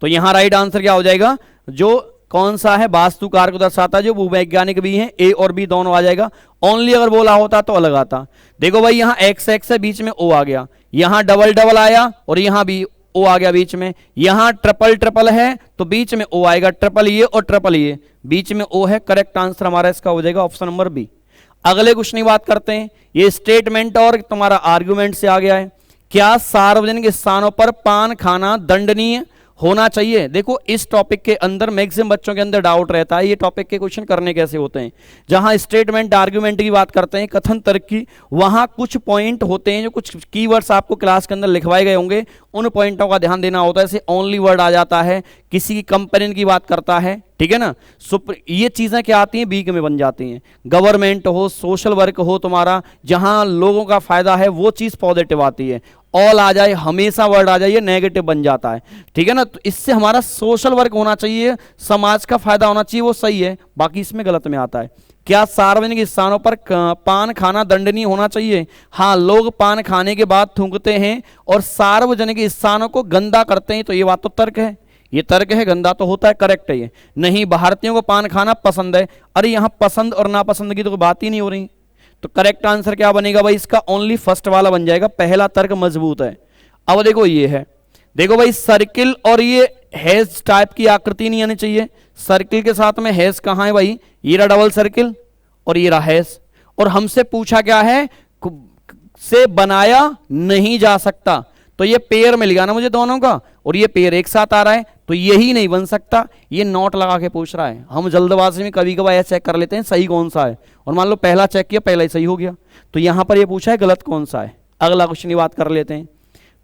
तो यहां राइट आंसर क्या हो जाएगा? जो कौन सा है? वास्तुकार को दर्शाता है जो भूवैज्ञानिक भी हैं, ए और बी दोनों आ जाएगा। ओनली अगर बोला होता तो अलग आता। देखो भाई यहां एक्स एक्स है, बीच में ओ आ गया, यहां डबल डबल आया और यहां भी ओ आ गया बीच में। यहां ट्रिपल ट्रिपल है तो बीच में ओ आएगा, ट्रिपल ये और ट्रिपल ये, बीच में ओ है। करेक्ट आंसर हमारा इसका हो जाएगा ऑप्शन नंबर बी। अगले क्वेश्चन की बात करते हैं। ये स्टेटमेंट और तुम्हारा आर्गुमेंट से आ गया है। क्या सार्वजनिक स्थानों पर पान खाना दंडनीय होना चाहिए? देखो इस टॉपिक के अंदर मैक्सिमम बच्चों के अंदर डाउट रहता है, ये टॉपिक के क्वेश्चन करने कैसे होते हैं। जहां स्टेटमेंट आर्गुमेंट की बात करते हैं, कथन तर्क की, वहां कुछ पॉइंट होते हैं जो कुछ कीवर्ड्स आपको क्लास के अंदर लिखवाए गए होंगे, उन पॉइंटों का ध्यान देना होता है। जैसे ओनली वर्ड आ जाता है, किसी की कंपेनियन की बात करता है, ठीक है ना। ये चीजें क्या आती हैं? बीक में बन जाती हैं। गवर्नमेंट हो, सोशल वर्क हो तुम्हारा, जहां लोगों का फायदा है वो चीज पॉजिटिव आती है। ऑल आ जाए, हमेशा वर्ड आ जाए, ये नेगेटिव बन जाता है। ठीक है ना, तो इससे हमारा सोशल वर्क होना चाहिए, समाज का फायदा होना चाहिए, वो सही है। बाकी इसमें गलत में आता है। क्या सार्वजनिक स्थानों पर पान खाना दंडनीय होना चाहिए? हाँ, लोग पान खाने के बाद थूकते हैं और सार्वजनिक स्थानों को गंदा करते हैं, तो ये बात तो तर्क है, ये तर्क है, गंदा तो होता है, करेक्ट है ये। नहीं, भारतीयों को पान खाना पसंद है। अरे यहां पसंद और नापसंद की तो कोई बात ही नहीं हो रही। तो करेक्ट आंसर क्या बनेगा भाई? इसका ओनली फर्स्ट वाला बन जाएगा। पहला तर्क मजबूत है। अब देखो ये है, देखो भाई सर्किल और ये हैज टाइप की आकृति नहीं आनी चाहिए। सर्किल के साथ में हैज कहां है भाई? ये रहा डबल सर्किल और ये रहा हैज। और हमसे पूछा क्या है? से बनाया नहीं जा सकता, तो ये पेयर मिल गया ना मुझे दोनों का, और ये पेयर एक साथ आ रहा है, तो यही नहीं बन सकता। ये नोट लगा के पूछ रहा है। हम जल्दबाजी में कभी कभार चेक कर लेते हैं सही कौन सा है, और मान लो पहला चेक किया, पहला ही सही हो गया। तो यहां पर ये पूछा है गलत कौन सा है। अगला क्वेश्चन की बात कर लेते हैं।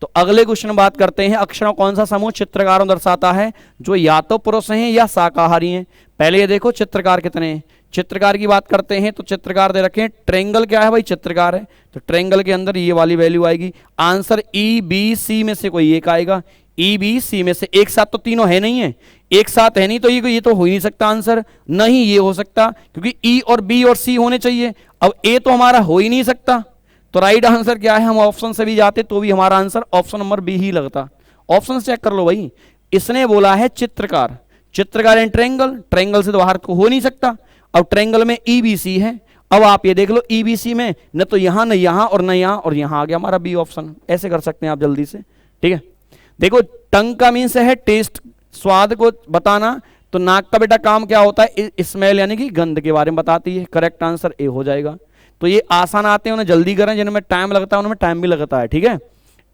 तो अगले क्वेश्चन में बात करते हैं, अक्षरों कौन सा समूह चित्रकारों दर्शाता है जो या तो पुरुष हैं या शाकाहारी हैं। पहले ये देखो चित्रकार कितने हैं। चित्रकार की बात करते हैं तो चित्रकार दे रखे हैं। ट्रायंगल क्या है भाई? चित्रकार है, तो ट्रायंगल के अंदर ये वाली वैल्यू आएगी। आंसर ई बी सी में से कोई एक आएगा। ई बी सी में से एक साथ तो तीनों है नहीं है, एक साथ है नहीं, तो ये तो हो ही नहीं सकता आंसर। नहीं ये हो सकता, क्योंकि ई और बी और सी होने चाहिए। अब ए तो हमारा हो ही नहीं सकता, तो राइट आंसर क्या है? हम ऑप्शन से भी जाते तो भी हमारा आंसर ऑप्शन नंबर बी ही लगता। ऑप्शन चेक कर लो भाई। इसने बोला है चित्रकार, चित्रकार एंड ट्रायंगल, ट्रायंगल से तो बाहर को हो नहीं सकता। अब ट्रायंगल में ईबीसी है। अब आप ये देख लो ईबीसी में न तो यहां, न यहां और न यहां, और यहां आ गया हमारा बी ऑप्शन। ऐसे कर सकते हैं आप जल्दी से। ठीक है, देखो टंग का मीन्स है टेस्ट, स्वाद को बताना। तो नाक का बेटा काम क्या होता है? स्मेल यानी कि गंध के बारे में बताती है। करेक्ट आंसर ए हो जाएगा। तो ये आसान आते हैं, उन्हें जल्दी करें, जिनमें टाइम लगता है उनमें टाइम भी लगता है। ठीक है,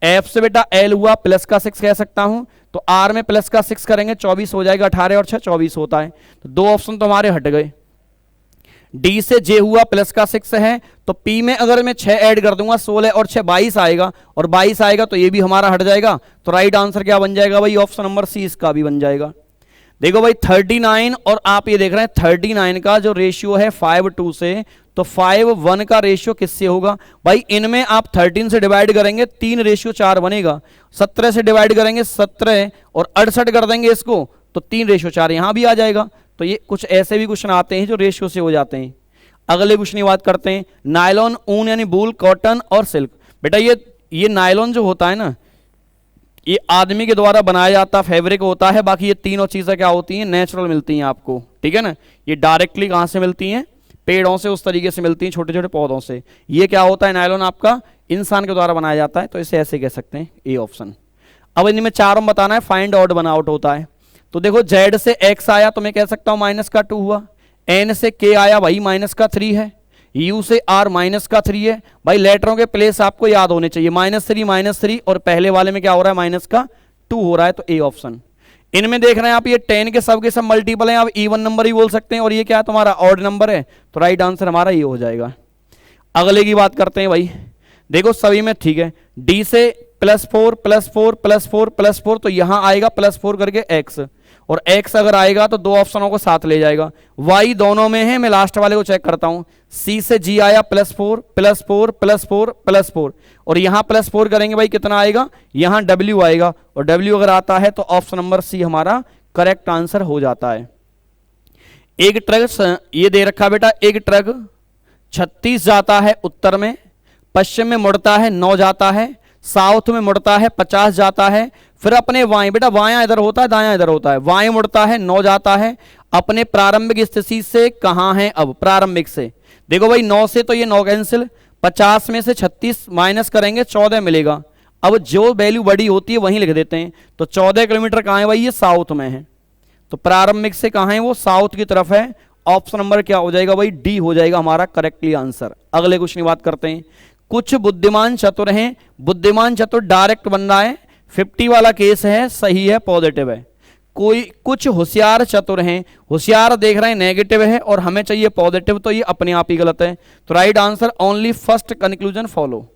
एफ से बेटा एल हुआ, प्लस का 6 कह सकता हूं, तो आर में प्लस का 6 करेंगे 24 हो जाएगा। 18 और 6 24 होता है, तो दो ऑप्शन तो हमारे हट गए। डी से जे हुआ, प्लस का 6 है, तो पी में अगर मैं 6 ऐड कर दूंगा 16 और 6 22 आएगा, और 22 आएगा तो ये भी हमारा हट जाएगा। तो राइट आंसर क्या बन जाएगा भाई? ऑप्शन नंबर सी इसका भी बन जाएगा। देखो भाई 39 और आप ये देख रहे हैं 39 का जो रेशियो है 5:2 से, तो 5:1 का रेशियो किससे होगा भाई? इनमें आप 13 से डिवाइड करेंगे 3:4 बनेगा। 17 से डिवाइड करेंगे 17 और 68 कर देंगे इसको, तो 3:4 यहां भी आ जाएगा। तो ये कुछ ऐसे भी क्वेश्चन आते हैं जो रेशियो से हो जाते हैं। अगले क्वेश्चन की बात करते हैं। नायलॉन, ऊन यानी वूल, कॉटन और सिल्क। बेटा ये नायलॉन जो होता है ना, ये आदमी के द्वारा बनाया जाता फैब्रिक होता है। बाकी ये तीनों चीजें क्या होती हैं? नेचुरल मिलती हैं आपको। ठीक है ना, ये डायरेक्टली कहां से मिलती हैं? पेड़ों से, उस तरीके से मिलती हैं, छोटे छोटे पौधों से। ये क्या होता है? नायलॉन आपका इंसान के द्वारा बनाया जाता है, तो इसे ऐसे कह सकते हैं, ए ऑप्शन। अब इनमें चारों में बताना है, फाइंड ऑड वन आउट होता है। तो देखो जेड से एक्स आया तो मैं कह सकता हूं माइनस का 2 हुआ, एन से के आया भाई माइनस का 3 है, यू से आर माइनस का 3 है। भाई लेटरों के प्लेस आपको याद होने चाहिए, -3 और पहले वाले में क्या हो रहा है, माइनस का 2 हो रहा है, तो ए ऑप्शन। इनमें देख रहे हैं आप ये 10 के सब मल्टीपल हैं, आप इवन नंबर ही बोल सकते हैं, और ये क्या है तुम्हारा ऑड नंबर है, तो राइट आंसर हमारा ये हो जाएगा। अगले की बात करते हैं भाई, देखो सभी में ठीक है, डी से +4 +4 +4 +4, तो यहां आएगा +4 करके x, और x अगर आएगा तो दो ऑप्शनों को साथ ले जाएगा, y दोनों में है, मैं लास्ट वाले को चेक करता हूं, c से g आया +4 +4 +4 +4, और यहां +4 करेंगे भाई कितना आएगा, यहां w आएगा, और w अगर आता है तो ऑप्शन नंबर सी हमारा करेक्ट आंसर हो जाता है। एक ट्रक ये दे रखा बेटा, एक ट्रक 36 जाता है उत्तर में, पश्चिम में मुड़ता है 9 जाता है, साउथ में मुड़ता है 50 जाता है, फिर अपने वाएं, बेटा वाया इधर होता है दायां इधर होता है, वाएं मुड़ता है 9 जाता है, अपने प्रारंभिक स्थिति से कहां है, अब प्रारंभिक से देखो भाई 9 से तो ये 9 कैंसिल, 50 में से 36 माइनस करेंगे 14 मिलेगा। अब जो वैल्यू बड़ी होती है वहीं लिख देते हैं, तो 14 किलोमीटर कहां है भाई, ये साउथ में है, तो प्रारंभिक से कहां है, वो साउथ की तरफ है। ऑप्शन नंबर क्या हो जाएगा भाई, डी हो जाएगा हमारा करेक्टली आंसर। अगले क्वेश्चन की बात करते हैं, कुछ बुद्धिमान चतुर हैं, बुद्धिमान चतुर डायरेक्ट बन रहा है, 50 वाला केस है, सही है, पॉजिटिव है। कोई कुछ होशियार चतुर हैं, होशियार देख रहे हैं नेगेटिव है, और हमें चाहिए पॉजिटिव, तो ये अपने आप ही गलत है, तो right answer only first conclusion follow,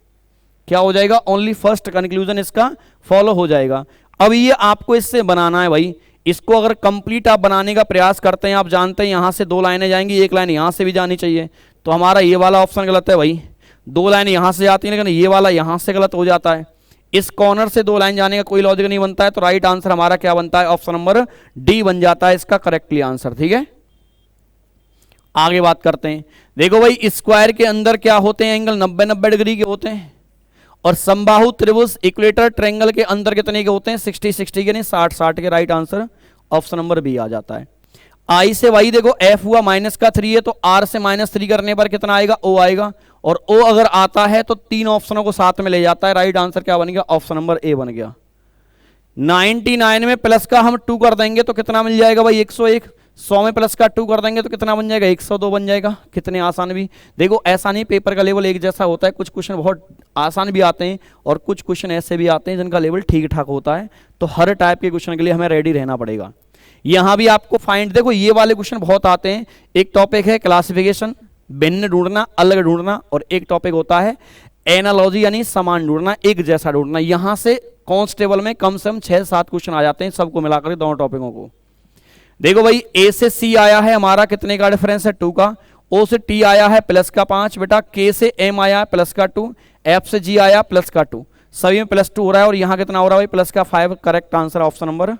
क्या हो जाएगा, ओनली फर्स्ट कंक्लूजन इसका फॉलो हो जाएगा। अब ये आपको इससे बनाना है भाई, इसको अगर कंप्लीट आप बनाने का प्रयास करते हैं, आप जानते हैं यहां से 2 लाइनें जाएंगी, एक लाइन यहां से भी जानी चाहिए, तो हमारा ये वाला ऑप्शन गलत है भाई, 2 लाइनें यहां से जाती हैं लेकिन ये वाला यहां से गलत हो जाता है, इस कॉर्नर से 2 लाइन जाने का कोई लॉजिक नहीं बनता है, तो राइट आंसर हमारा क्या बनता है, ऑप्शन नंबर डी बन जाता है इसका करेक्टली आंसर। ठीक है, आगे बात करते हैं, देखो भाई स्क्वायर के अंदर क्या होते हैं, एंगल 90-90 डिग्री के होते हैं, और समबाहु त्रिभुज इक्वेटर ट्रायंगल के अंदर कितने के होते हैं, 60-60 के नहीं 60-60 के, right answer option number B आ जाता है। आई से वाई देखो एफ हुआ -3 है, तो आर से -3 करने पर कितना आएगा, ओ आएगा, और ओ अगर आता है तो 3 ऑप्शनों को साथ में ले जाता है, राइट आंसर क्या बन गया, ऑप्शन नंबर ए बन गया। 99 में प्लस का हम 2 कर देंगे तो कितना मिल जाएगा भाई, 101, 100 में प्लस का 2 कर देंगे तो कितना बन जाएगा, 102 बन जाएगा। कितने आसान भी, देखो ऐसा नहीं पेपर का लेवल एक जैसा होता है, कुछ क्वेश्चन बहुत आसान भी आते हैं और कुछ क्वेश्चन ऐसे भी आते हैं जिनका लेवल ठीक ठाक होता है, तो हर टाइप के क्वेश्चन के लिए हमें रेडी रहना पड़ेगा। यहां भी आपको फाइंड, देखो ये वाले क्वेश्चन बहुत आते हैं, एक टॉपिक है क्लासिफिकेशन, भिन्न ढूंढना, अलग ढूंढना, और एक टॉपिक होता है एनालॉजी यानी समान ढूंढना, एक जैसा ढूंढना। यहां से कांस्टेबल में कम से कम 6-7 क्वेश्चन आ जाते हैं सबको मिलाकर दोनों टॉपिकों को। देखो भाई ए से सी आया है हमारा, कितने का डिफरेंस है, 2 का, ओ से टी आया है प्लस का 5 बेटा, के से एम आया है प्लस का 2, एफ से जी आया प्लस का 2, सभी में +2 हो रहा है, और यहां कितना हो रहा है भाई, प्लस का 5, करेक्ट आंसर ऑप्शन नंबर।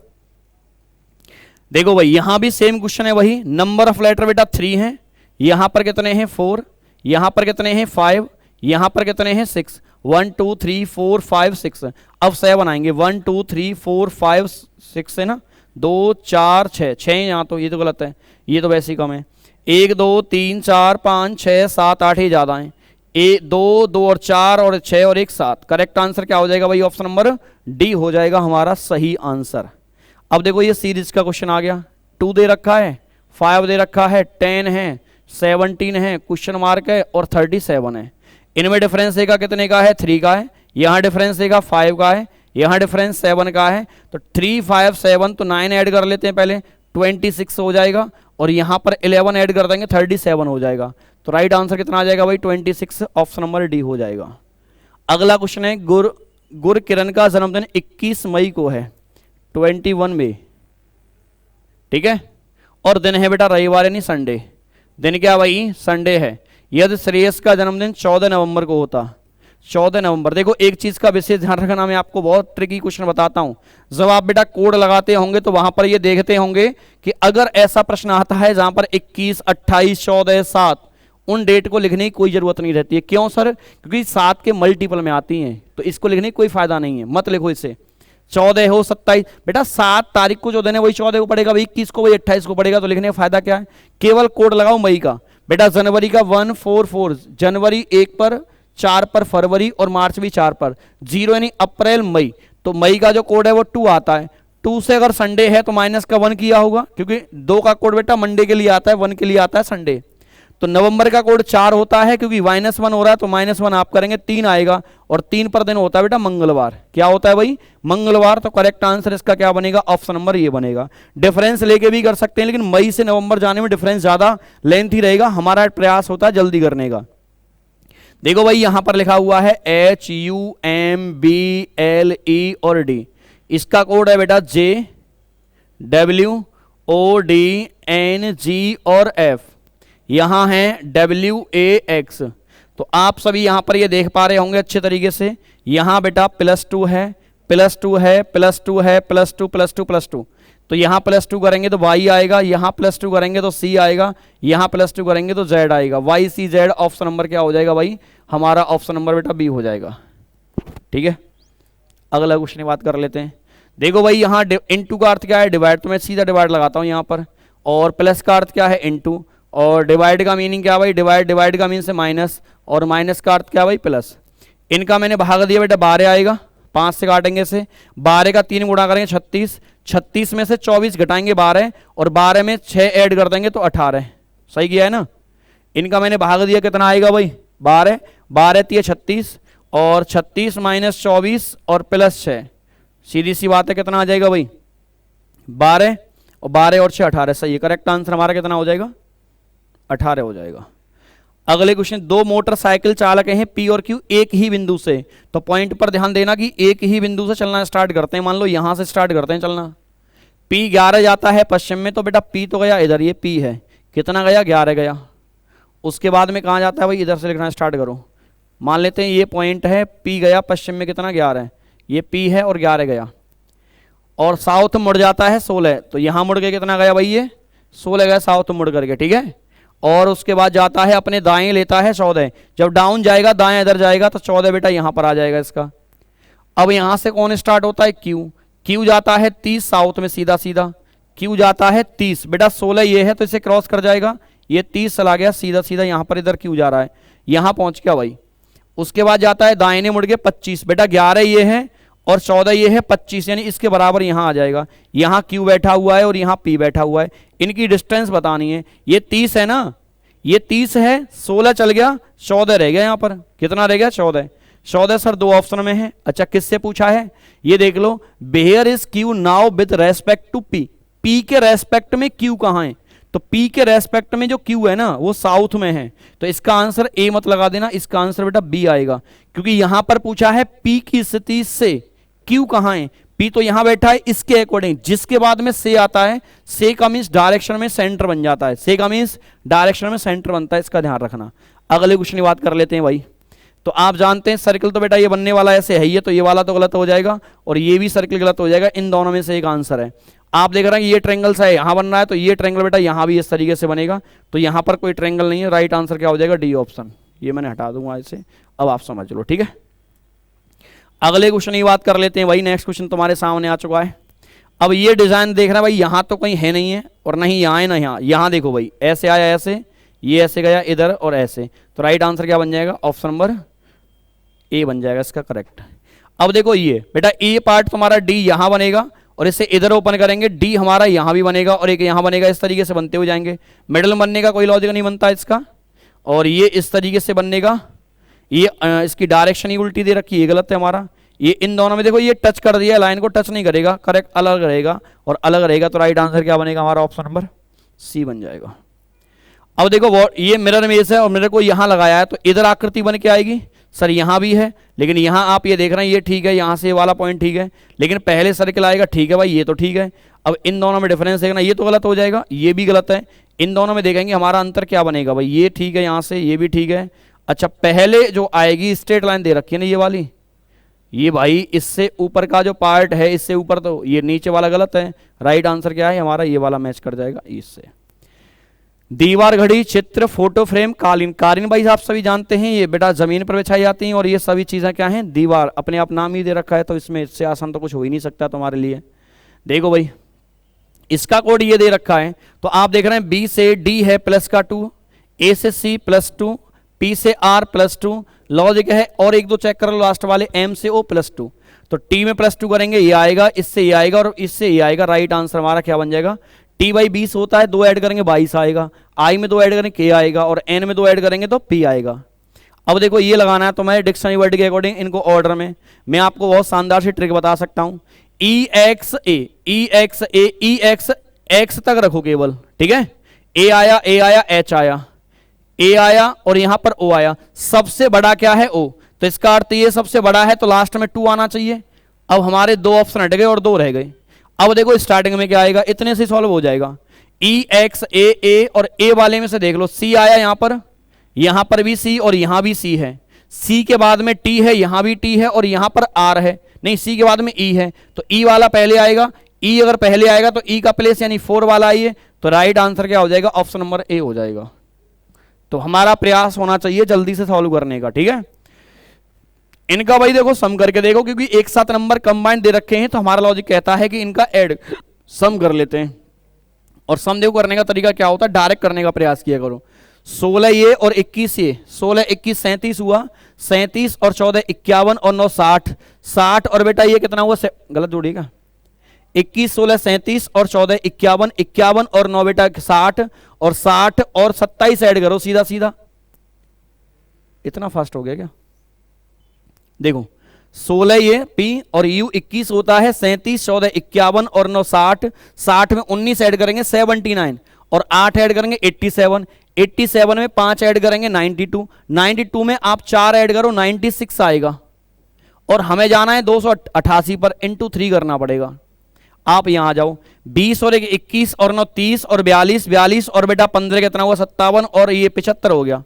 देखो भाई यहां भी सेम क्वेश्चन है, वही नंबर ऑफ लेटर बेटा 3 है, यहां पर कितने हैं 4, यहां पर कितने हैं 5, यहां पर कितने हैं 6, 1 2 3 4 5 6, अब 7 आएंगे, 1 2 3 4 5 6 है ना, 2 4 6 यहाँ, तो ये तो गलत है, ये तो वैसे ही कम है, 1 2 3 4 5 6 7 8 ही ज्यादा है, 2 2 और 4 और 6 और 1 7, करेक्ट आंसर क्या हो जाएगा भाई, ऑप्शन नंबर डी हो जाएगा हमारा सही आंसर। अब देखो ये सीरीज का क्वेश्चन आ गया, 2 दे रखा है, 5 दे रखा है, 10 है, 17 है, क्वेश्चन मार्क है, और 37 है। इनमें डिफरेंस देखा कितने का है, 3 का है, यहां डिफरेंस देखा 5 का है, यहां डिफरेंस 7 का है, तो 3 5 7 तो 9 ऐड कर लेते हैं पहले, 26 हो जाएगा, और यहां पर 11 ऐड कर देंगे 37 हो जाएगा, तो राइट आंसर कितना आ जाएगा भाई 26, ऑप्शन नंबर डी हो जाएगा। अगला क्वेश्चन है, गुर किरण का जन्मदिन 21 मई को है, 21 में, ठीक है, और दिन है बेटा रविवार यानी संडे, दिन क्या भाई संडे है। यदि श्रेयस का जन्मदिन 14 नवंबर को होता, 14 नवंबर, देखो एक चीज का विशेष ध्यान रखना, मैं आपको बहुत ट्रिकी क्वेश्चन बताता हूं, जब आप बेटा कोड लगाते होंगे तो वहां पर ये देखते होंगे कि अगर ऐसा प्रश्न आता है जहां पर 21 28 14 7 उन डेट को लिखने की कोई जरूरत नहीं रहती है। क्यों सर, क्योंकि 7 के मल्टीपल में आती हैं, तो इसको लिखने की कोई फायदा नहीं है, मत लिखो इसे। 14 हो 27, बेटा 7 तारीख को जो दिन है वही 14 को पड़ेगा, वही 21 को, वही 28 को पड़ेगा, तो लिखने का फायदा क्या है, केवल कोड लगाओ मई का। बेटा जनवरी का 144, जनवरी 1 पर, 4 पर फरवरी, और मार्च भी 4 पर, 0 यानी अप्रैल मई, तो मई का जो कोड है वो 2 आता है। 2 से अगर संडे है तो माइनस का 1 किया होगा, क्योंकि 2 का कोड बेटा मंडे के लिए आता है, 1 के लिए आता है संडे। तो नवंबर का कोड 4 होता है, क्योंकि -1 हो रहा है तो -1 आप करेंगे 3 आएगा, और 3 पर दिन होता है बेटा मंगलवार। क्या होता है भाई? मंगलवार। तो करेक्ट आंसर इसका क्या बनेगा? ऑप्शन नंबर ये बनेगा। डिफरेंस लेके भी कर सकते हैं, लेकिन मई से नवंबर जाने में डिफरेंस ज्यादा लेंथी रहेगा। हमारा प्रयास होता है जल्दी करने का। देखो भाई यहां पर लिखा हुआ है HUMBLE और D, इसका कोड है बेटा JWODNG और F, यहां है WAX। तो आप सभी यहां पर ये देख पा रहे होंगे अच्छे तरीके से, यहां बेटा +2 है, +2 है, +2 है, +2 +2 +2। तो यहां +2 करेंगे तो Y आएगा, यहां +2 करेंगे तो C आएगा, यहां +2 करेंगे तो Z आएगा। YCZ ऑप्शन नंबर क्या हो जाएगा भाई? हमारा ऑप्शन नंबर बेटा B हो जाएगा। ठीक है, अगला क्वेश्चन बात कर लेते हैं। देखो भाई यहाँ इनटू का अर्थ क्या है? डिवाइड। तो मैं सीधा डिवाइड लगाता हूँ यहाँ पर, और प्लस का अर्थ क्या है? इनटू। और डिवाइड का मीनिंग क्या भाई? डिवाइड। डिवाइड का मीन से माइनस, और माइनस का अर्थ क्या भाई? प्लस। इनका मैंने भाग दिया बेटा, 12 आएगा, 5 से काटेंगे से, 12 का 3 गुणा करेंगे 36, 36 में से 24 घटाएंगे 12, और 12 में 6 ऐड कर देंगे तो 18। सही किया है ना? इनका मैंने भाग दिया, कितना आएगा भाई? 12, 12 3 36, और 36 माइनस 24 और प्लस 6, सीधी सी बात है, कितना आ जाएगा भाई? 12, और 12 और 6 18। सही है, करेक्ट आंसर हमारा कितना हो जाएगा? 18 हो जाएगा। अगले क्वेश्चन, 2 मोटरसाइकिल चालक हैं P और Q एक ही बिंदु से। तो पॉइंट पर ध्यान देना कि एक ही बिंदु से चलना स्टार्ट करते हैं। मान लो यहां से स्टार्ट करते हैं चलना। P 11 जाता है पश्चिम में, तो बेटा P तो गया इधर, ये P है, कितना गया? 11 गया। उसके बाद में कहाँ जाता है भाई? इधर से लिखना स्टार्ट करो। मान लेते हैं ये पॉइंट है, P गया पश्चिम में, कितना? 11। ये P है और 11 गया, और साउथ मुड़ जाता है 16। तो यहां मुड़ के कितना गया भाई? ये 16 गया साउथ मुड़ करके। ठीक है, और उसके बाद जाता है अपने दाएं, लेता है 14। जब डाउन जाएगा, दाएं इधर जाएगा, तो 14 बेटा यहां पर आ जाएगा इसका। अब यहां से कौन स्टार्ट होता है? Q। Q जाता है 30 साउथ में, सीधा सीधा Q जाता है 30 बेटा, 16 ये है तो इसे क्रॉस कर जाएगा, ये 30 चला गया सीधा सीधा, यहां पर इधर Q जा रहा है, यहां पहुंच गया भाई। उसके बाद जाता है दाहिने मुड़ के 25 बेटा, 11 ये है और 14 ये है, 25 यानी इसके बराबर यहां आ जाएगा। यहां Q बैठा हुआ है और यहां P बैठा हुआ है, इनकी डिस्टेंस बतानी है। ये 30 है ना, ये 30 है, 16 चल गया, 14 रह गया। यहां पर कितना रह गया? 14। 14 सर 2 ऑप्शन में है। अच्छा, किससे पूछा है? ये देख लो, where is Q now with respect to P। P के रेस्पेक्ट में Q कहां है? तो P के रेस्पेक्ट में जो Q है ना, वो साउथ में है, तो इसका आंसर A मत लगा देना, इसका आंसर बेटा B आएगा, क्योंकि यहां पर पूछा है P की स्थिति से Q कहां है। P तो यहां बैठा है इसके अकॉर्डिंग, जिसके बाद में से आता है, से का मीन्स डायरेक्शन में सेंटर बन जाता है, से का मीन्स डायरेक्शन में सेंटर बनता है, इसका ध्यान रखना। अगले क्वेश्चन की बात कर लेते हैं भाई। तो आप जानते हैं सर्कल तो बेटा ये बनने वाला ऐसे है ही है, तो ये वाला तो गलत हो जाएगा और ये भी सर्कल गलत हो जाएगा, इन दोनों में से एक आंसर है। आप देख रहे हैं ये ट्रेंगल सा है, यहां बन रहा है, तो ये ट्रेंगल बेटा यहां भी इस तरीके से बनेगा, तो यहां पर कोई ट्रेंगल नहीं है। राइट आंसर क्या हो जाएगा? D option. ये मैंने हटा दूंगा इसे, अब आप समझ लो। ठीक है, अगले क्वेश्चन की बात कर लेते हैं भाई। नेक्स्ट क्वेश्चन तुम्हारे सामने आ चुका है। अब ये डिजाइन देख रहे हैं भाई, यहां तो कहीं है नहीं है और नहीं यहां है ना यहाँ, यहां देखो भाई ऐसे आया, ऐसे, ये ऐसे गया इधर और ऐसे, तो राइट आंसर क्या बन जाएगा? ऑप्शन नंबर ए बन जाएगा इसका करेक्ट। अब देखो ये बेटा ए पार्ट तुम्हारा डी यहां बनेगा और इसे इधर ओपन करेंगे, डी हमारा यहां भी बनेगा और एक यहां बनेगा, इस तरीके से बनते हुए जाएंगे। मिडल बनने का कोई लॉजिक नहीं बनता इसका, और ये इस तरीके से बनेगा, ये इसकी डायरेक्शन ही उल्टी दे रखी है, ये गलत है हमारा। ये इन दोनों में देखो ये टच कर दिया, लाइन को टच नहीं करेगा, करेक्ट अलग रहेगा और अलग रहेगा, तो राइट आंसर क्या बनेगा हमारा? ऑप्शन नंबर सी बन जाएगा। अब देखो ये मिरर इमेज है और मिरर को यहां लगाया है, तो इधर आकृति बन के आएगी। सर यहां भी है, लेकिन यहां आप ये देख रहे हैं ये ठीक है, यहां से वाला पॉइंट ठीक है, लेकिन पहले सर्कल आएगा, ठीक है भाई ये तो ठीक है। अब इन दोनों में डिफरेंस देखना, ये तो गलत हो जाएगा, ये भी गलत है, इन दोनों में देखेंगे हमारा अंतर क्या बनेगा भाई, ये ठीक है यहां से, ये भी ठीक है। अच्छा, पहले जो आएगी स्ट्रेट लाइन दे रखी है ना ये वाली, ये भाई इससे ऊपर का जो पार्ट है, इससे ऊपर, तो ये नीचे वाला गलत है। राइट आंसर क्या है हमारा? ये वाला मैच कर जाएगा इससे। दीवार, घड़ी, चित्र, फोटो फ्रेम, कालीन। कालीन भाई आप सभी जानते हैं ये बेटा जमीन पर बिछाई जाती हैं, और ये सभी चीजें क्या हैं? दीवार। अपने आप नाम ही दे रखा है, तो इसमें इससे आसान तो कुछ हो ही नहीं सकता तुम्हारे लिए। देखो भाई इसका कोड ये दे रखा है, तो आप देख रहे हैं बी से डी है प्लस का 2, ए से सी +2, पी से आर +2, लॉजिक है, और एक दो चेक कर लो लास्ट वाले, एम से ओ +2। तो टी में +2 करेंगे, ये आएगा, इससे ये आएगा और इससे ये आएगा। राइट आंसर हमारा क्या बन जाएगा? टी बाई 20 होता है, 2 ऐड करेंगे 22 आएगा, आई में 2 ऐड करेंगे के आएगा और एन में 2 ऐड करेंगे तो पी आएगा। अब देखो ये लगाना है तो मैं डिक्शनरी वर्ड के अकॉर्डिंग इनको ऑर्डर में मैं आपको बहुत शानदार सी ट्रिक बता सकता हूं। ई एक्स एक्स तक रखो केवल, ठीक है। ए आया एच आया, ए आया और यहां पर ओ आया। सबसे बड़ा क्या है? ओ। तो इसका अर्थ ये सबसे बड़ा है तो लास्ट में 2 आना चाहिए। अब हमारे 2 ऑप्शन हट गए और 2 रह गए। अब देखो स्टार्टिंग में क्या आएगा, इतने से सॉल्व हो जाएगा। ई एक्स ए और ए वाले में से देख लो, सी आया यहां पर भी सी और यहां भी सी है। सी के बाद में टी है, यहां भी टी है और यहां पर आर है। नहीं, सी के बाद में ई है तो ई वाला पहले आएगा। ई अगर पहले आएगा तो ई का प्लेस यानी 4 वाला आइए, तो राइट आंसर क्या हो जाएगा? ऑप्शन नंबर ए हो जाएगा। तो हमारा प्रयास होना चाहिए जल्दी से सॉल्व करने का, ठीक है। इनका भाई देखो सम करके देखो, क्योंकि एक साथ नंबर कंबाइंड दे रखे हैं तो हमारा लॉजिक कहता है कि इनका ऐड सम कर लेते हैं। और सम देखो करने का तरीका क्या होता है, डायरेक्ट करने का प्रयास किया करो। 16 ये और 21 ये, 16 21 37 हुआ, 37 और 14 51 और 9 60, 60 और बेटा ये कितना हुआ? गलत जोड़िएगा, 21 16 37 और 14 51, 51 और 9 बेटा 60 और 60 और 27 ऐड करो सीधा सीधा। इतना फास्ट हो गया क्या? देखो 16 ये पी और यू 21 होता है, 37 14 51 और 9 60, 60 में 19 ऐड करेंगे 79 और 8 ऐड करेंगे 87, 87 में 5 ऐड करेंगे 92, 92 में आप 4 ऐड करो 96 आएगा। और हमें जाना है 288 पर, इंटू 3 करना पड़ेगा। आप यहां आ जाओ, 20 और 21 और 9 30 और 42, 42 और बेटा 15 कितना हुआ? 57 और ये 75 हो गया।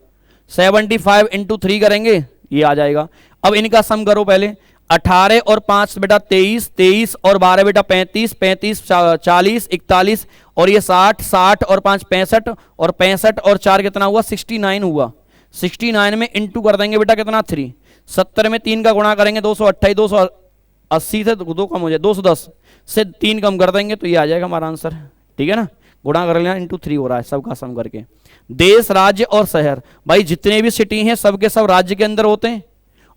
75 इंटू 3 करेंगे, ये आ जाएगा। अब इनका सम करो पहले, 18 और 5 बेटा 23, 23 और 12 बेटा 35, 35 40 41 और ये 60, 60 और 5 65 और 65 और 4 कितना हुआ? 69 हुआ। 69 में इंटू कर देंगे बेटा कितना? 3। 70 में 3 का गुणा करेंगे 228, 280 से 2 कम हो जाए, 210 से 3 कम कर देंगे तो ये आ जाएगा हमारा आंसर, ठीक है ना। गुणा कर लेना, इंटू 3 हो रहा है सबका सम करके। देश, राज्य और शहर, भाई जितने भी सिटी हैं सबके सब राज्य के अंदर होते हैं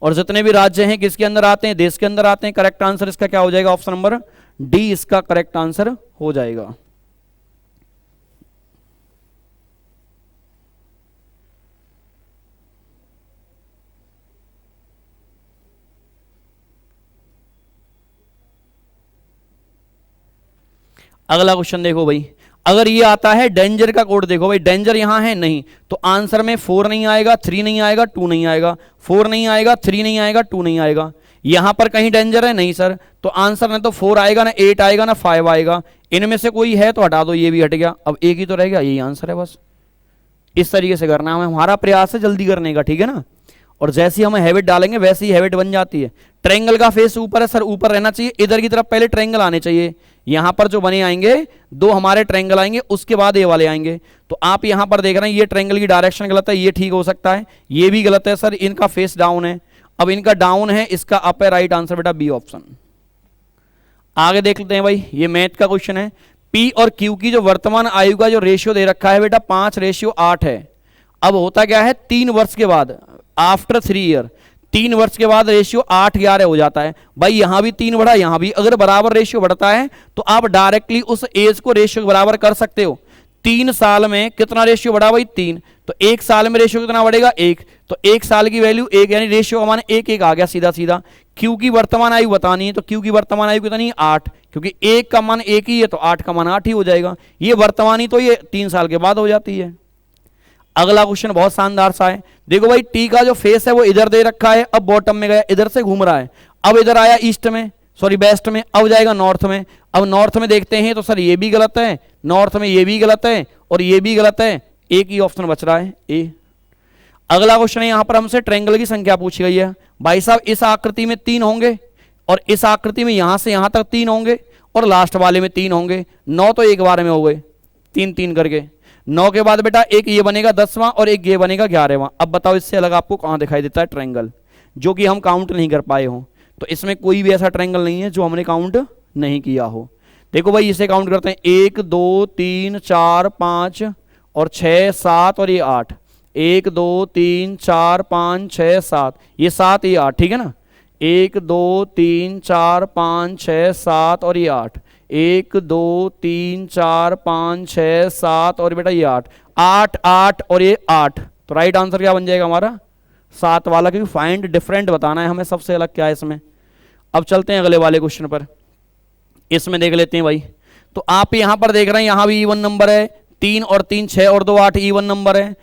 और जितने भी राज्य हैं किसके अंदर आते हैं? देश के अंदर आते हैं। करेक्ट आंसर इसका क्या हो जाएगा? ऑप्शन नंबर डी इसका करेक्ट आंसर हो जाएगा। अगला क्वेश्चन देखो भाई, अगर ये आता है डेंजर का कोड, देखो भाई डेंजर यहां है नहीं तो आंसर में 4 नहीं आएगा, 3 नहीं आएगा, 2 नहीं आएगा, 4 नहीं आएगा, 3 नहीं आएगा, 2 नहीं आएगा। यहां पर कहीं डेंजर है नहीं सर, तो आंसर ना तो 4 आएगा, ना 8 आएगा, ना 5 आएगा। इनमें से कोई है तो हटा दो, ये भी हट गया। अब एक ही तो रह गया, यही आंसर है बस। इस तरीके से करना है, हमारा प्रयास है जल्दी करने का, ठीक है ना। और जैसी हम हैबिट डालेंगे वैसी ही हैबिट बन जाती है। ट्रायंगल का फेस ऊपर है सर, ऊपर रहना चाहिए, इधर की तरफ पहले ट्रायंगल आने चाहिए। यहां पर जो बने आएंगे 2 हमारे ट्रायंगल आएंगे, उसके बाद ये वाले आएंगे। तो आप यहां पर देख रहे हैं ये ट्रायंगल की डायरेक्शन गलत है, ये ठीक हो सकता है, ये भी गलत है सर, इनका फेस डाउन है। अब इनका डाउन है, इसका अप है, राइट आंसर बेटा बी ऑप्शन। आगे देख लेते हैं भाई, ये मैथ का क्वेश्चन है। पी और क्यू की जो वर्तमान आयु का जो रेशियो दे रखा है बेटा 5:8 है। अब होता क्या है, 3 वर्ष के बाद, आफ्टर 3 ईयर, 3 वर्ष के बाद रेशियो 8:11 हो जाता है। भाई यहां भी 3 बढ़ा, यहां भी, अगर बराबर रेशियो बढ़ता है तो आप डायरेक्टली उस एज को रेशियो बराबर कर सकते हो। 3 साल में कितना रेशियो बढ़ा भाई? 3। तो 1 साल में रेशियो कितना बढ़ेगा? 1। तो 1 साल की वैल्यू 1, यानी रेशियो हमारे 1 आ गया सीधा सीधा। क्यू की वर्तमान आयु बतानी है तो क्यू की वर्तमान आयु कितनी है? 8, क्योंकि 1 का मान 1 ही है तो 8 का मान 8 ही हो जाएगा। ये वर्तमानी तो ये 3 साल के बाद हो जाती है। अगला क्वेश्चन बहुत शानदार सा है, देखो भाई टी का जो फेस है वो इधर दे रखा है, अब बॉटम में गया, इधर से घूम रहा है, अब इधर आया ईस्ट में, सॉरी वेस्ट में, अब जाएगा नॉर्थ में। अब नॉर्थ में देखते हैं तो सर ये भी गलत है, नॉर्थ में ये भी गलत है और ये भी गलत है, एक ही ऑप्शन बच रहा है ए। अगला क्वेश्चन है, यहां पर हमसे ट्रायंगल की संख्या पूछी गई है। भाई साहब इस आकृति में 3 होंगे और इस आकृति में यहां से यहां तक 3 होंगे और लास्ट वाले में 3 होंगे। 9 तो एक बार में हो गए, 3-3 करके। 9 के बाद बेटा एक ये बनेगा 10वां और एक ये बनेगा 11वां। अब बताओ इससे अलग आपको कहां दिखाई देता है ट्रायंगल जो कि हम काउंट नहीं कर पाए हो? तो इसमें कोई भी ऐसा ट्रायंगल नहीं है जो हमने काउंट नहीं किया हो। देखो भाई इसे काउंट करते हैं, 1 2 3 4 5 और 6 7 और ये 8। 1 2 3 4 5 6 7, ये 7 ये 8, ठीक है ना। 1 2 3 4 5 6 7 और ये 8, 1 2 3 4 5 6 7 और बेटा ये 8, 8 8 और ये 8। तो राइट आंसर क्या बन जाएगा हमारा 7 वाला, क्योंकि फाइंड डिफरेंट बताना है हमें सबसे अलग क्या है इसमें। अब चलते हैं अगले वाले क्वेश्चन पर, इसमें देख लेते हैं भाई। तो आप यहां पर देख रहे हैं यहां भी इवन नंबर है, 3 और 3 6 और 2 8 इवन नंबर है,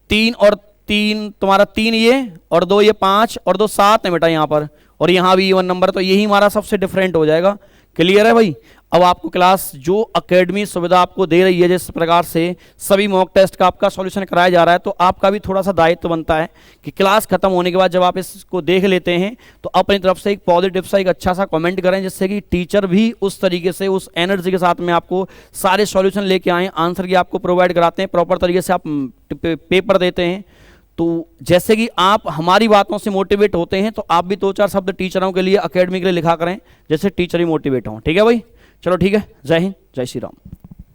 3 और 3 तुम्हारा 3 ये और 2 ये 5 और 2 7 है बेटा यहाँ पर, और यहाँ भी इवन नंबर, तो यही हमारा सबसे डिफरेंट हो जाएगा। क्लियर है भाई। अब आपको क्लास जो एकेडमी सुविधा आपको दे रही है, जिस प्रकार से सभी मॉक टेस्ट का आपका सॉल्यूशन कराया जा रहा है, तो आपका भी थोड़ा सा दायित्व बनता है कि क्लास खत्म होने के बाद जब आप इसको देख लेते हैं तो अपनी तरफ से एक पॉजिटिव सा एक अच्छा सा कमेंट करें, जिससे कि टीचर भी उस तरीके से उस एनर्जी के साथ में आपको सारे सॉल्यूशन लेके आएँ, आंसर की आपको प्रोवाइड कराते हैं, प्रॉपर तरीके से आप पेपर देते हैं। तो जैसे कि आप हमारी बातों से मोटिवेट होते हैं, तो आप भी 2-4 शब्द टीचरों के लिए, एकेडमी के लिए लिखा करें, जैसे टीचर ही मोटिवेट हों। ठीक है भाई, चलो ठीक है, जय हिंद, जय श्री राम।